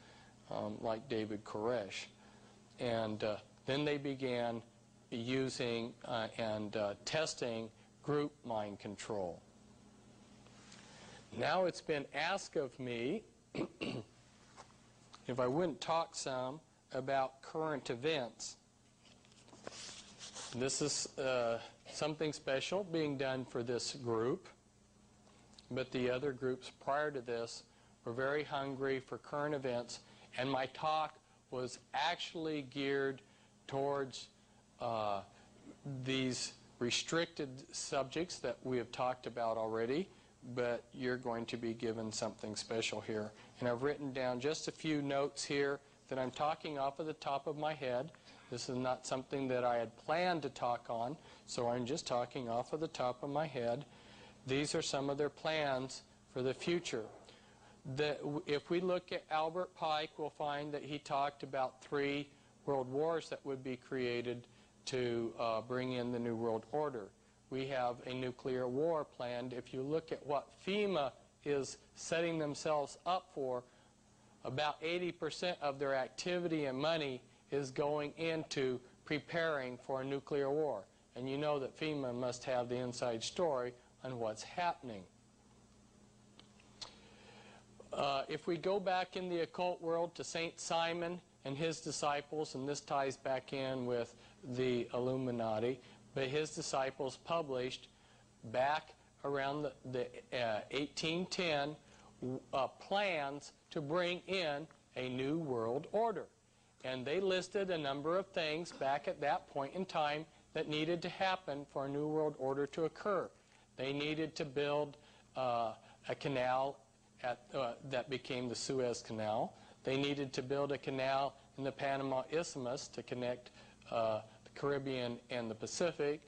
like David Koresh. And then they began using and testing group mind control. Now it's been asked of me if I wouldn't talk some about current events. This is something special being done for this group, but the other groups prior to this were very hungry for current events, and my talk was actually geared towards these restricted subjects that we have talked about already, but you're going to be given something special here. And I've written down just a few notes here that I'm talking off of the top of my head. This is not something that I had planned to talk on, so I'm just talking off of the top of my head. These are some of their plans for the future. If we look at Albert Pike, we'll find that he talked about 3 world wars that would be created to bring in the New World Order. We have a nuclear war planned. If you look at what FEMA is setting themselves up for, about 80% of their activity and money is going into preparing for a nuclear war. And you know that FEMA must have the inside story on what's happening. If we go back in the occult world to St. Simon and his disciples, and this ties back in with the Illuminati, but his disciples published back around the 1810 plans to bring in a new world order. And they listed a number of things back at that point in time that needed to happen for a new world order to occur. They needed to build a canal that became the Suez Canal. They needed to build a canal in the Panama Isthmus to connect the Caribbean and the Pacific.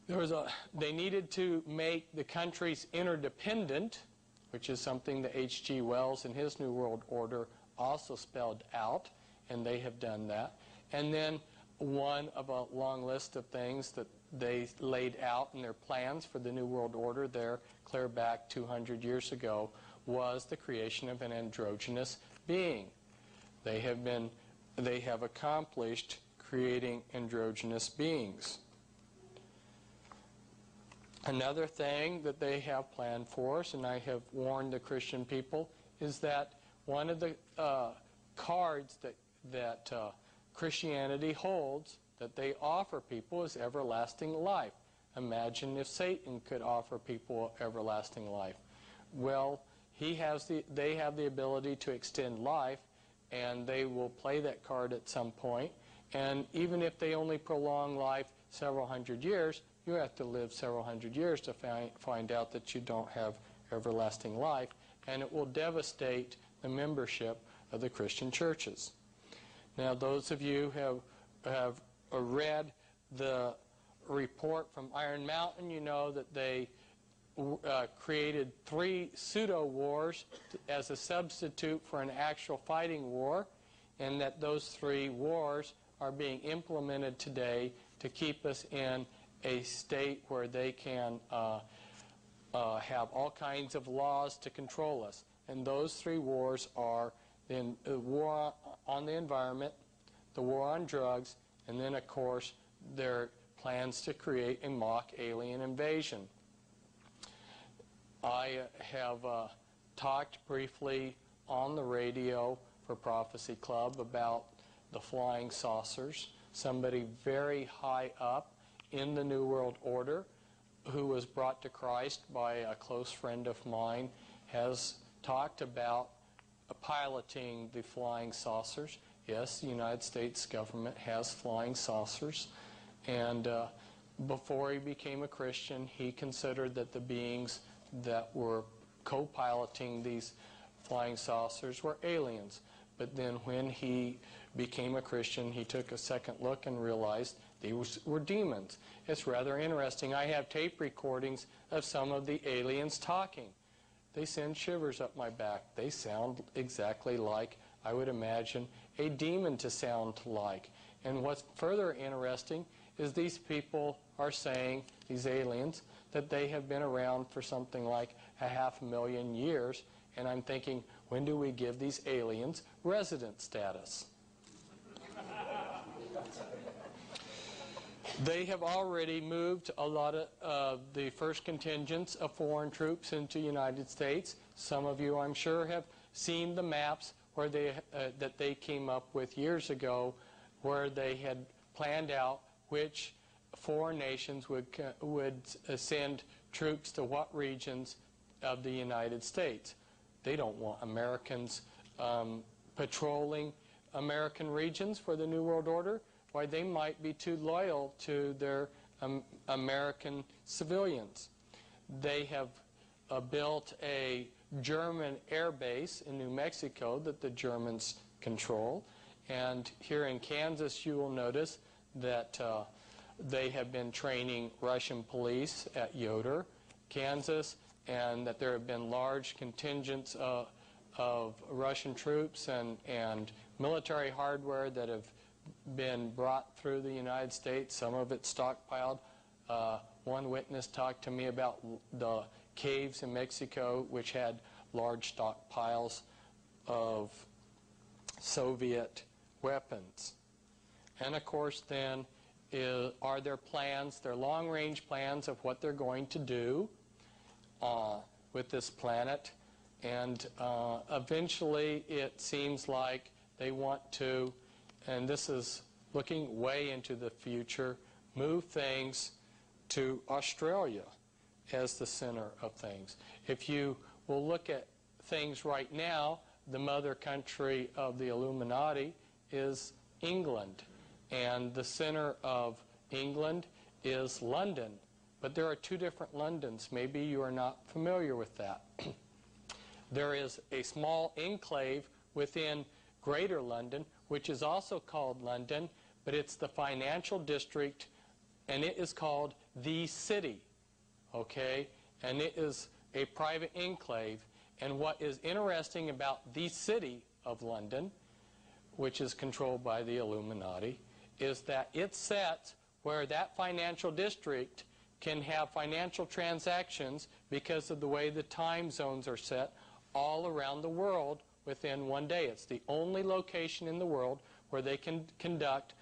They needed to make the countries interdependent, which is something that H.G. Wells in his New World Order also spelled out, and they have done that. And then one of a long list of things that they laid out in their plans for the New World Order there, clear back 200 years ago, was the creation of an androgynous being. They have accomplished creating androgynous beings. Another thing that they have planned for us, and I have warned the Christian people, is that one of the cards that Christianity holds that they offer people is everlasting life. Imagine if Satan could offer people everlasting life. Well, they have the ability to extend life, and they will play that card at some point. And even if they only prolong life several hundred years, you have to live several hundred years to find out that you don't have everlasting life, and it will devastate the membership of the Christian churches. Now, those of you who have read the report from Iron Mountain, you know that they created 3 pseudo-wars as a substitute for an actual fighting war, and that those 3 wars are being implemented today to keep us in a state where they can have all kinds of laws to control us. And those 3 wars are the war on the environment, the war on drugs, and then, of course, their plans to create a mock alien invasion. I have talked briefly on the radio for Prophecy Club about the flying saucers. Somebody very high up in the New World Order, who was brought to Christ by a close friend of mine, has talked about piloting the flying saucers. Yes, the United States government has flying saucers. And before he became a Christian, he considered that the beings that were co-piloting these flying saucers were aliens. But then when he became a Christian, he took a second look and realized these were demons. It's rather interesting. I have tape recordings of some of the aliens talking. They send shivers up my back. They sound exactly like I would imagine a demon to sound like. And what's further interesting is these people are saying, these aliens, that they have been around for something like 500,000 years. And I'm thinking, when do we give these aliens resident status? They have already moved a lot of the first contingents of foreign troops into the United States. Some of you, I'm sure, have seen the maps where that they came up with years ago, where they had planned out which foreign nations would send troops to what regions of the United States. They don't want Americans patrolling American regions for the New World Order. Why, they might be too loyal to their American civilians. They have built a German air base in New Mexico that the Germans control. And here in Kansas, you will notice that they have been training Russian police at Yoder, Kansas, and that there have been large contingents of Russian troops and military hardware that have been brought through the United States, some of it stockpiled. One witness talked to me about the caves in Mexico, which had large stockpiles of Soviet weapons. And of course then are their plans, their long-range plans of what they're going to do with this planet. And eventually it seems like they want to, and this is looking way into the future, move things to Australia as the center of things. If you will look at things right now, the mother country of the Illuminati is England, and the center of England is London. But there are two different Londons. Maybe you are not familiar with that. There is a small enclave within Greater London, which is also called London, but it's the financial district, and it is called the City, okay? And it is a private enclave. And what is interesting about the City of London, which is controlled by the Illuminati, is that it sets where that financial district can have financial transactions because of the way the time zones are set all around the world within one day. It's the only location in the world where they can conduct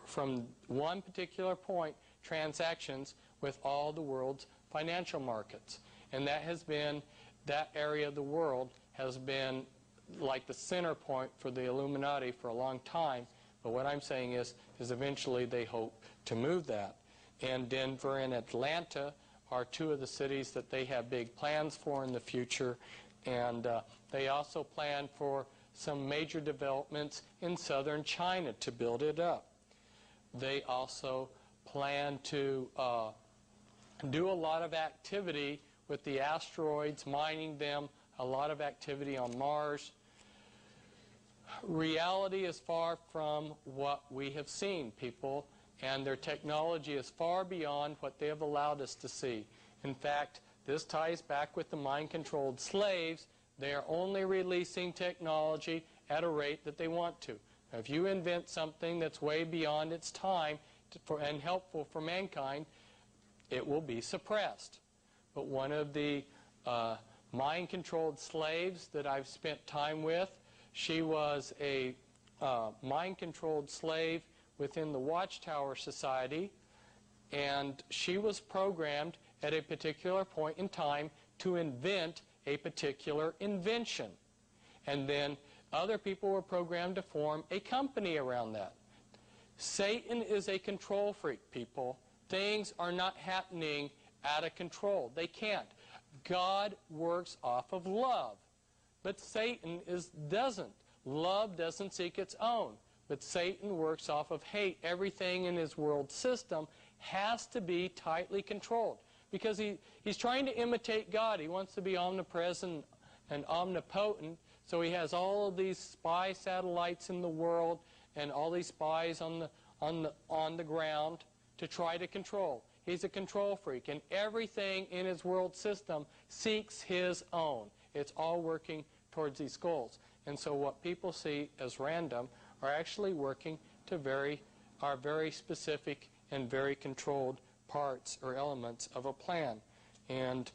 from one particular point transactions with all the world's financial markets. And that has been, that area of the world has been like the center point for the Illuminati for a long time. But what I'm saying is eventually they hope to move that. And Denver and Atlanta are two of the cities that they have big plans for in the future. And they also plan for some major developments in southern China to build it up. They also plan to do a lot of activity with the asteroids, mining them, a lot of activity on Mars. Reality is far from what we have seen, people, and their technology is far beyond what they have allowed us to see. In fact, this ties back with the mind-controlled slaves. They are only releasing technology at a rate that they want to. Now, if you invent something that's way beyond its time and helpful for mankind, it will be suppressed. But one of the mind-controlled slaves that I've spent time with, she was a mind-controlled slave within the Watchtower Society, and she was programmed at a particular point in time to invent a particular invention. And then other people were programmed to form a company around that. Satan is a control freak, people. Things are not happening out of control. They can't. God works off of love, but Satan doesn't. Love doesn't seek its own, but Satan works off of hate. Everything in his world system has to be tightly controlled because he's trying to imitate God. He wants to be omnipresent and omnipotent, so he has all of these spy satellites in the world and all these spies on the ground to try to control. He's a control freak, and everything in his world system seeks his own. It's all working towards these goals. And so what people see as random are actually working to very specific and very controlled parts or elements of a plan. And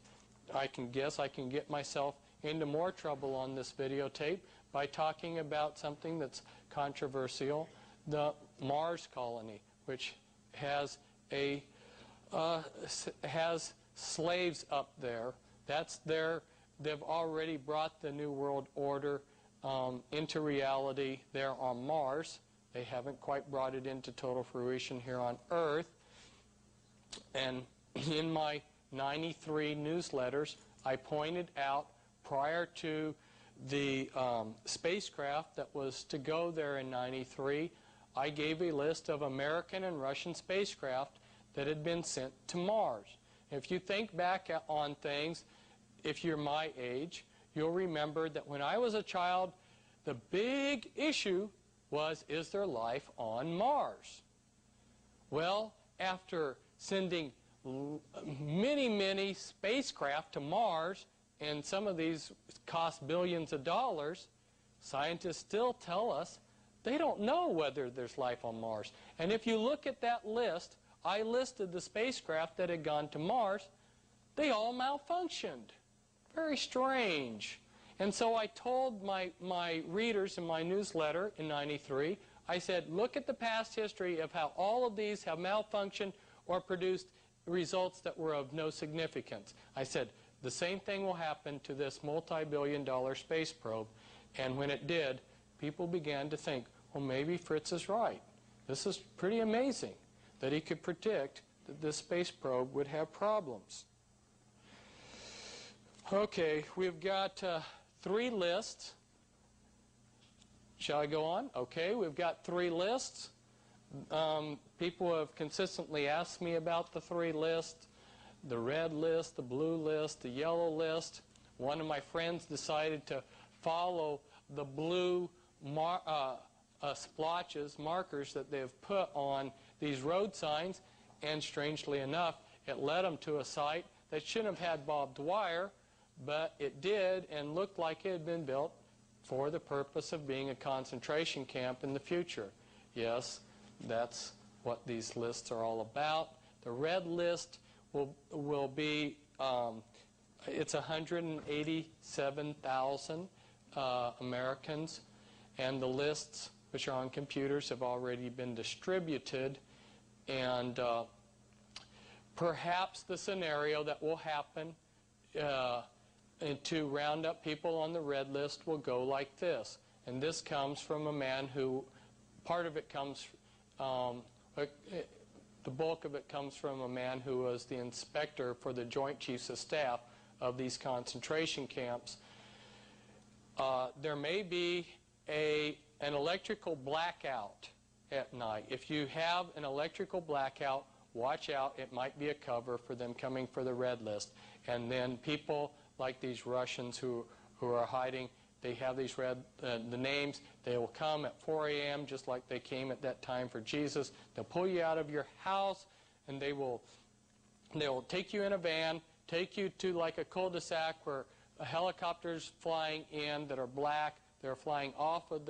I can guess I can get myself into more trouble on this videotape by talking about something that's controversial, the Mars colony, which has has slaves up there. They've already brought the New World Order into reality there on Mars. They haven't quite brought it into total fruition here on Earth. And in my 93 newsletters, I pointed out prior to the spacecraft that was to go there in 93, I gave a list of American and Russian spacecraft that had been sent to Mars. If you think back on things, if you're my age, you'll remember that when I was a child, the big issue was, is there life on Mars? Well, after sending many, many spacecraft to Mars, and some of these cost billions of dollars, scientists still tell us they don't know whether there's life on Mars. And if you look at that list, I listed the spacecraft that had gone to Mars. They all malfunctioned. Very strange. And so I told my readers in my newsletter in 93, I said, look at the past history of how all of these have malfunctioned or produced results that were of no significance. I said, the same thing will happen to this multi-billion-dollar space probe. And when it did, people began to think, well, maybe Fritz is right. This is pretty amazing that he could predict that this space probe would have problems. Okay, we've got 3 lists. Shall I go on? Okay, we've got 3 lists. People have consistently asked me about the 3 lists. The red list, the blue list, the yellow list. One of my friends decided to follow the blue splotches, markers that they've put on these road signs, and strangely enough, it led them to a site that shouldn't have had barbed wire, but it did, and looked like it had been built for the purpose of being a concentration camp in the future. Yes, that's what these lists are all about. The red list will be, it's 187,000 Americans, and the lists, which are on computers, have already been distributed. And perhaps the scenario that will happen to round up people on the red list will go like this. And this comes from a man who, part of it comes, the bulk of it comes from a man who was the inspector for the Joint Chiefs of Staff of these concentration camps. There may be an electrical blackout at night. If you have an electrical blackout, watch out. It might be a cover for them coming for the red list. And then people like these Russians who are hiding, they have these the names. They will come at 4 a.m. just like they came at that time for Jesus. They'll pull you out of your house, and they will take you in a van, take you to like a cul-de-sac where helicopters flying in that are black. They're flying off of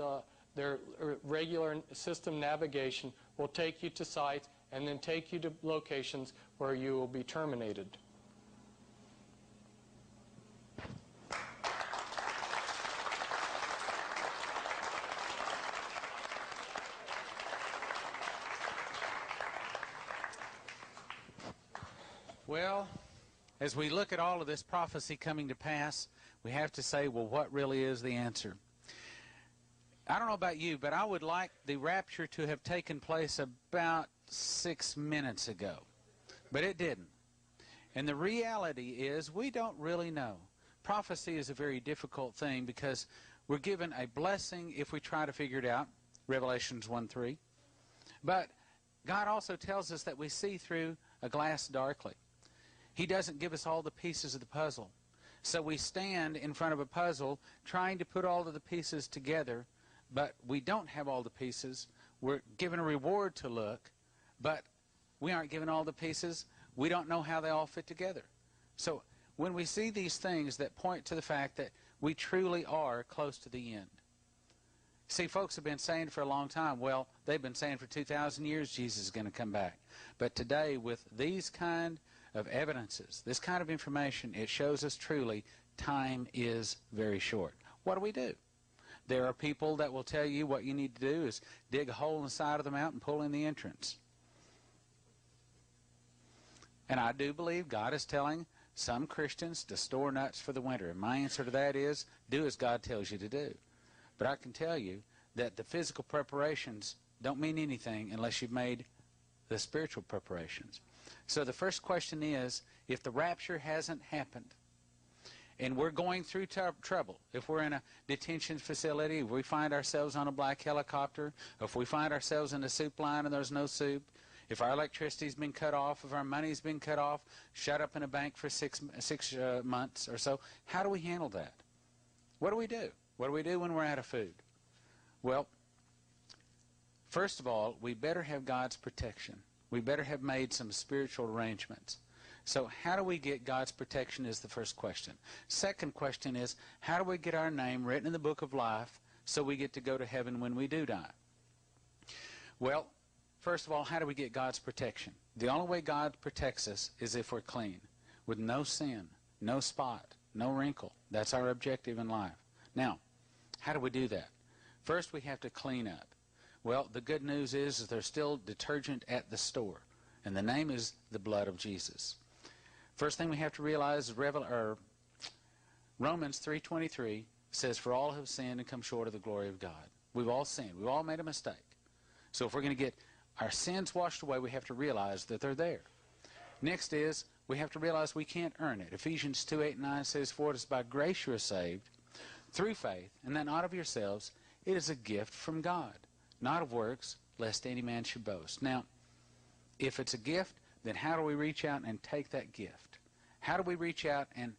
their regular system navigation, will take you to sites and then take you to locations where you will be terminated. Well, as we look at all of this prophecy coming to pass, we have to say, well, what really is the answer? I don't know about you, but I would like the rapture to have taken place about 6 minutes ago. But it didn't. And the reality is we don't really know. Prophecy is a very difficult thing because we're given a blessing if we try to figure it out, Revelations 1:3. But God also tells us that we see through a glass darkly. He doesn't give us all the pieces of the puzzle. So we stand in front of a puzzle trying to put all of the pieces together, but we don't have all the pieces. We're given a reward to look, but we aren't given all the pieces. We don't know how they all fit together. So when we see these things that point to the fact that we truly are close to the end, See, folks have been saying for a long time, well, they've been saying for 2,000 years Jesus is going to come back. But today, with these kind of evidences, this kind of information, it shows us truly time is very short. What do? There are people that will tell you what you need to do is dig a hole in the side of the mountain, pull in the entrance. And I do believe God is telling some Christians to store nuts for the winter. And my answer to that is, do as God tells you to do. But I can tell you that the physical preparations don't mean anything unless you've made the spiritual preparations. So the first question is, if the rapture hasn't happened, and we're going through trouble, if we're in a detention facility, if we find ourselves on a black helicopter, if we find ourselves in a soup line and there's no soup, if our electricity's been cut off, if our money's been cut off, shut up in a bank for six months or so, how do we handle that? What do we do? What do we do when we're out of food? Well, first of all, we better have God's protection. We better have made some spiritual arrangements. So how do we get God's protection is the first question. Second question is, how do we get our name written in the book of life so we get to go to heaven when we do die? Well, first of all, how do we get God's protection? The only way God protects us is if we're clean, with no sin, no spot, no wrinkle. That's our objective in life. Now, how do we do that? First, we have to clean up. Well, the good news is there's still detergent at the store, and the name is the blood of Jesus. First thing we have to realize is Romans 3:23 says, for all have sinned and come short of the glory of God. We've all sinned. We've all made a mistake. So if we're going to get our sins washed away, we have to realize that they're there. Next is, we have to realize we can't earn it. Ephesians 2:8-9 says, for it is by grace you are saved, through faith, and that not of yourselves. It is a gift from God, not of works, lest any man should boast. Now, if it's a gift, then how do we reach out and take that gift? How do we reach out and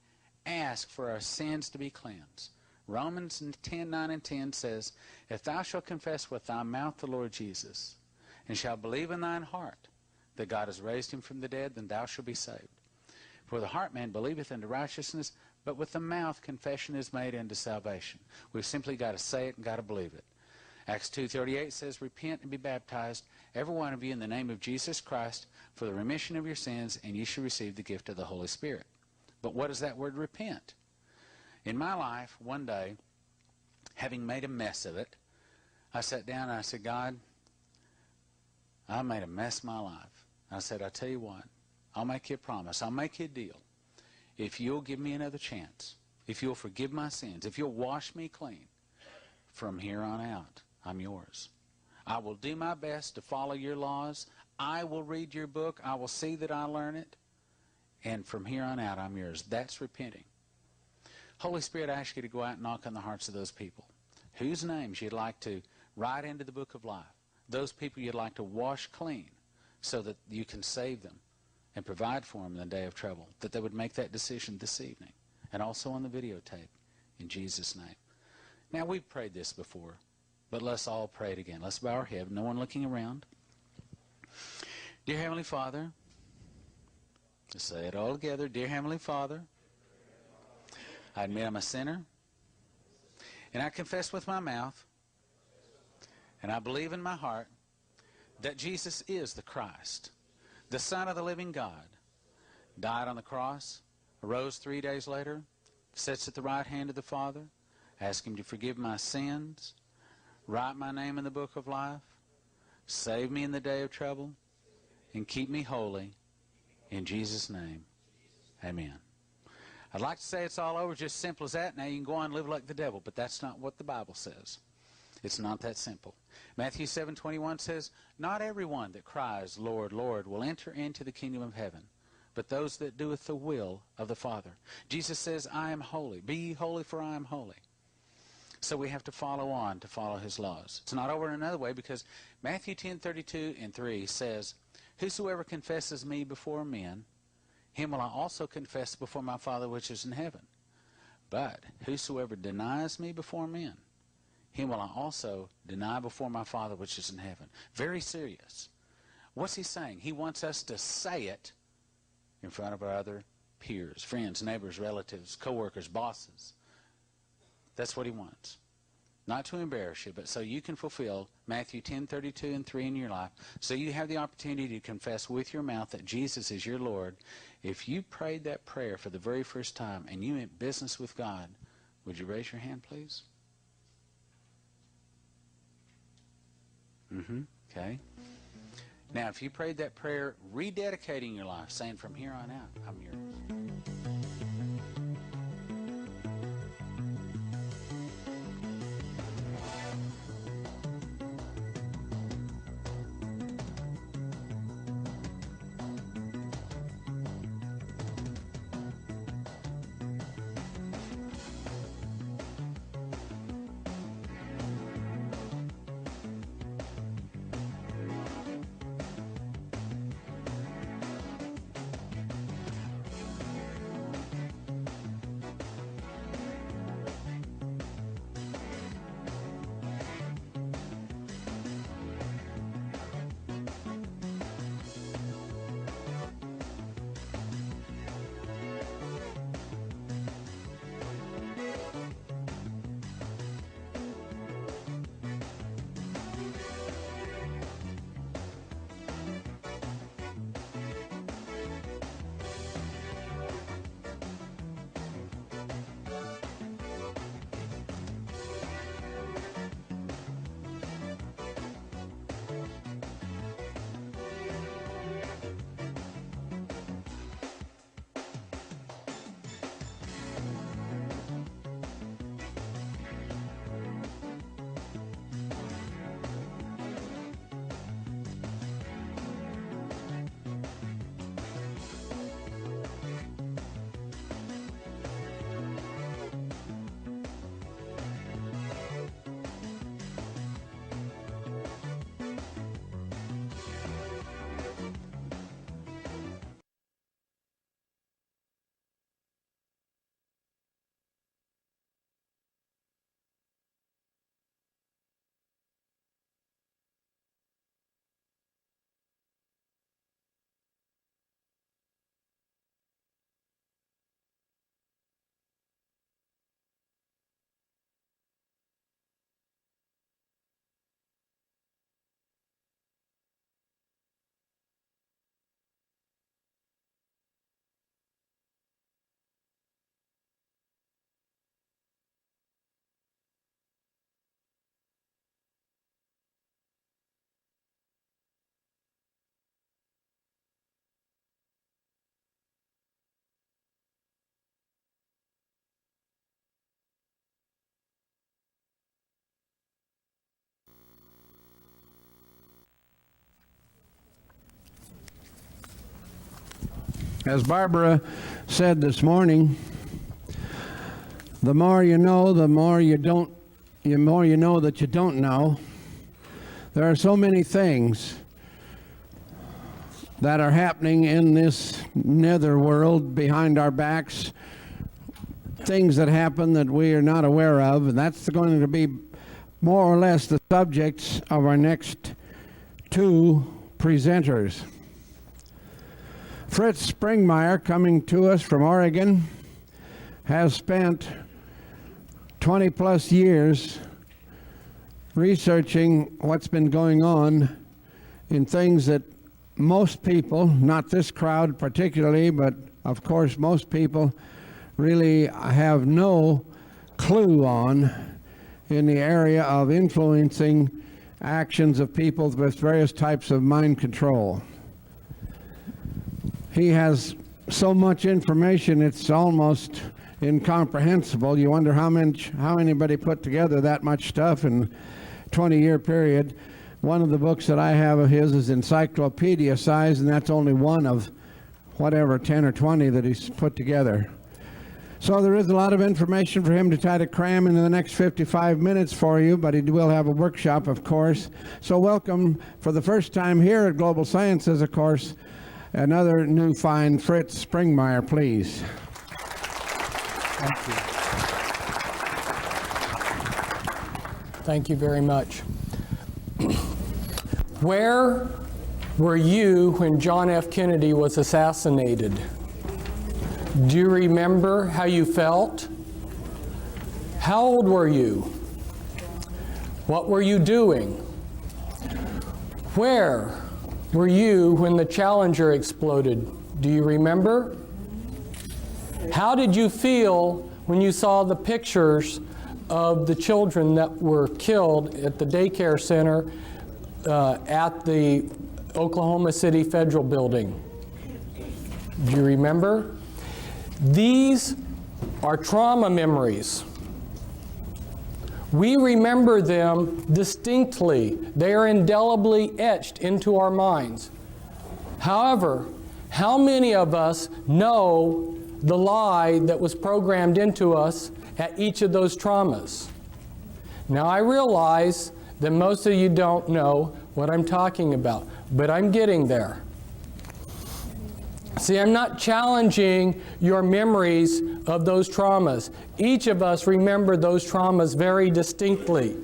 ask for our sins to be cleansed? Romans 10:9-10 says, if thou shalt confess with thy mouth the Lord Jesus, and shalt believe in thine heart that God has raised him from the dead, then thou shalt be saved. For the heart man believeth unto righteousness, but with the mouth confession is made unto salvation. We've simply got to say it and got to believe it. Acts 2:38 says, repent and be baptized, every one of you, in the name of Jesus Christ, for the remission of your sins, and ye shall receive the gift of the Holy Spirit. But what is that word repent? In my life, one day, having made a mess of it, I sat down and I said, God, I made a mess of my life. I said, I'll tell you what, I'll make you a promise. I'll make you a deal. If you'll give me another chance, if you'll forgive my sins, if you'll wash me clean, from here on out, I'm yours. I will do my best to follow your laws. I will read your book. I will see that I learn it. And from here on out, I'm yours. That's repenting. Holy Spirit, I ask you to go out and knock on the hearts of those people whose names you'd like to write into the book of life. Those people you'd like to wash clean so that you can save them and provide for them in the day of trouble, that they would make that decision this evening and also on the videotape in Jesus' name. Now, we've prayed this before, but let's all pray it again. Let's bow our head, no one looking around. Dear Heavenly Father, let's say it all together. Dear Heavenly Father, I admit I'm a sinner, and I confess with my mouth, and I believe in my heart that Jesus is the Christ, the Son of the living God, died on the cross, arose 3 days later, sits at the right hand of the Father. Ask him to forgive my sins, write my name in the book of life, save me in the day of trouble, and keep me holy. In Jesus' name, amen. I'd like to say it's all over, just simple as that. Now you can go on and live like the devil, but that's not what the Bible says. It's not that simple. Matthew 7:21 says, not everyone that cries, Lord, Lord, will enter into the kingdom of heaven, but those that doeth the will of the Father. Jesus says, I am holy. Be ye holy, for I am holy. So we have to follow on to follow his laws. It's not over in another way, because Matthew 10:32-3 says, whosoever confesses me before men, him will I also confess before my Father which is in heaven. But whosoever denies me before men, him will I also deny before my Father which is in heaven. Very serious. What's he saying? He wants us to say it in front of our other peers, friends, neighbors, relatives, co-workers, bosses. That's what he wants. not to embarrass you, but so you can fulfill Matthew 10:32 and 3 in your life, so you have the opportunity to confess with your mouth that Jesus is your Lord. If you prayed that prayer for the very first time and you meant business with God, would you raise your hand, please? Okay. Now, if you prayed that prayer, rededicating your life, saying from here on out, I'm yours. As Barbara said this morning, the more you know, the more you know that you don't know. There are so many things that are happening in this nether world behind our backs, things that happen that we are not aware of, and that's going to be more or less the subjects of our next two presenters. Fritz Springmeier, coming to us from Oregon, has spent 20 plus years researching what's been going on in things that most people, not this crowd particularly, but of course most people really have no clue on in the area of influencing actions of people with various types of mind control. He has so much information, it's almost incomprehensible. You wonder how anybody put together that much stuff in a 20-year period. One of the books that I have of his is encyclopedia size, and that's only one of whatever, 10 or 20 that he's put together. So there is a lot of information for him to try to cram into the next 55 minutes for you, but he will have a workshop, of course. So welcome for the first time here at Global Sciences, of course, another new fine Fritz Springmeier, please. Thank you. Thank you very much. Where were you when John F. Kennedy was assassinated? Do you remember how you felt? How old were you? What were you doing? Where were you when the Challenger exploded? Do you remember? How did you feel when you saw the pictures of the children that were killed at the daycare center at the Oklahoma City Federal Building? Do you remember? These are trauma memories. We remember them distinctly. They are indelibly etched into our minds. However, how many of us know the lie that was programmed into us at each of those traumas? Now, I realize that most of you don't know what I'm talking about, but I'm getting there. See, I'm not challenging your memories of those traumas. Each of us remember those traumas very distinctly.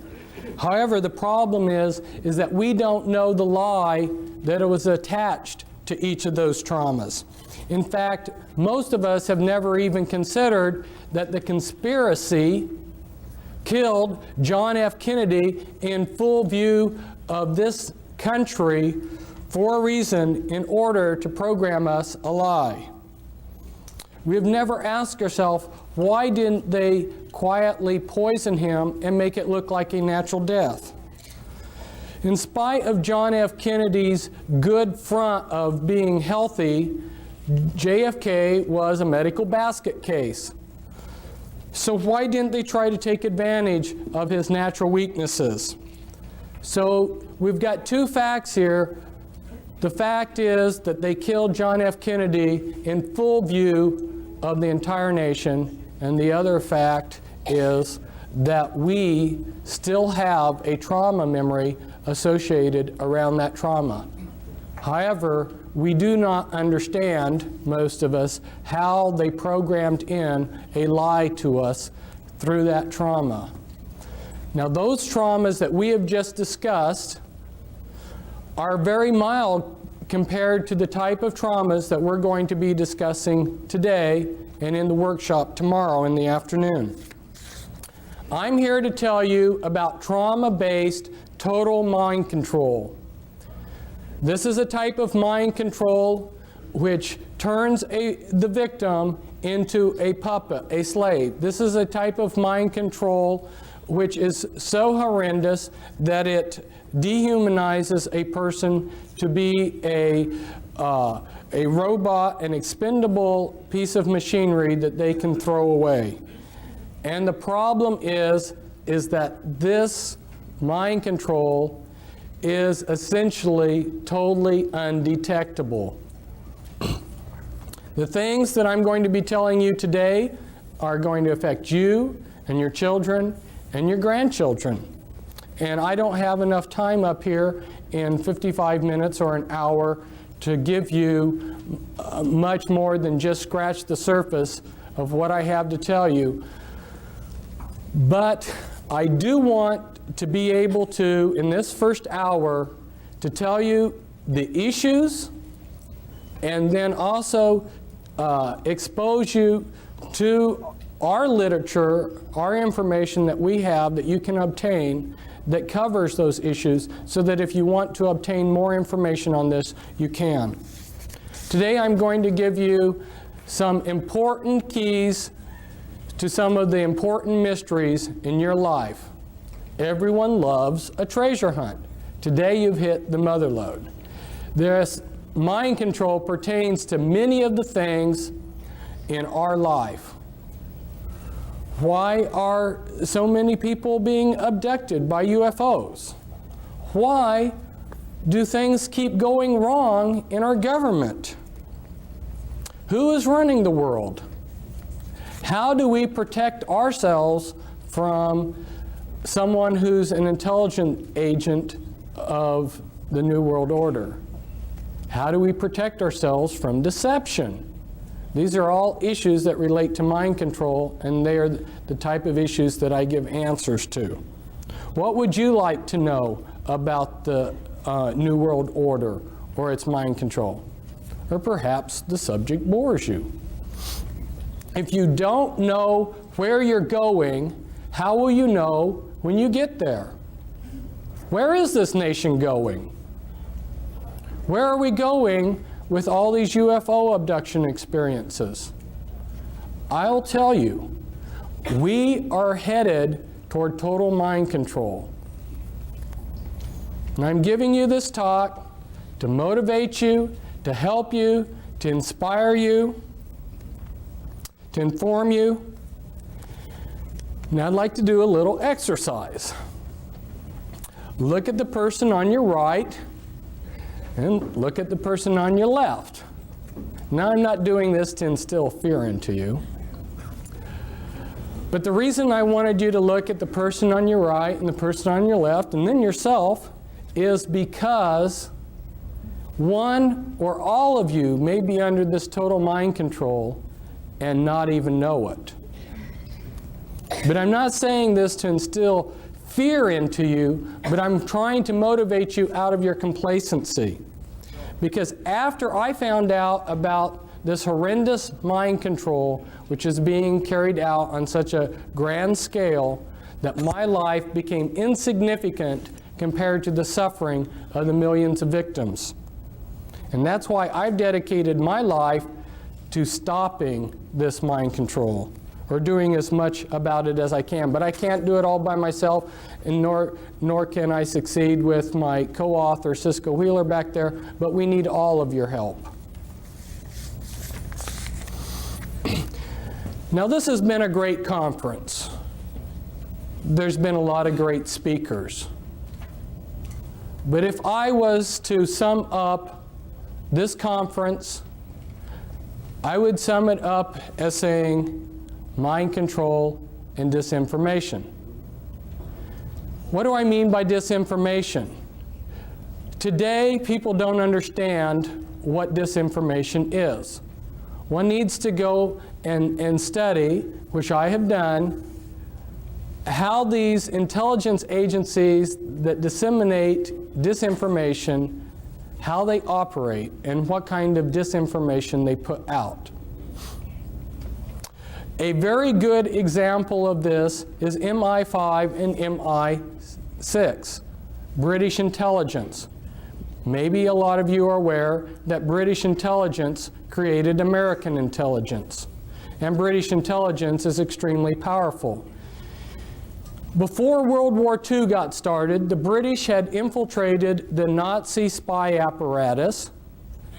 However, the problem is that we don't know the lie that was attached to each of those traumas. In fact, most of us have never even considered that the conspiracy killed John F. Kennedy in full view of this country for a reason, in order to program us a lie. We have never asked ourselves, why didn't they quietly poison him and make it look like a natural death? In spite of John F. Kennedy's good front of being healthy, JFK was a medical basket case. So why didn't they try to take advantage of his natural weaknesses? So we've got two facts here. The fact is that they killed John F. Kennedy in full view of the entire nation, and the other fact is that we still have a trauma memory associated around that trauma. However, we do not understand, most of us, how they programmed in a lie to us through that trauma. Now, those traumas that we have just discussed are very mild compared to the type of traumas that we're going to be discussing today and in the workshop tomorrow in the afternoon. I'm here to tell you about trauma-based total mind control. This is a type of mind control which turns the victim into a puppet, a slave. This is a type of mind control which is so horrendous that it dehumanizes a person to be a robot, an expendable piece of machinery that they can throw away. And the problem is that this mind control is essentially totally undetectable. The things that I'm going to be telling you today are going to affect you and your children and your grandchildren. And I don't have enough time up here in 55 minutes or an hour to give you much more than just scratch the surface of what I have to tell you. But I do want to be able to, in this first hour, to tell you the issues and then also expose you to our literature, our information that we have that you can obtain that covers those issues, so that if you want to obtain more information on this, you can. Today I'm going to give you some important keys to some of the important mysteries in your life. Everyone loves a treasure hunt. Today you've hit the mother lode. This mind control pertains to many of the things in our life. Why are so many people being abducted by UFOs? Why do things keep going wrong in our government? Who is running the world? How do we protect ourselves from someone who's an intelligent agent of the New World Order? How do we protect ourselves from deception? These are all issues that relate to mind control, and they are the type of issues that I give answers to. What would you like to know about the New World Order or its mind control? Or perhaps the subject bores you. If you don't know where you're going, how will you know when you get there? Where is this nation going? Where are we going with all these UFO abduction experiences? I'll tell you, we are headed toward total mind control. And I'm giving you this talk to motivate you, to help you, to inspire you, to inform you. Now I'd like to do a little exercise. Look at the person on your right and look at the person on your left. Now I'm not doing this to instill fear into you. But the reason I wanted you to look at the person on your right and the person on your left and then yourself is because one or all of you may be under this total mind control and not even know it. But I'm not saying this to instill fear into you, but I'm trying to motivate you out of your complacency. Because after I found out about this horrendous mind control, which is being carried out on such a grand scale, that my life became insignificant compared to the suffering of the millions of victims. And that's why I've dedicated my life to stopping this mind control, or doing as much about it as I can. But I can't do it all by myself, and nor can I succeed with my co-author, Cisco Wheeler, back there, but we need all of your help. Now, this has been a great conference. There's been a lot of great speakers. But if I was to sum up this conference, I would sum it up as saying mind control and disinformation. What do I mean by disinformation? Today, people don't understand what disinformation is. One needs to go and study, which I have done, how these intelligence agencies that disseminate disinformation, how they operate, and what kind of disinformation they put out. A very good example of this is MI5 and MI6, British intelligence. Maybe a lot of you are aware that British intelligence created American intelligence, and British intelligence is extremely powerful. Before World War II got started, the British had infiltrated the Nazi spy apparatus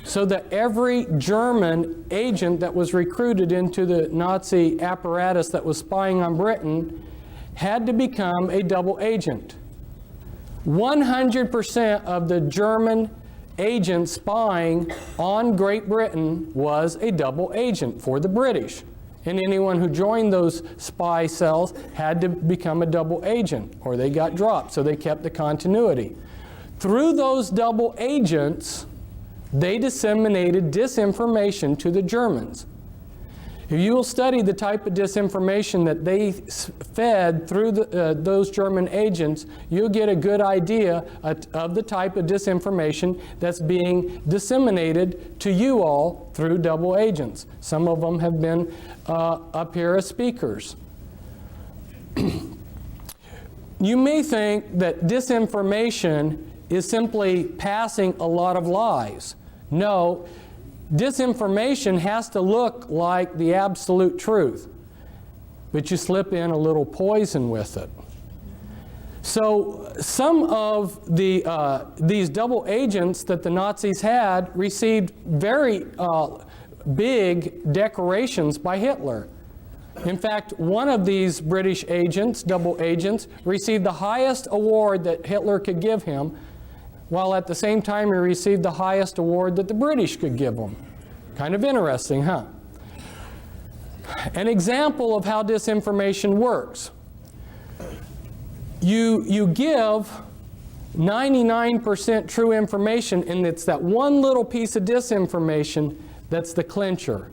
so that every German agent that was recruited into the Nazi apparatus that was spying on Britain had to become a double agent. 100% of the German agents spying on Great Britain was a double agent for the British. And anyone who joined those spy cells had to become a double agent, or they got dropped, so they kept the continuity. Through those double agents, they disseminated disinformation to the Germans. If you will study the type of disinformation that they fed through those German agents, you'll get a good idea of the type of disinformation that's being disseminated to you all through double agents. Some of them have been up here as speakers. You may think that disinformation is simply passing a lot of lies. No, disinformation has to look like the absolute truth, but you slip in a little poison with it. So some of these double agents that the Nazis had received very big decorations by Hitler. In fact, one of these British agents, double agents, received the highest award that Hitler could give him, while at the same time he received the highest award that the British could give him. Kind of interesting, huh? An example of how disinformation works. You give 99% true information, and it's that one little piece of disinformation that's the clincher.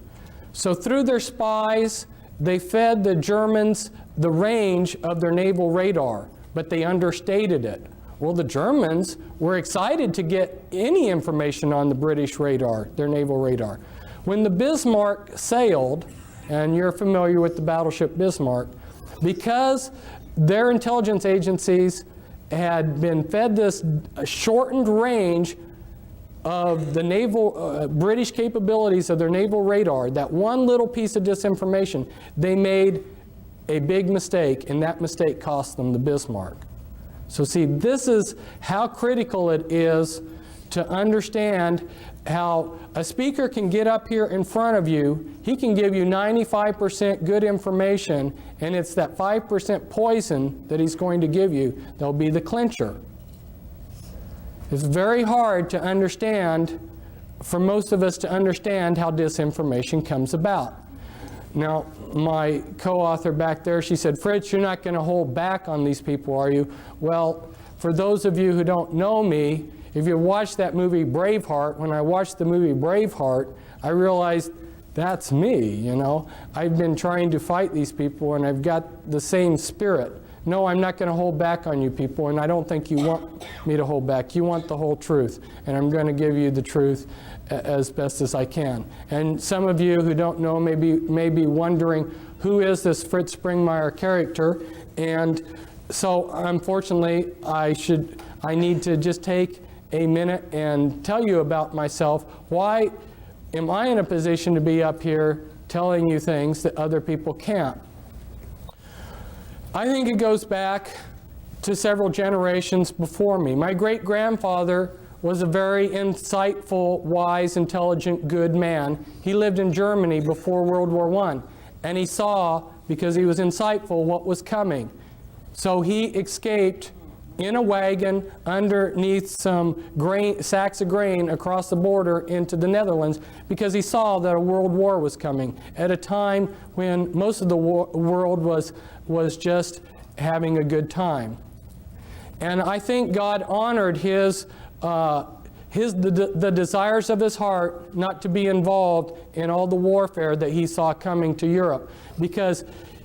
So through their spies, they fed the Germans the range of their naval radar, but they understated it. Well, the Germans were excited to get any information on the British radar, their naval radar. When the Bismarck sailed, and you're familiar with the battleship Bismarck, because their intelligence agencies had been fed this shortened range of the naval, British capabilities of their naval radar, that one little piece of disinformation, they made a big mistake, and that mistake cost them the Bismarck. So see, this is how critical it is to understand how a speaker can get up here in front of you, he can give you 95% good information, and it's that 5% poison that he's going to give you that'll be the clincher. It's very hard to understand, for most of us to understand how disinformation comes about. Now, my co-author back there, she said, Fritz, you're not going to hold back on these people, are you? Well, for those of you who don't know me, if you watched that movie Braveheart, when I watched the movie Braveheart, I realized that's me, you know. I've been trying to fight these people, and I've got the same spirit. No, I'm not going to hold back on you people, and I don't think you want me to hold back. You want the whole truth, and I'm going to give you the truth as best as I can. And some of you who don't know may be wondering, who is this Fritz Springmeier character? And so, unfortunately, I need to just take a minute and tell you about myself. Why am I in a position to be up here telling you things that other people can't? I think it goes back to several generations before me. My great-grandfather was a very insightful, wise, intelligent, good man. He lived in Germany before World War I, and he saw, because he was insightful, what was coming. So he escaped in a wagon underneath some sacks of grain across the border into the Netherlands, because he saw that a world war was coming at a time when most of the world was just having a good time. And I think God honored the desires of his heart not to be involved in all the warfare that he saw coming to Europe, because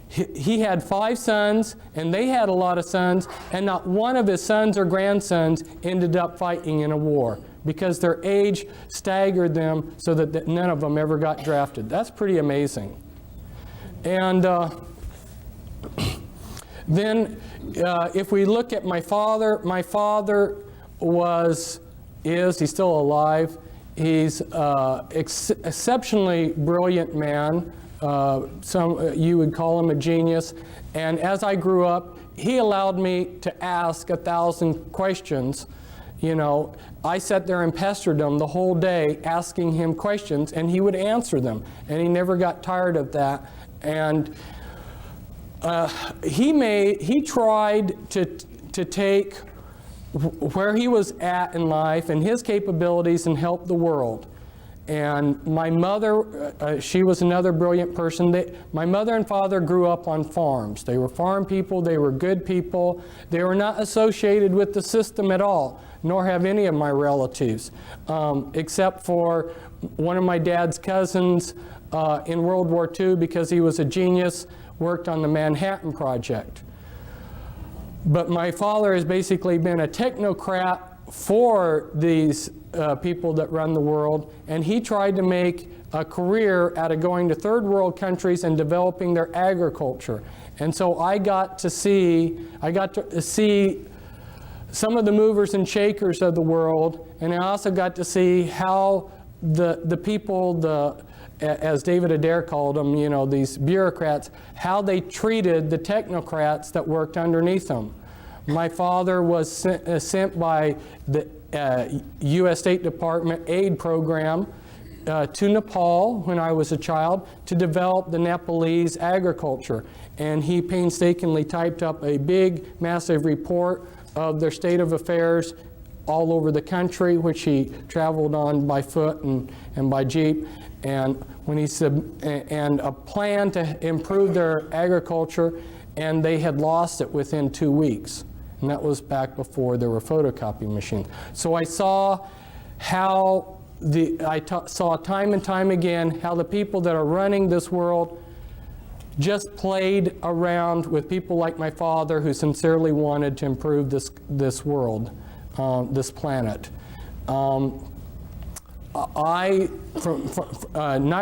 he had 5 sons, and they had a lot of sons, and not one of his sons or grandsons ended up fighting in a war, because their age staggered them so that none of them ever got drafted. That's pretty amazing. And then if we look at my father he's still alive. He's exceptionally brilliant man. You would call him a genius. And as I grew up, he allowed me to ask 1,000 questions. You know, I sat there and pestered him the whole day asking him questions, and he would answer them. And he never got tired of that. And he tried to take where he was at in life and his capabilities and help the world. And my mother, she was another brilliant person. My mother and father grew up on farms. They were farm people. They were good people. They were not associated with the system at all, nor have any of my relatives, except for one of my dad's cousins in World War II, because he was a genius, worked on the Manhattan Project. But my father has basically been a technocrat for these people that run the world, and he tried to make a career out of going to third world countries and developing their agriculture. And so I got to see some of the movers and shakers of the world, and I also got to see how the people, as David Adair called them, you know, these bureaucrats, how they treated the technocrats that worked underneath them. My father was sent by the U.S. State Department aid program to Nepal when I was a child to develop the Nepalese agriculture. And he painstakingly typed up a big, massive report of their state of affairs all over the country, which he traveled on by foot and by jeep. And when he and a plan to improve their agriculture, and they had lost it within 2 weeks. And that was back before there were photocopy machines. So I saw how saw time and time again how the people that are running this world just played around with people like my father, who sincerely wanted to improve this world, this planet. not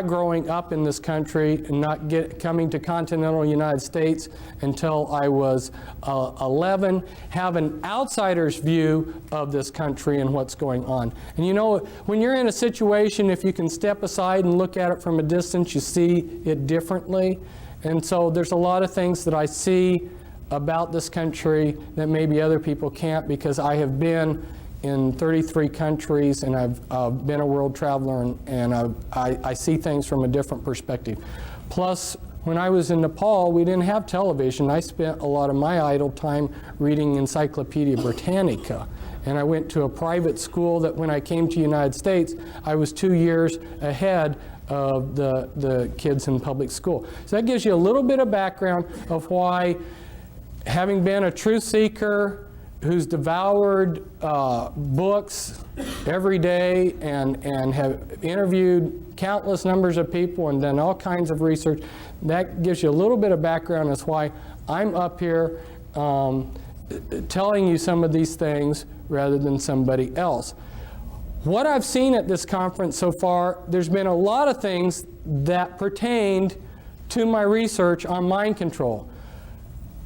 growing up in this country and not coming to continental United States until I was 11, have an outsider's view of this country and what's going on. And you know, when you're in a situation, if you can step aside and look at it from a distance, you see it differently. And so there's a lot of things that I see about this country that maybe other people can't, because I have been in 33 countries, and I've been a world traveler, and I see things from a different perspective. Plus, when I was in Nepal, we didn't have television. I spent a lot of my idle time reading Encyclopedia Britannica. And I went to a private school that when I came to the United States, I was 2 years ahead of the kids in public school. So that gives you a little bit of background of why, having been a truth seeker who's devoured books every day and have interviewed countless numbers of people and done all kinds of research, that gives you a little bit of background as why I'm up here telling you some of these things rather than somebody else. What I've seen at this conference so far, there's been a lot of things that pertained to my research on mind control.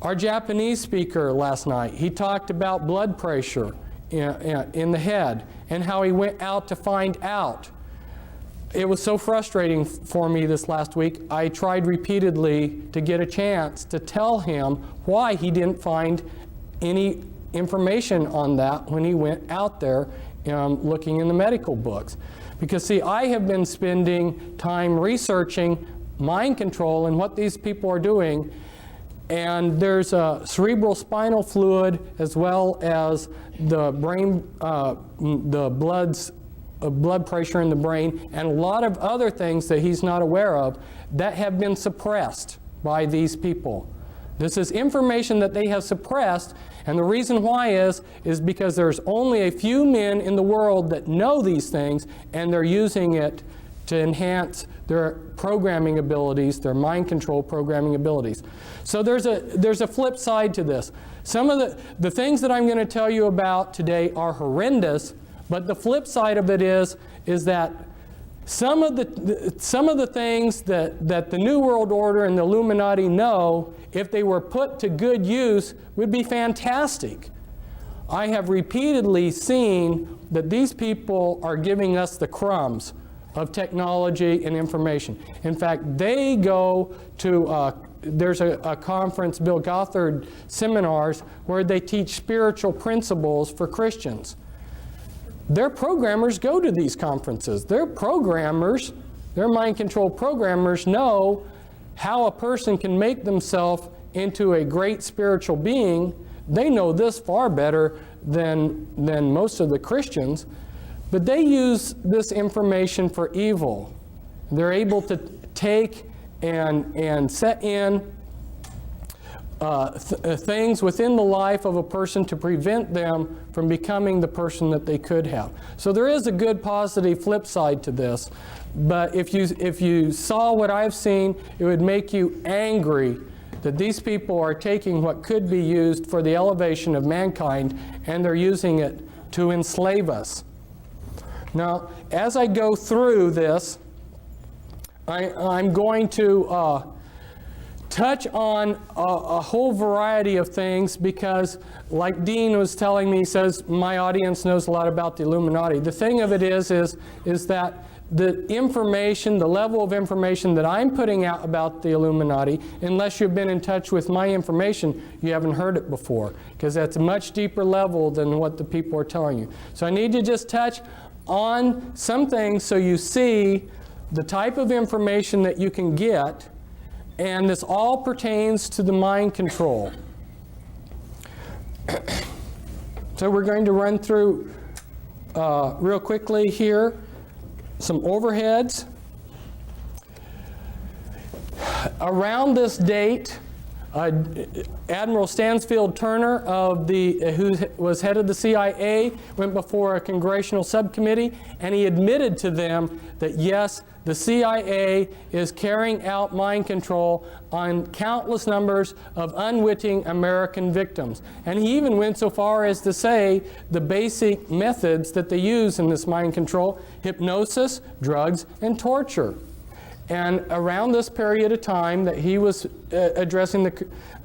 Our Japanese speaker last night, he talked about blood pressure in the head and how he went out to find out. It was so frustrating for me this last week. I tried repeatedly to get a chance to tell him why he didn't find any information on that when he went out there looking in the medical books. Because see, I have been spending time researching mind control and what these people are doing. And there's a cerebral spinal fluid as well as the brain, the blood pressure in the brain, and a lot of other things that he's not aware of that have been suppressed by these people. This is information that they have suppressed, and the reason why is because there's only a few men in the world that know these things, and they're using it to enhance their programming abilities, their mind control programming abilities. So there's a flip side to this. Some of the things that I'm going to tell you about today are horrendous, but the flip side of it is that some of the things that the New World Order and the Illuminati know, if they were put to good use, would be fantastic. I have repeatedly seen that these people are giving us the crumbs of technology and information. In fact, they go to there's a conference, Bill Gothard seminars, where they teach spiritual principles for Christians. Their programmers go to these conferences. Their programmers, their mind control programmers, know how a person can make themselves into a great spiritual being. They know this far better than most of the Christians, but they use this information for evil. They're able to take and set in things within the life of a person to prevent them from becoming the person that they could have. So there is a good positive flip side to this, but if you saw what I've seen, it would make you angry that these people are taking what could be used for the elevation of mankind, and they're using it to enslave us. Now, as I go through this, I'm going to touch on a whole variety of things because, like Dean was telling me, he says, my audience knows a lot about the Illuminati. The thing of it is that the information, the level of information that I'm putting out about the Illuminati, unless you've been in touch with my information, you haven't heard it before, because that's a much deeper level than what the people are telling you. So I need to just touch on some things so you see the type of information that you can get, and this all pertains to the mind control. So we're going to run through real quickly here some overheads. Around this date, Admiral Stansfield Turner, who was head of the CIA, went before a congressional subcommittee, and he admitted to them that, yes, the CIA is carrying out mind control on countless numbers of unwitting American victims. And he even went so far as to say the basic methods that they use in this mind control: hypnosis, drugs, and torture. And around this period of time that he was addressing the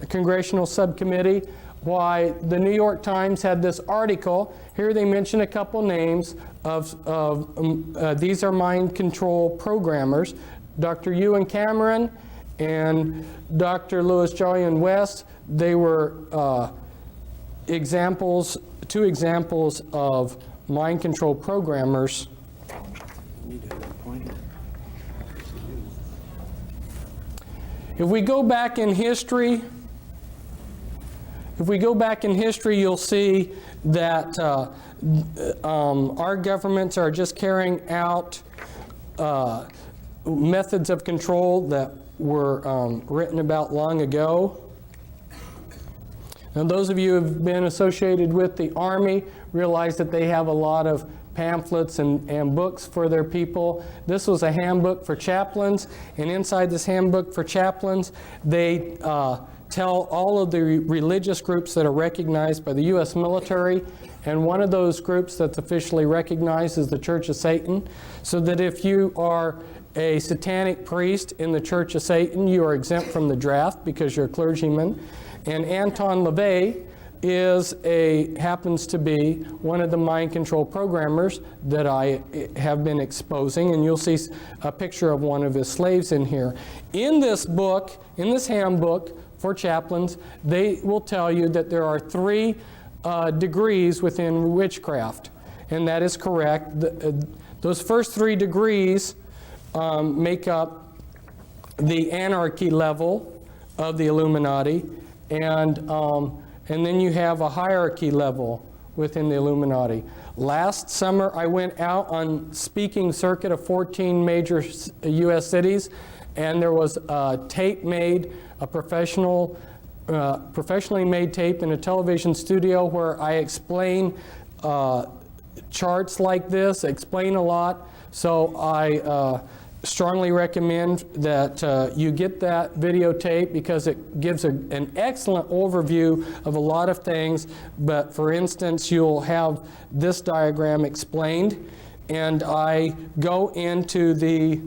congressional subcommittee, why the New York Times had this article. Here they mention a couple names of these are mind control programmers: Dr. Ewan Cameron and Dr. Louis Jolyon West. They were two examples of mind control programmers. If we go back in history, you'll see that our governments are just carrying out methods of control that were written about long ago. Now, those of you who have been associated with the Army realize that they have a lot of pamphlets and books for their people. This was a handbook for chaplains, and inside this handbook for chaplains, they tell all of the religious groups that are recognized by the U.S. military, and one of those groups that's officially recognized is the Church of Satan, so that if you are a satanic priest in the Church of Satan, you are exempt from the draft because you're a clergyman. And Anton LaVey happens to be one of the mind control programmers that I have been exposing, and you'll see a picture of one of his slaves in here. In this book, in this handbook for chaplains, they will tell you that there are 3 degrees within witchcraft, and that is correct. Those first 3 degrees make up the anarchy level of the Illuminati, and then you have a hierarchy level within the Illuminati. Last summer, I went out on speaking circuit of 14 major U.S. cities, and there was a tape made, a professionally made tape in a television studio where I explain charts like this, explain a lot. So I strongly recommend that you get that videotape because it gives an excellent overview of a lot of things. But for instance, you'll have this diagram explained, and I go into the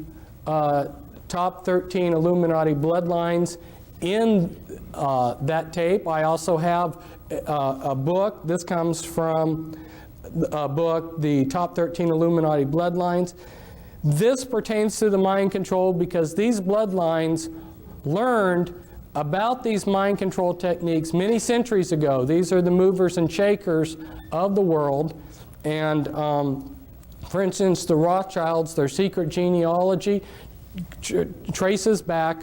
top 13 Illuminati bloodlines in that tape. I also have a book. This comes from a book, The Top 13 Illuminati Bloodlines. This pertains to the mind control because these bloodlines learned about these mind control techniques many centuries ago. These are the movers and shakers of the world. And for instance, the Rothschilds, their secret genealogy traces back,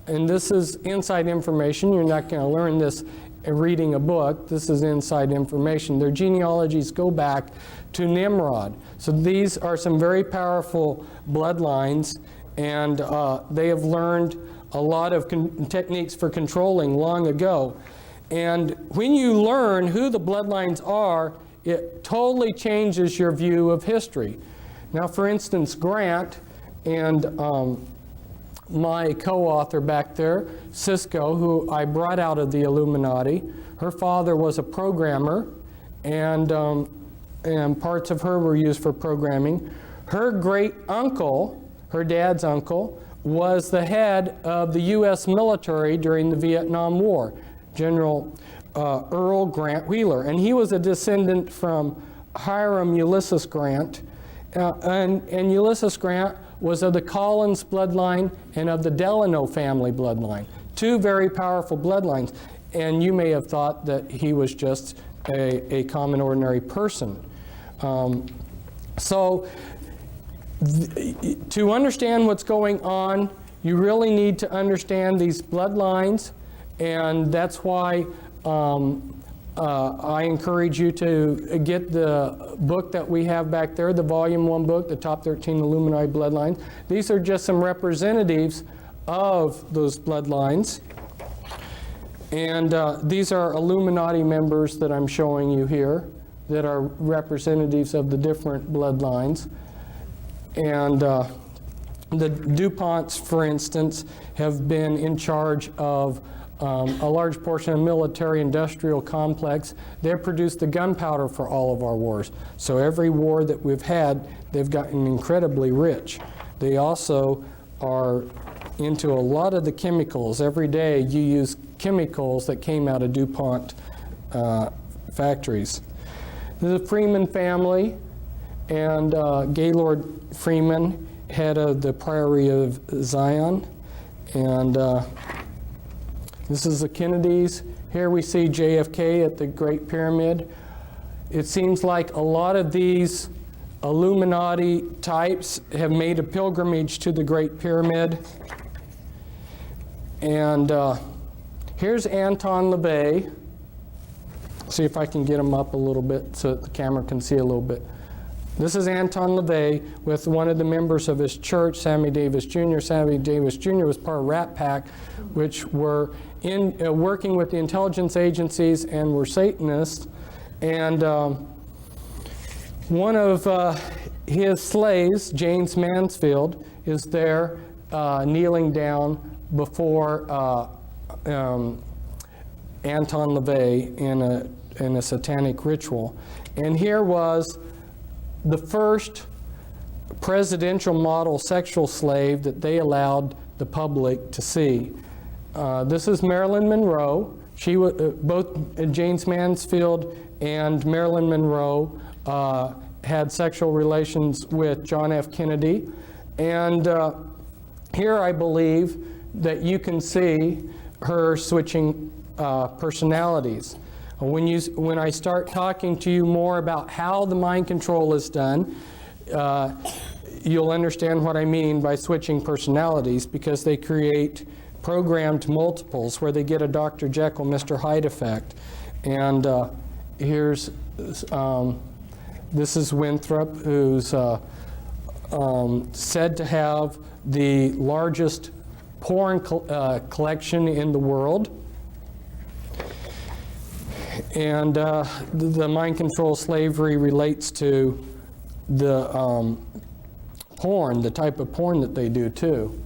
and this is inside information. You're not going to learn this reading a book. This is inside information. Their genealogies go back to Nimrod. So these are some very powerful bloodlines, and they have learned a lot of techniques for controlling long ago. And when you learn who the bloodlines are, it totally changes your view of history. Now, for instance, Grant and my co-author back there, Cisco, who I brought out of the Illuminati, her father was a programmer, and parts of her were used for programming. Her great uncle, her dad's uncle, was the head of the U.S. military during the Vietnam War, General Earl Grant Wheeler, and he was a descendant from Hiram Ulysses Grant, and Ulysses Grant was of the Collins bloodline and of the Delano family bloodline, 2 very powerful bloodlines, and you may have thought that he was just a common ordinary person. So to understand what's going on, you really need to understand these bloodlines, and that's why I encourage you to get the book that we have back there, the Volume 1 book, the Top 13 Illuminati Bloodlines. These are just some representatives of those bloodlines. And these are Illuminati members that I'm showing you here that are representatives of the different bloodlines. And the DuPonts, for instance, have been in charge of a large portion of the military-industrial complex. They've produced the gunpowder for all of our wars. So every war that we've had, they've gotten incredibly rich. They also are into a lot of the chemicals. Every day you use chemicals that came out of DuPont factories. The Freeman family and Gaylord Freeman, head of the Priory of Zion. And this is the Kennedys. Here we see JFK at the Great Pyramid. It seems like a lot of these Illuminati types have made a pilgrimage to the Great Pyramid. And here's Anton LaVey. See if I can get him up a little bit so that the camera can see a little bit. This is Anton LaVey with one of the members of his church, Sammy Davis Jr. Sammy Davis Jr. was part of Rat Pack, which were working with the intelligence agencies and were Satanists. And one of his slaves, James Mansfield, is there kneeling down before Anton LaVey in a satanic ritual. And here was the first presidential model sexual slave that they allowed the public to see. This is Marilyn Monroe. She was, both James Mansfield and Marilyn Monroe had sexual relations with John F. Kennedy. And here I believe that you can see her switching personalities. When I start talking to you more about how the mind control is done, you'll understand what I mean by switching personalities, because they create programmed multiples where they get a Dr. Jekyll, Mr. Hyde effect. And here's, this is Winthrop, who's said to have the largest porn collection in the world. And the mind control slavery relates to the porn, the type of porn that they do too.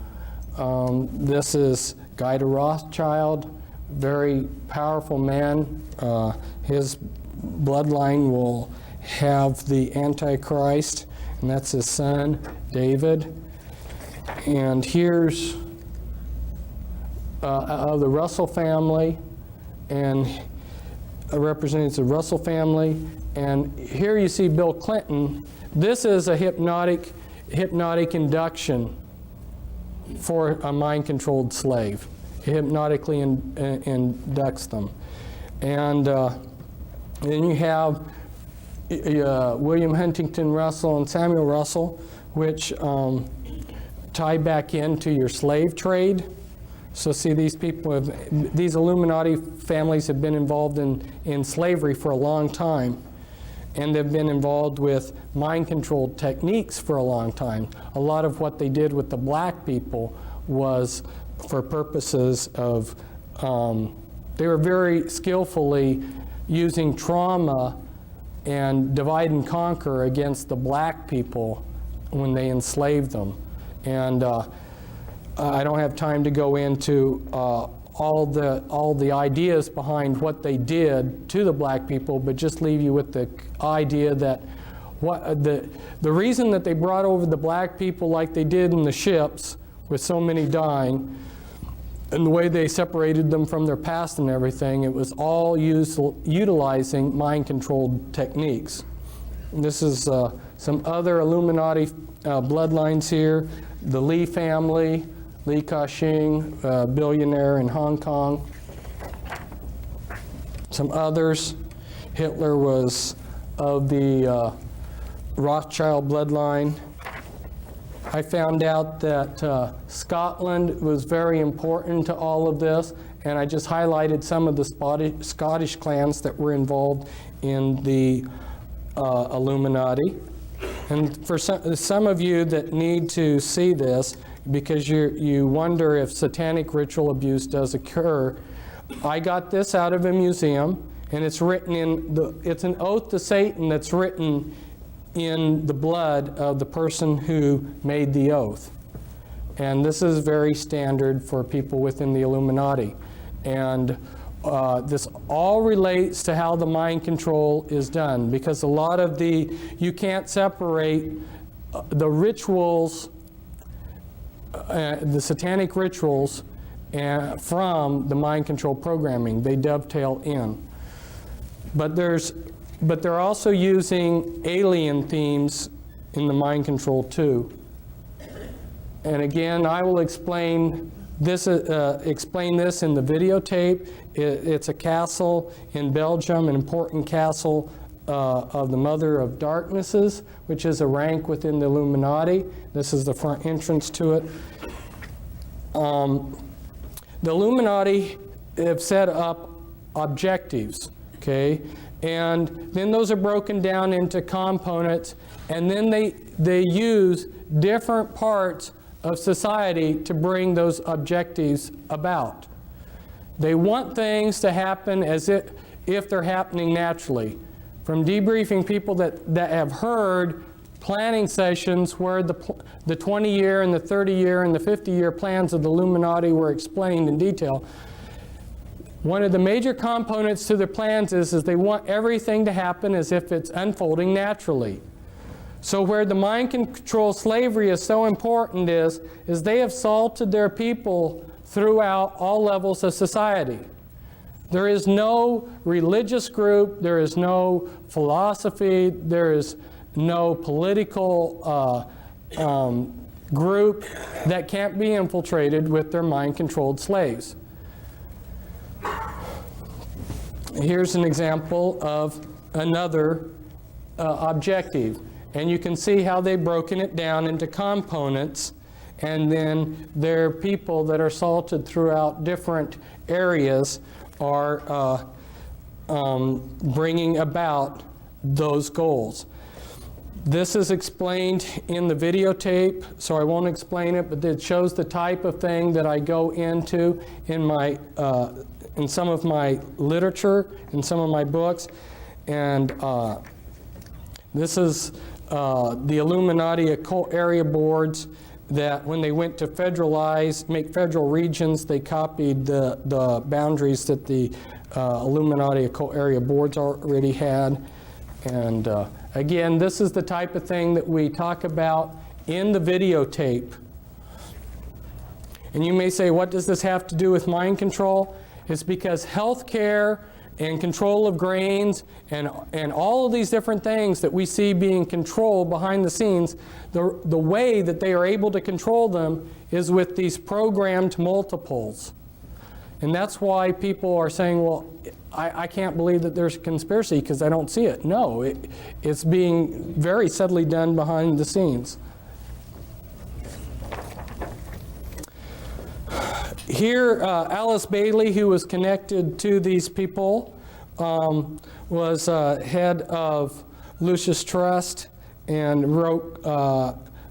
This is Guy de Rothschild, very powerful man. His bloodline will have the Antichrist, and that's his son, David. And here's the Russell family, and represents the Russell family. And here you see Bill Clinton. This is a hypnotic induction for a mind-controlled slave. He hypnotically inducts them. And then you have William Huntington Russell and Samuel Russell, which tie back into your slave trade. So see, these people these Illuminati families have been involved in slavery for a long time, and they've been involved with mind-controlled techniques for a long time. A lot of what they did with the black people was for purposes of, they were very skillfully using trauma and divide and conquer against the black people when they enslaved them. And I don't have time to go into all the ideas behind what they did to the black people, but just leave you with the idea that the reason that they brought over the black people like they did in the ships, with so many dying, and the way they separated them from their past and everything, it was all utilizing mind-controlled techniques. And this is some other Illuminati bloodlines here. The Lee family, Li Ka-shing, billionaire in Hong Kong. Some others. Hitler was of the Rothschild bloodline. I found out that Scotland was very important to all of this, and I just highlighted some of the Scottish clans that were involved in the Illuminati. And for some of you that need to see this, because you wonder if satanic ritual abuse does occur, I got this out of a museum, and it's written it's an oath to Satan that's written in the blood of the person who made the oath. And this is very standard for people within the Illuminati. And this all relates to how the mind control is done, because a lot of you can't separate the rituals, the satanic rituals, from the mind control programming. They dovetail in. But they're also using alien themes in the mind control too. And again, I will explain this in the videotape. It's a castle in Belgium, an important castle of the Mother of Darknesses, which is a rank within the Illuminati. This is the front entrance to it. The Illuminati have set up objectives, okay? And then those are broken down into components, and then they use different parts of society to bring those objectives about. They want things to happen as if they're happening naturally. From debriefing people that have heard planning sessions where the 20-year and the 30-year and the 50-year plans of the Illuminati were explained in detail, one of the major components to their plans is they want everything to happen as if it's unfolding naturally. So where the mind control slavery is so important is they have salted their people throughout all levels of society. There is no religious group, there is no philosophy, there is no political group that can't be infiltrated with their mind-controlled slaves. Here's an example of another objective. And you can see how they've broken it down into components, and then their people that are salted throughout different areas are bringing about those goals. This is explained in the videotape, so I won't explain it, but it shows the type of thing that I go into in some of my literature, in some of my books. And this is the Illuminati occult area boards that when they went to make federal regions, they copied the boundaries that the Illuminati occult area boards already had. And again, this is the type of thing that we talk about in the videotape. And you may say, what does this have to do with mind control? It's because healthcare and control of grains and all of these different things that we see being controlled behind the scenes, the way that they are able to control them is with these programmed multiples. And that's why people are saying, well, I can't believe that there's a conspiracy because I don't see it. No, it's being very subtly done behind the scenes. Here, Alice Bailey, who was connected to these people, was head of Lucis Trust and wrote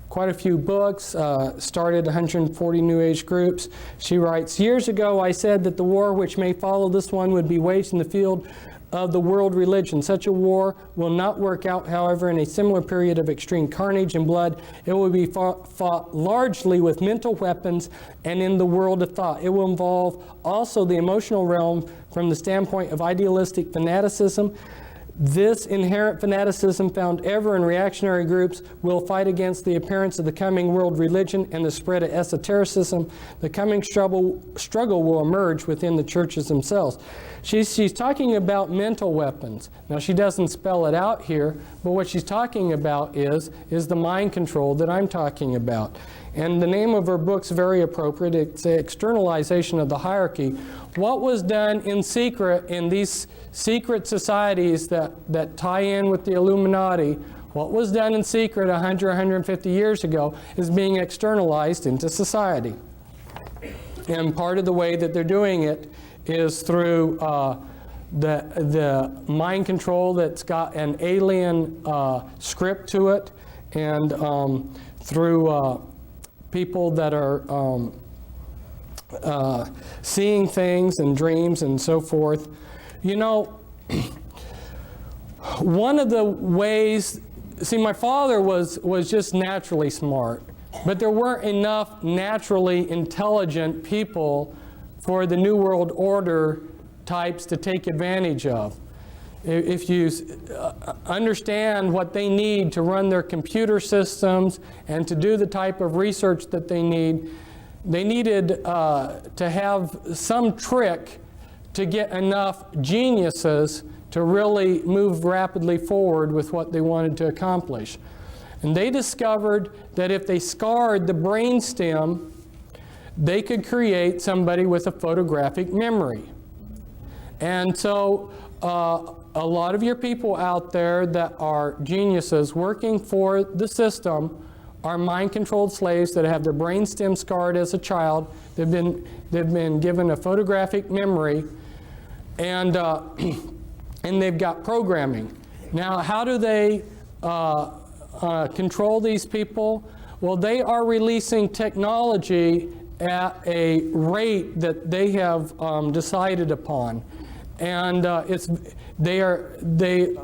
quite a few books, started 140 New Age groups. She writes, "Years ago I said that the war which may follow this one would be waged in the field of the world religion. Such a war will not work out, however, in a similar period of extreme carnage and blood. It will be fought largely with mental weapons and in the world of thought. It will involve also the emotional realm from the standpoint of idealistic fanaticism. This inherent fanaticism found ever in reactionary groups will fight against the appearance of the coming world religion and the spread of esotericism. The coming struggle will emerge within the churches themselves." She's talking about mental weapons. Now, she doesn't spell it out here, but what she's talking about is the mind control that I'm talking about. And the name of her book's very appropriate. It's the Externalization of the Hierarchy. What was done in secret in these secret societies that tie in with the Illuminati, what was done in secret 100, 150 years ago is being externalized into society. And part of the way that they're doing it is through the mind control that's got an alien script to it, and through people that are seeing things and dreams and so forth. You know, one of the ways, see, my father was just naturally smart, but there weren't enough naturally intelligent people for the New World Order types to take advantage of. If you understand what they need to run their computer systems and to do the type of research that they needed to have some trick to get enough geniuses to really move rapidly forward with what they wanted to accomplish. And they discovered that if they scarred the brainstem, they could create somebody with a photographic memory. And so a lot of your people out there that are geniuses working for the system are mind-controlled slaves that have their brainstem scarred as a child. They've been given a photographic memory, and and they've got programming. Now, how do they control these people? Well, they are releasing technology at a rate that they have decided upon, and they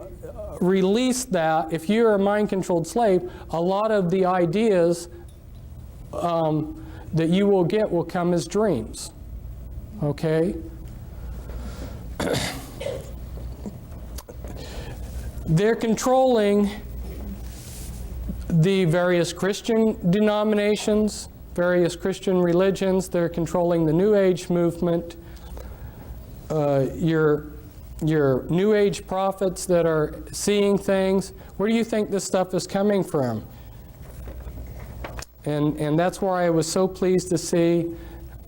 release that. If you're a mind-controlled slave, a lot of the ideas that you will get will come as dreams. Okay? They're controlling the various Christian denominations, various Christian religions. They're controlling the New Age movement. Your New Age prophets that are seeing things. Where do you think this stuff is coming from? And that's why I was so pleased to see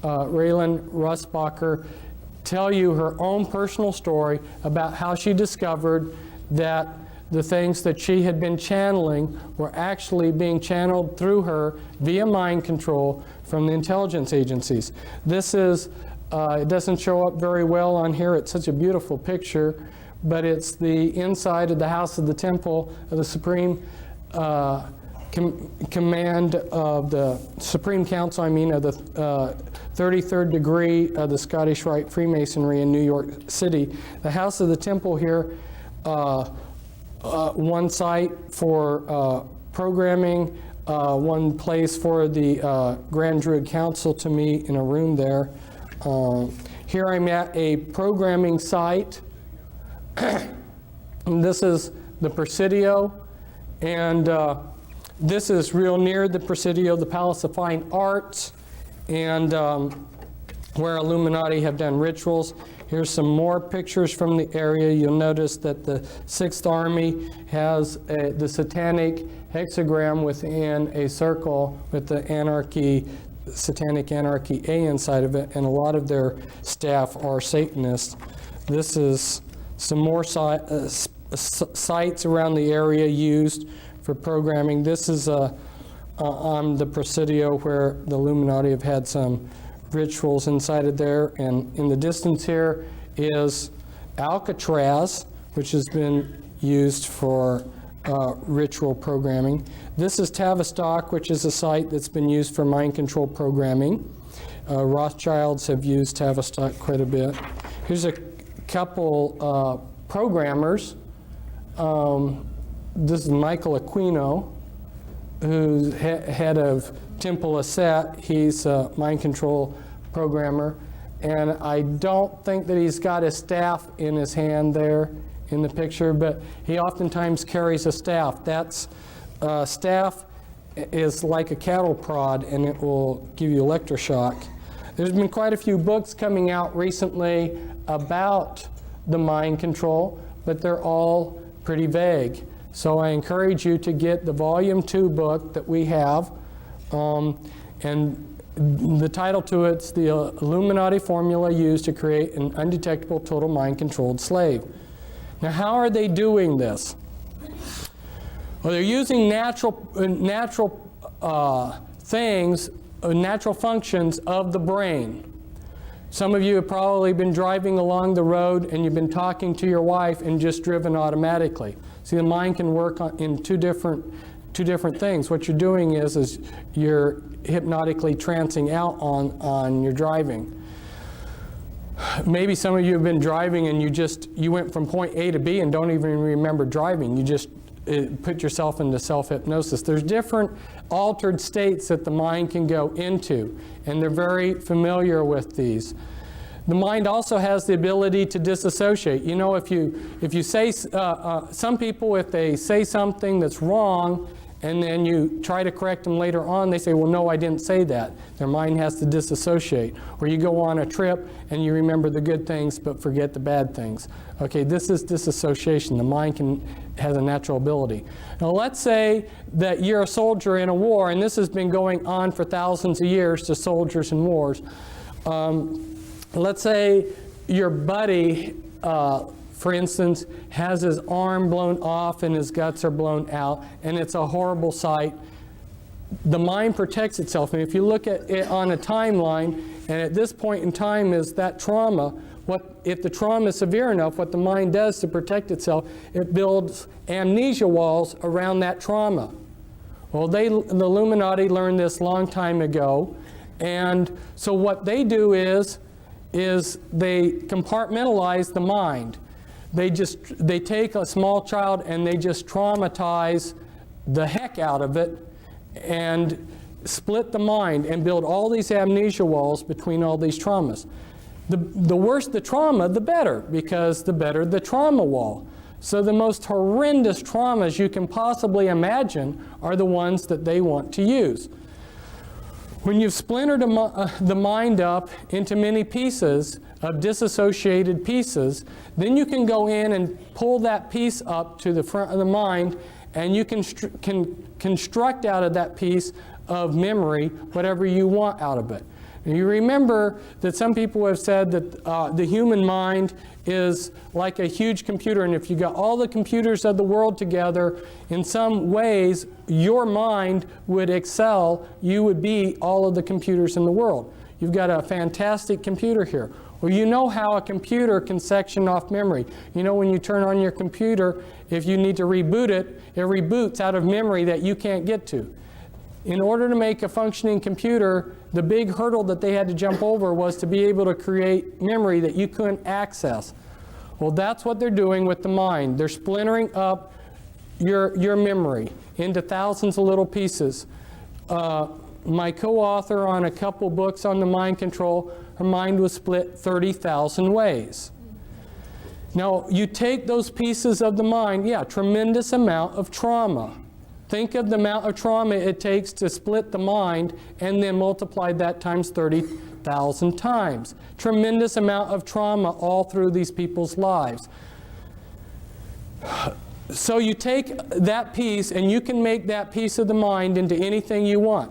Raylan Russbacher tell you her own personal story about how she discovered that the things that she had been channeling were actually being channeled through her via mind control from the intelligence agencies. This is, it doesn't show up very well on here. It's such a beautiful picture, but it's the inside of the house of the temple of the Supreme Command of the Supreme Council, of the 33rd degree of the Scottish Rite Freemasonry in New York City. The house of the temple here, one site for programming, one place for the Grand Druid Council to meet in a room there. Here I'm at a programming site. And this is the Presidio, and this is real near the Presidio, the Palace of Fine Arts, and where Illuminati have done rituals. Here's some more pictures from the area. You'll notice that the 6th Army has the Satanic hexagram within a circle with the Satanic Anarchy A inside of it, and a lot of their staff are Satanists. This is some more sites around the area used for programming. This is on the Presidio where the Illuminati have had some rituals inside of there, and in the distance here is Alcatraz, which has been used for ritual programming. This is Tavistock, which is a site that's been used for mind control programming. Rothschilds have used Tavistock quite a bit. Here's a couple programmers. This is Michael Aquino, who's head of Temple of Set. He's a mind control programmer. And I don't think that he's got his staff in his hand there in the picture, but he oftentimes carries a staff. That's staff is like a cattle prod, and it will give you electroshock. There's been quite a few books coming out recently about the mind control, but they're all pretty vague. So I encourage you to get the Volume 2 book that we have, and the title to it's The Illuminati Formula Used to Create an Undetectable Total Mind-Controlled Slave. Now, how are they doing this? Well, they're using natural things, natural functions of the brain. Some of you have probably been driving along the road and you've been talking to your wife and just driven automatically. See, the mind can work in two different things. What you're doing is you're hypnotically trancing out on your driving. Maybe some of you have been driving and you went from point A to B and don't even remember driving. You just put yourself into self-hypnosis. There's different altered states that the mind can go into, and they're very familiar with these. The mind also has the ability to disassociate. You know, if you say, some people, if they say something that's wrong, and then you try to correct them later on, they say, well, no, I didn't say that. Their mind has to disassociate. Or you go on a trip and you remember the good things but forget the bad things. Okay, this is disassociation. The mind has a natural ability. Now let's say that you're a soldier in a war, and this has been going on for thousands of years to soldiers in wars. Let's say your buddy, for instance, has his arm blown off and his guts are blown out, and it's a horrible sight. The mind protects itself, and if you look at it on a timeline, and at this point in time is that trauma, if the trauma is severe enough, what the mind does to protect itself, it builds amnesia walls around that trauma. Well, the Illuminati learned this a long time ago, and so what they do is they compartmentalize the mind. They take a small child and they just traumatize the heck out of it and split the mind and build all these amnesia walls between all these traumas. The worse the trauma, the better, because the better the trauma wall. So the most horrendous traumas you can possibly imagine are the ones that they want to use. When you've splintered the mind up into many pieces of disassociated pieces, then you can go in and pull that piece up to the front of the mind, and you can construct out of that piece of memory whatever you want out of it. And you remember that some people have said that the human mind is like a huge computer, and if you got all the computers of the world together, in some ways your mind would excel. You would be all of the computers in the world. You've got a fantastic computer here. Well, you know how a computer can section off memory. You know, when you turn on your computer, if you need to reboot it, it reboots out of memory that you can't get to. In order to make a functioning computer, the big hurdle that they had to jump over was to be able to create memory that you couldn't access. Well, that's what they're doing with the mind. They're splintering up your memory into thousands of little pieces. My co-author on a couple books on the mind control, her mind was split 30,000 ways. Now, you take those pieces of the mind, yeah, tremendous amount of trauma. Think of the amount of trauma it takes to split the mind and then multiply that times 30,000 times. Tremendous amount of trauma all through these people's lives. So you take that piece and you can make that piece of the mind into anything you want.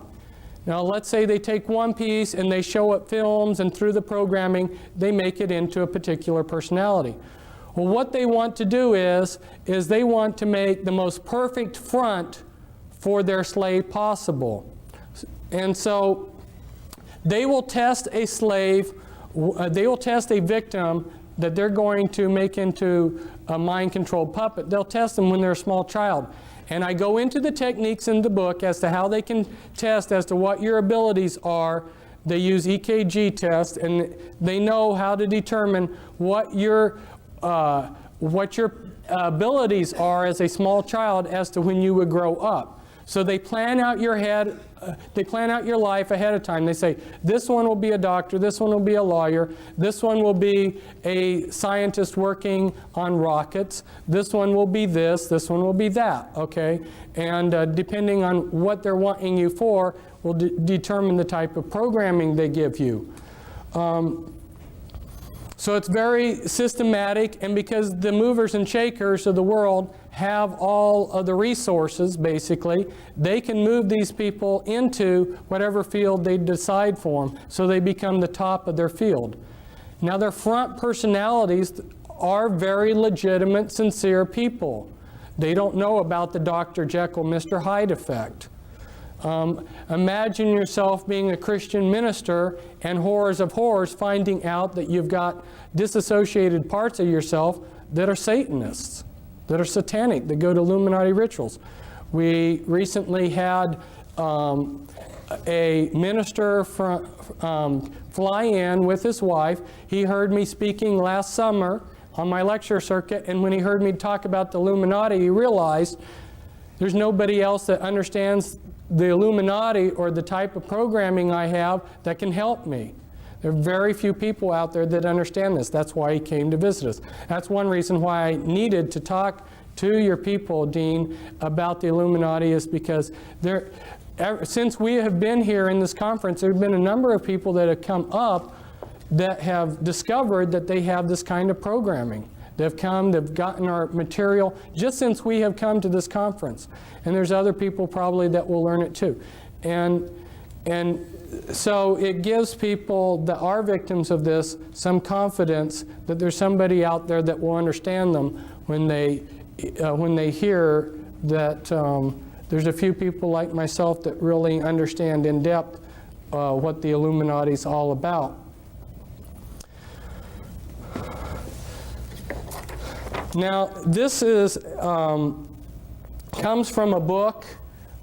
Now let's say they take one piece and they show it films, and through the programming they make it into a particular personality. Well, what they want to do is they want to make the most perfect front for their slave possible. And so they will test a slave, they will test a victim that they're going to make into a mind-controlled puppet. They'll test them when they're a small child. And I go into the techniques in the book as to how they can test as to what your abilities are. They use EKG tests, and they know how to determine what your abilities are as a small child as to when you would grow up. So they plan out your life ahead of time. They say, this one will be a doctor, this one will be a lawyer, this one will be a scientist working on rockets, this one will be this one will be that, okay? And depending on what they're wanting you for will determine the type of programming they give you. So it's very systematic, and because the movers and shakers of the world have all of the resources, basically, they can move these people into whatever field they decide for them, so they become the top of their field. Now, their front personalities are very legitimate, sincere people. They don't know about the Dr. Jekyll, Mr. Hyde effect. Imagine yourself being a Christian minister and horrors of horrors finding out that you've got disassociated parts of yourself that are Satanists, that are satanic, that go to Illuminati rituals. We recently had a minister fly in with his wife. He heard me speaking last summer on my lecture circuit, and when he heard me talk about the Illuminati, he realized there's nobody else that understands the Illuminati or the type of programming I have that can help me. There are very few people out there that understand this. That's why he came to visit us. That's one reason why I needed to talk to your people, Dean, about the Illuminati, is because since we have been here in this conference, there have been a number of people that have come up that have discovered that they have this kind of programming. They've come, they've gotten our material just since we have come to this conference. And there's other people probably that will learn it too. And so it gives people that are victims of this some confidence that there's somebody out there that will understand them when they hear that there's a few people like myself that really understand in depth what the Illuminati is all about. Now, this comes from a book.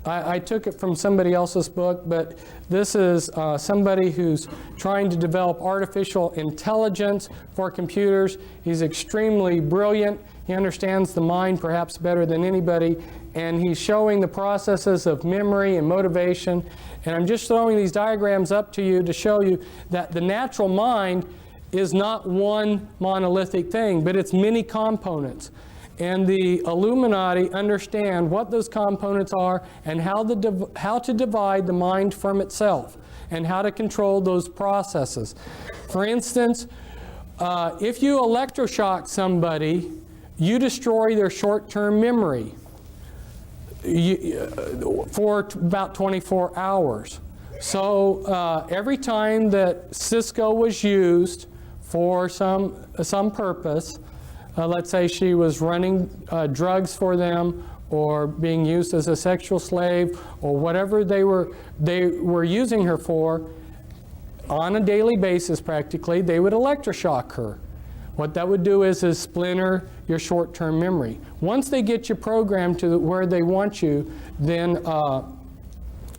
I took it from somebody else's book, but this is somebody who's trying to develop artificial intelligence for computers. He's extremely brilliant. He understands the mind perhaps better than anybody, and he's showing the processes of memory and motivation. And I'm just throwing these diagrams up to you to show you that the natural mind is not one monolithic thing, but it's many components. And the Illuminati understand what those components are and how to divide the mind from itself and how to control those processes. For instance, if you electroshock somebody, you destroy their short-term memory for about 24 hours. So every time that Cisco was used for some purpose, let's say she was running drugs for them or being used as a sexual slave or whatever they were using her for, on a daily basis practically, they would electroshock her. What that would do is splinter your short-term memory. Once they get you programmed to where they want you, then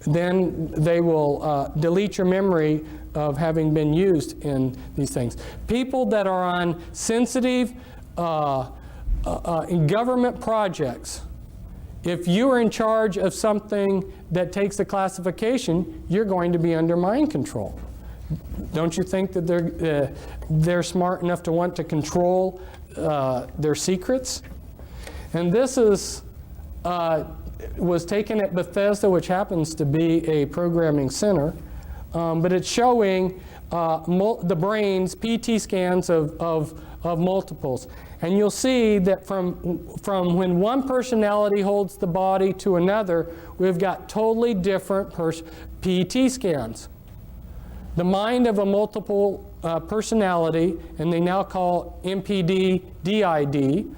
they will delete your memory of having been used in these things. People that are on sensitive in government projects, if you are in charge of something that takes a classification, you're going to be under mind control. Don't you think that they're smart enough to want to control their secrets? And this was taken at Bethesda, which happens to be a programming center, but it's showing the brain's PT scans of multiples. And you'll see that from when one personality holds the body to another, we've got totally different PT scans. The mind of a multiple personality, and they now call MPD DID,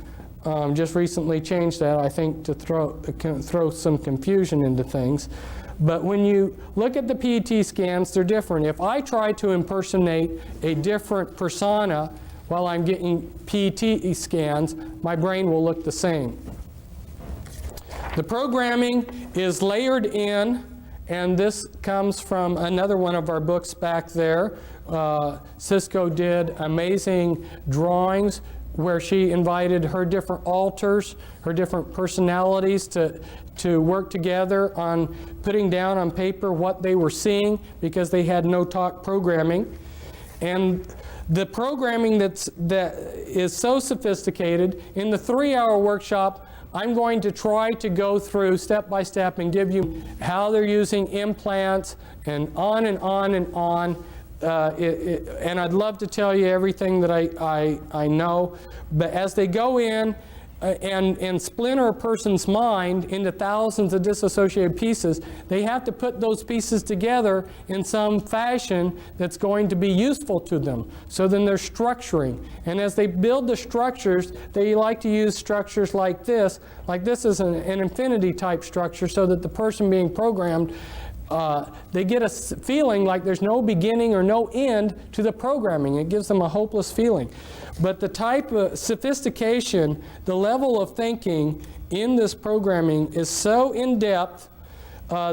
just recently changed that, I think, to throw some confusion into things. But when you look at the PT scans, they're different. If I try to impersonate a different persona while I'm getting PT scans, my brain will look the same. The programming is layered in, and this comes from another one of our books back there. Cisco did amazing drawings where she invited her different alters, her different personalities to work together on putting down on paper what they were seeing because they had no talk programming. And the programming that is so sophisticated, in the 3-hour workshop, I'm going to try to go through step by step and give you how they're using implants and on and on and on. And I'd love to tell you everything that I know, but as they go in and splinter a person's mind into thousands of disassociated pieces, they have to put those pieces together in some fashion that's going to be useful to them. So then they're structuring. And as they build the structures, they like to use structures like this. Like this is an infinity type structure so that the person being programmed, they get a feeling like there's no beginning or no end to the programming. It gives them a hopeless feeling. But the type of sophistication, the level of thinking in this programming is so in-depth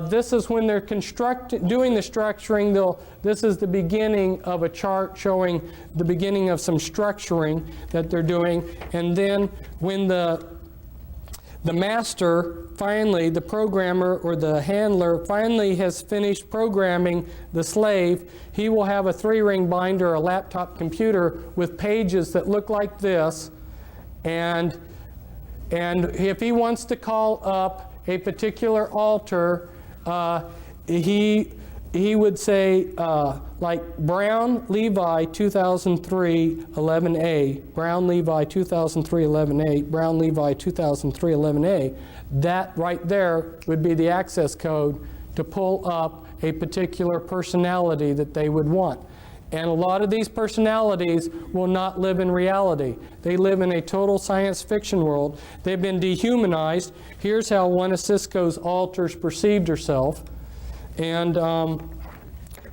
This is when they're doing the structuring. This is the beginning of a chart showing the beginning of some structuring that they're doing. And then when the master finally, the programmer or the handler finally has finished programming the slave, he will have a 3-ring binder, a laptop computer with pages that look like this. And if he wants to call up a particular altar, he would say, like Brown Levi 2003 11A, Brown Levi 2003 11A, Brown Levi 2003 11A. That right there would be the access code to pull up a particular personality that they would want. And a lot of these personalities will not live in reality. They live in a total science fiction world. They've been dehumanized. Here's how one of Cisco's altars perceived herself. And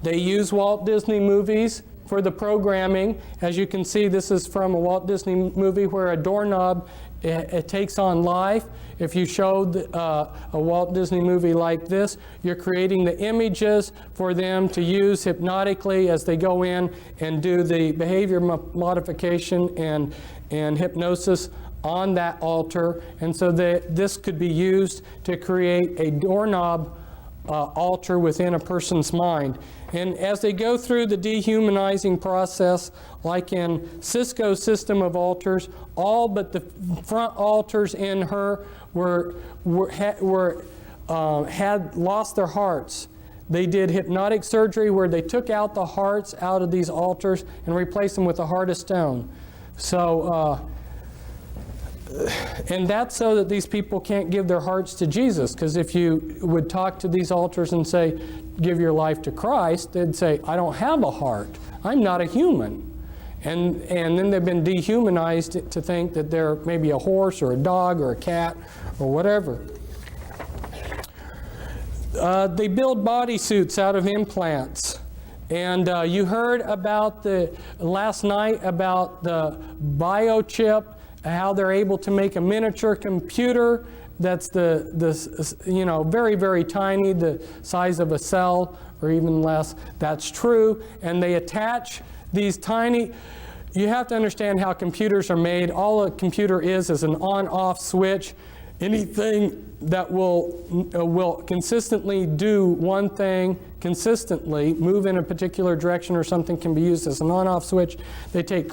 they use Walt Disney movies for the programming. As you can see, this is from a Walt Disney movie where a doorknob it takes on life. If you showed a Walt Disney movie like this, you're creating the images for them to use hypnotically as they go in and do the behavior modification and hypnosis on that altar. And so this could be used to create a doorknob altar within a person's mind. And as they go through the dehumanizing process, like in Cisco's system of altars, all but the front altars in her had lost their hearts. They did hypnotic surgery where they took out the hearts out of these altars and replaced them with a heart of stone. So, and that's so that these people can't give their hearts to Jesus, because if you would talk to these altars and say, give your life to Christ, they'd say, I don't have a heart. I'm not a human. And then they've been dehumanized to think that they're maybe a horse or a dog or a cat or whatever. They build bodysuits out of implants. And you heard about last night about the biochip, how they're able to make a miniature computer that's very, very tiny, the size of a cell or even less. That's true. And they attach these tiny, you have to understand how computers are made. All a computer is an on-off switch. Anything that will consistently do one thing consistently, move in a particular direction or something, can be used as an on-off switch. They take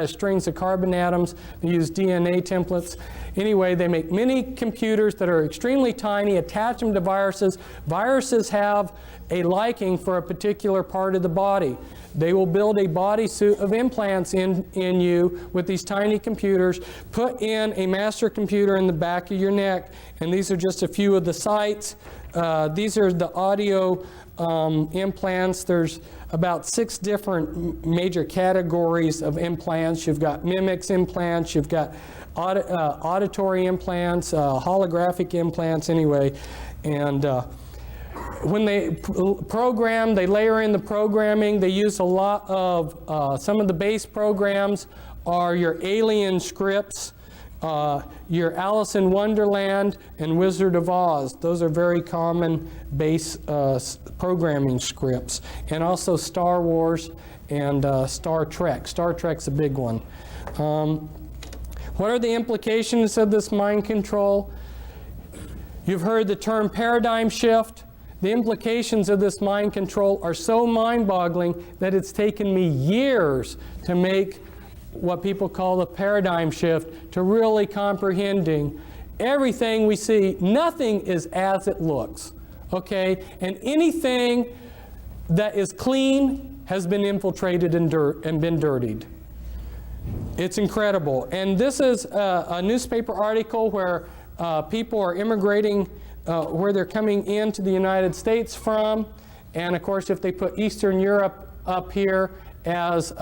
strings of carbon atoms, they use DNA templates. Anyway, they make mini computers that are extremely tiny, attach them to viruses. Viruses have a liking for a particular part of the body. They will build a bodysuit of implants in you with these tiny computers, put in a master computer in the back of your neck, and these are just a few of the sites. These are the audio implants. There's about 6 different major categories of implants. You've got mimics implants, you've got auditory implants, holographic implants anyway, and when they program, they layer in the programming. They use a lot of, some of the base programs are your Alien scripts, your Alice in Wonderland, and Wizard of Oz. Those are very common base programming scripts. And also Star Wars and Star Trek. Star Trek's a big one. What are the implications of this mind control? You've heard the term paradigm shift. The implications of this mind control are so mind-boggling that it's taken me years to make what people call the paradigm shift, to really comprehending everything we see. Nothing is as it looks, okay? And anything that is clean has been infiltrated and been dirtied. It's incredible. And this is a newspaper article where people are immigrating, where they're coming into the United States from. And of course, if they put Eastern Europe up here as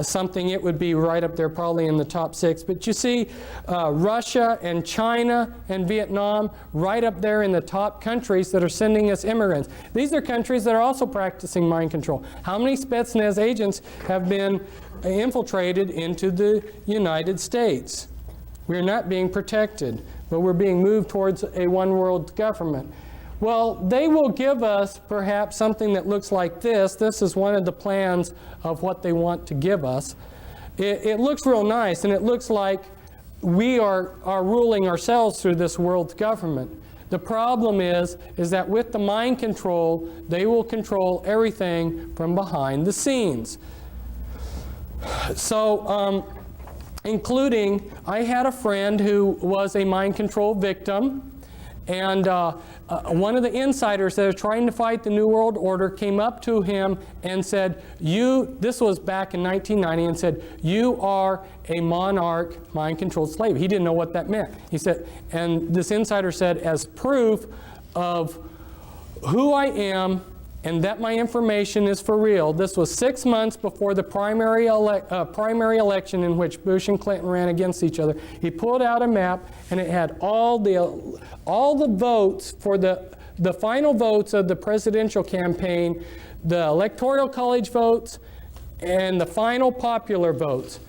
something, it would be right up there, probably in the top 6. But you see Russia and China and Vietnam right up there in the top countries that are sending us immigrants. These are countries that are also practicing mind control. How many Spetsnaz agents have been infiltrated into the United States? We're not being protected, but we're being moved towards a one-world government. Well, they will give us perhaps something that looks like this. This is one of the plans of what they want to give us. It looks real nice, and it looks like we are ruling ourselves through this world's government. The problem is that with the mind control, they will control everything from behind the scenes. So, including, I had a friend who was a mind control victim, and one of the insiders that are trying to fight the New World Order came up to him and said, this was back in 1990, and said, you are a monarch mind-controlled slave. He didn't know what that meant. He said, and this insider said, as proof of who I am and that my information is for real. This was 6 months before the primary election in which Bush and Clinton ran against each other. He pulled out a map, and it had all the votes for the final votes of the presidential campaign, the electoral college votes, and the final popular votes.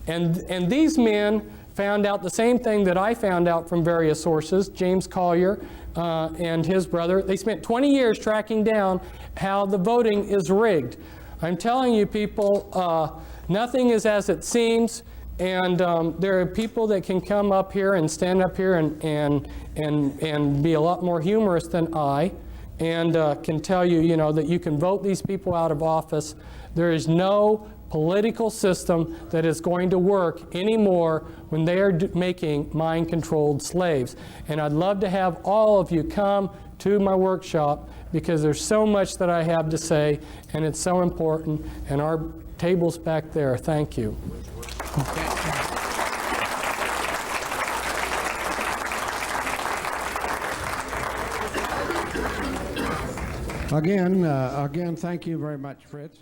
And these men found out the same thing that I found out from various sources. James Collier and his brother, they spent 20 years tracking down how the voting is rigged. I'm telling you, people, nothing is as it seems, and there are people that can come up here and stand up here and be a lot more humorous than I, and can tell you, you know, that you can vote these people out of office. There is no political system that is going to work anymore when they are making mind-controlled slaves. And I'd love to have all of you come to my workshop, because there's so much that I have to say, and it's so important, and our table's back there. Thank you. Again, thank you very much, Fritz.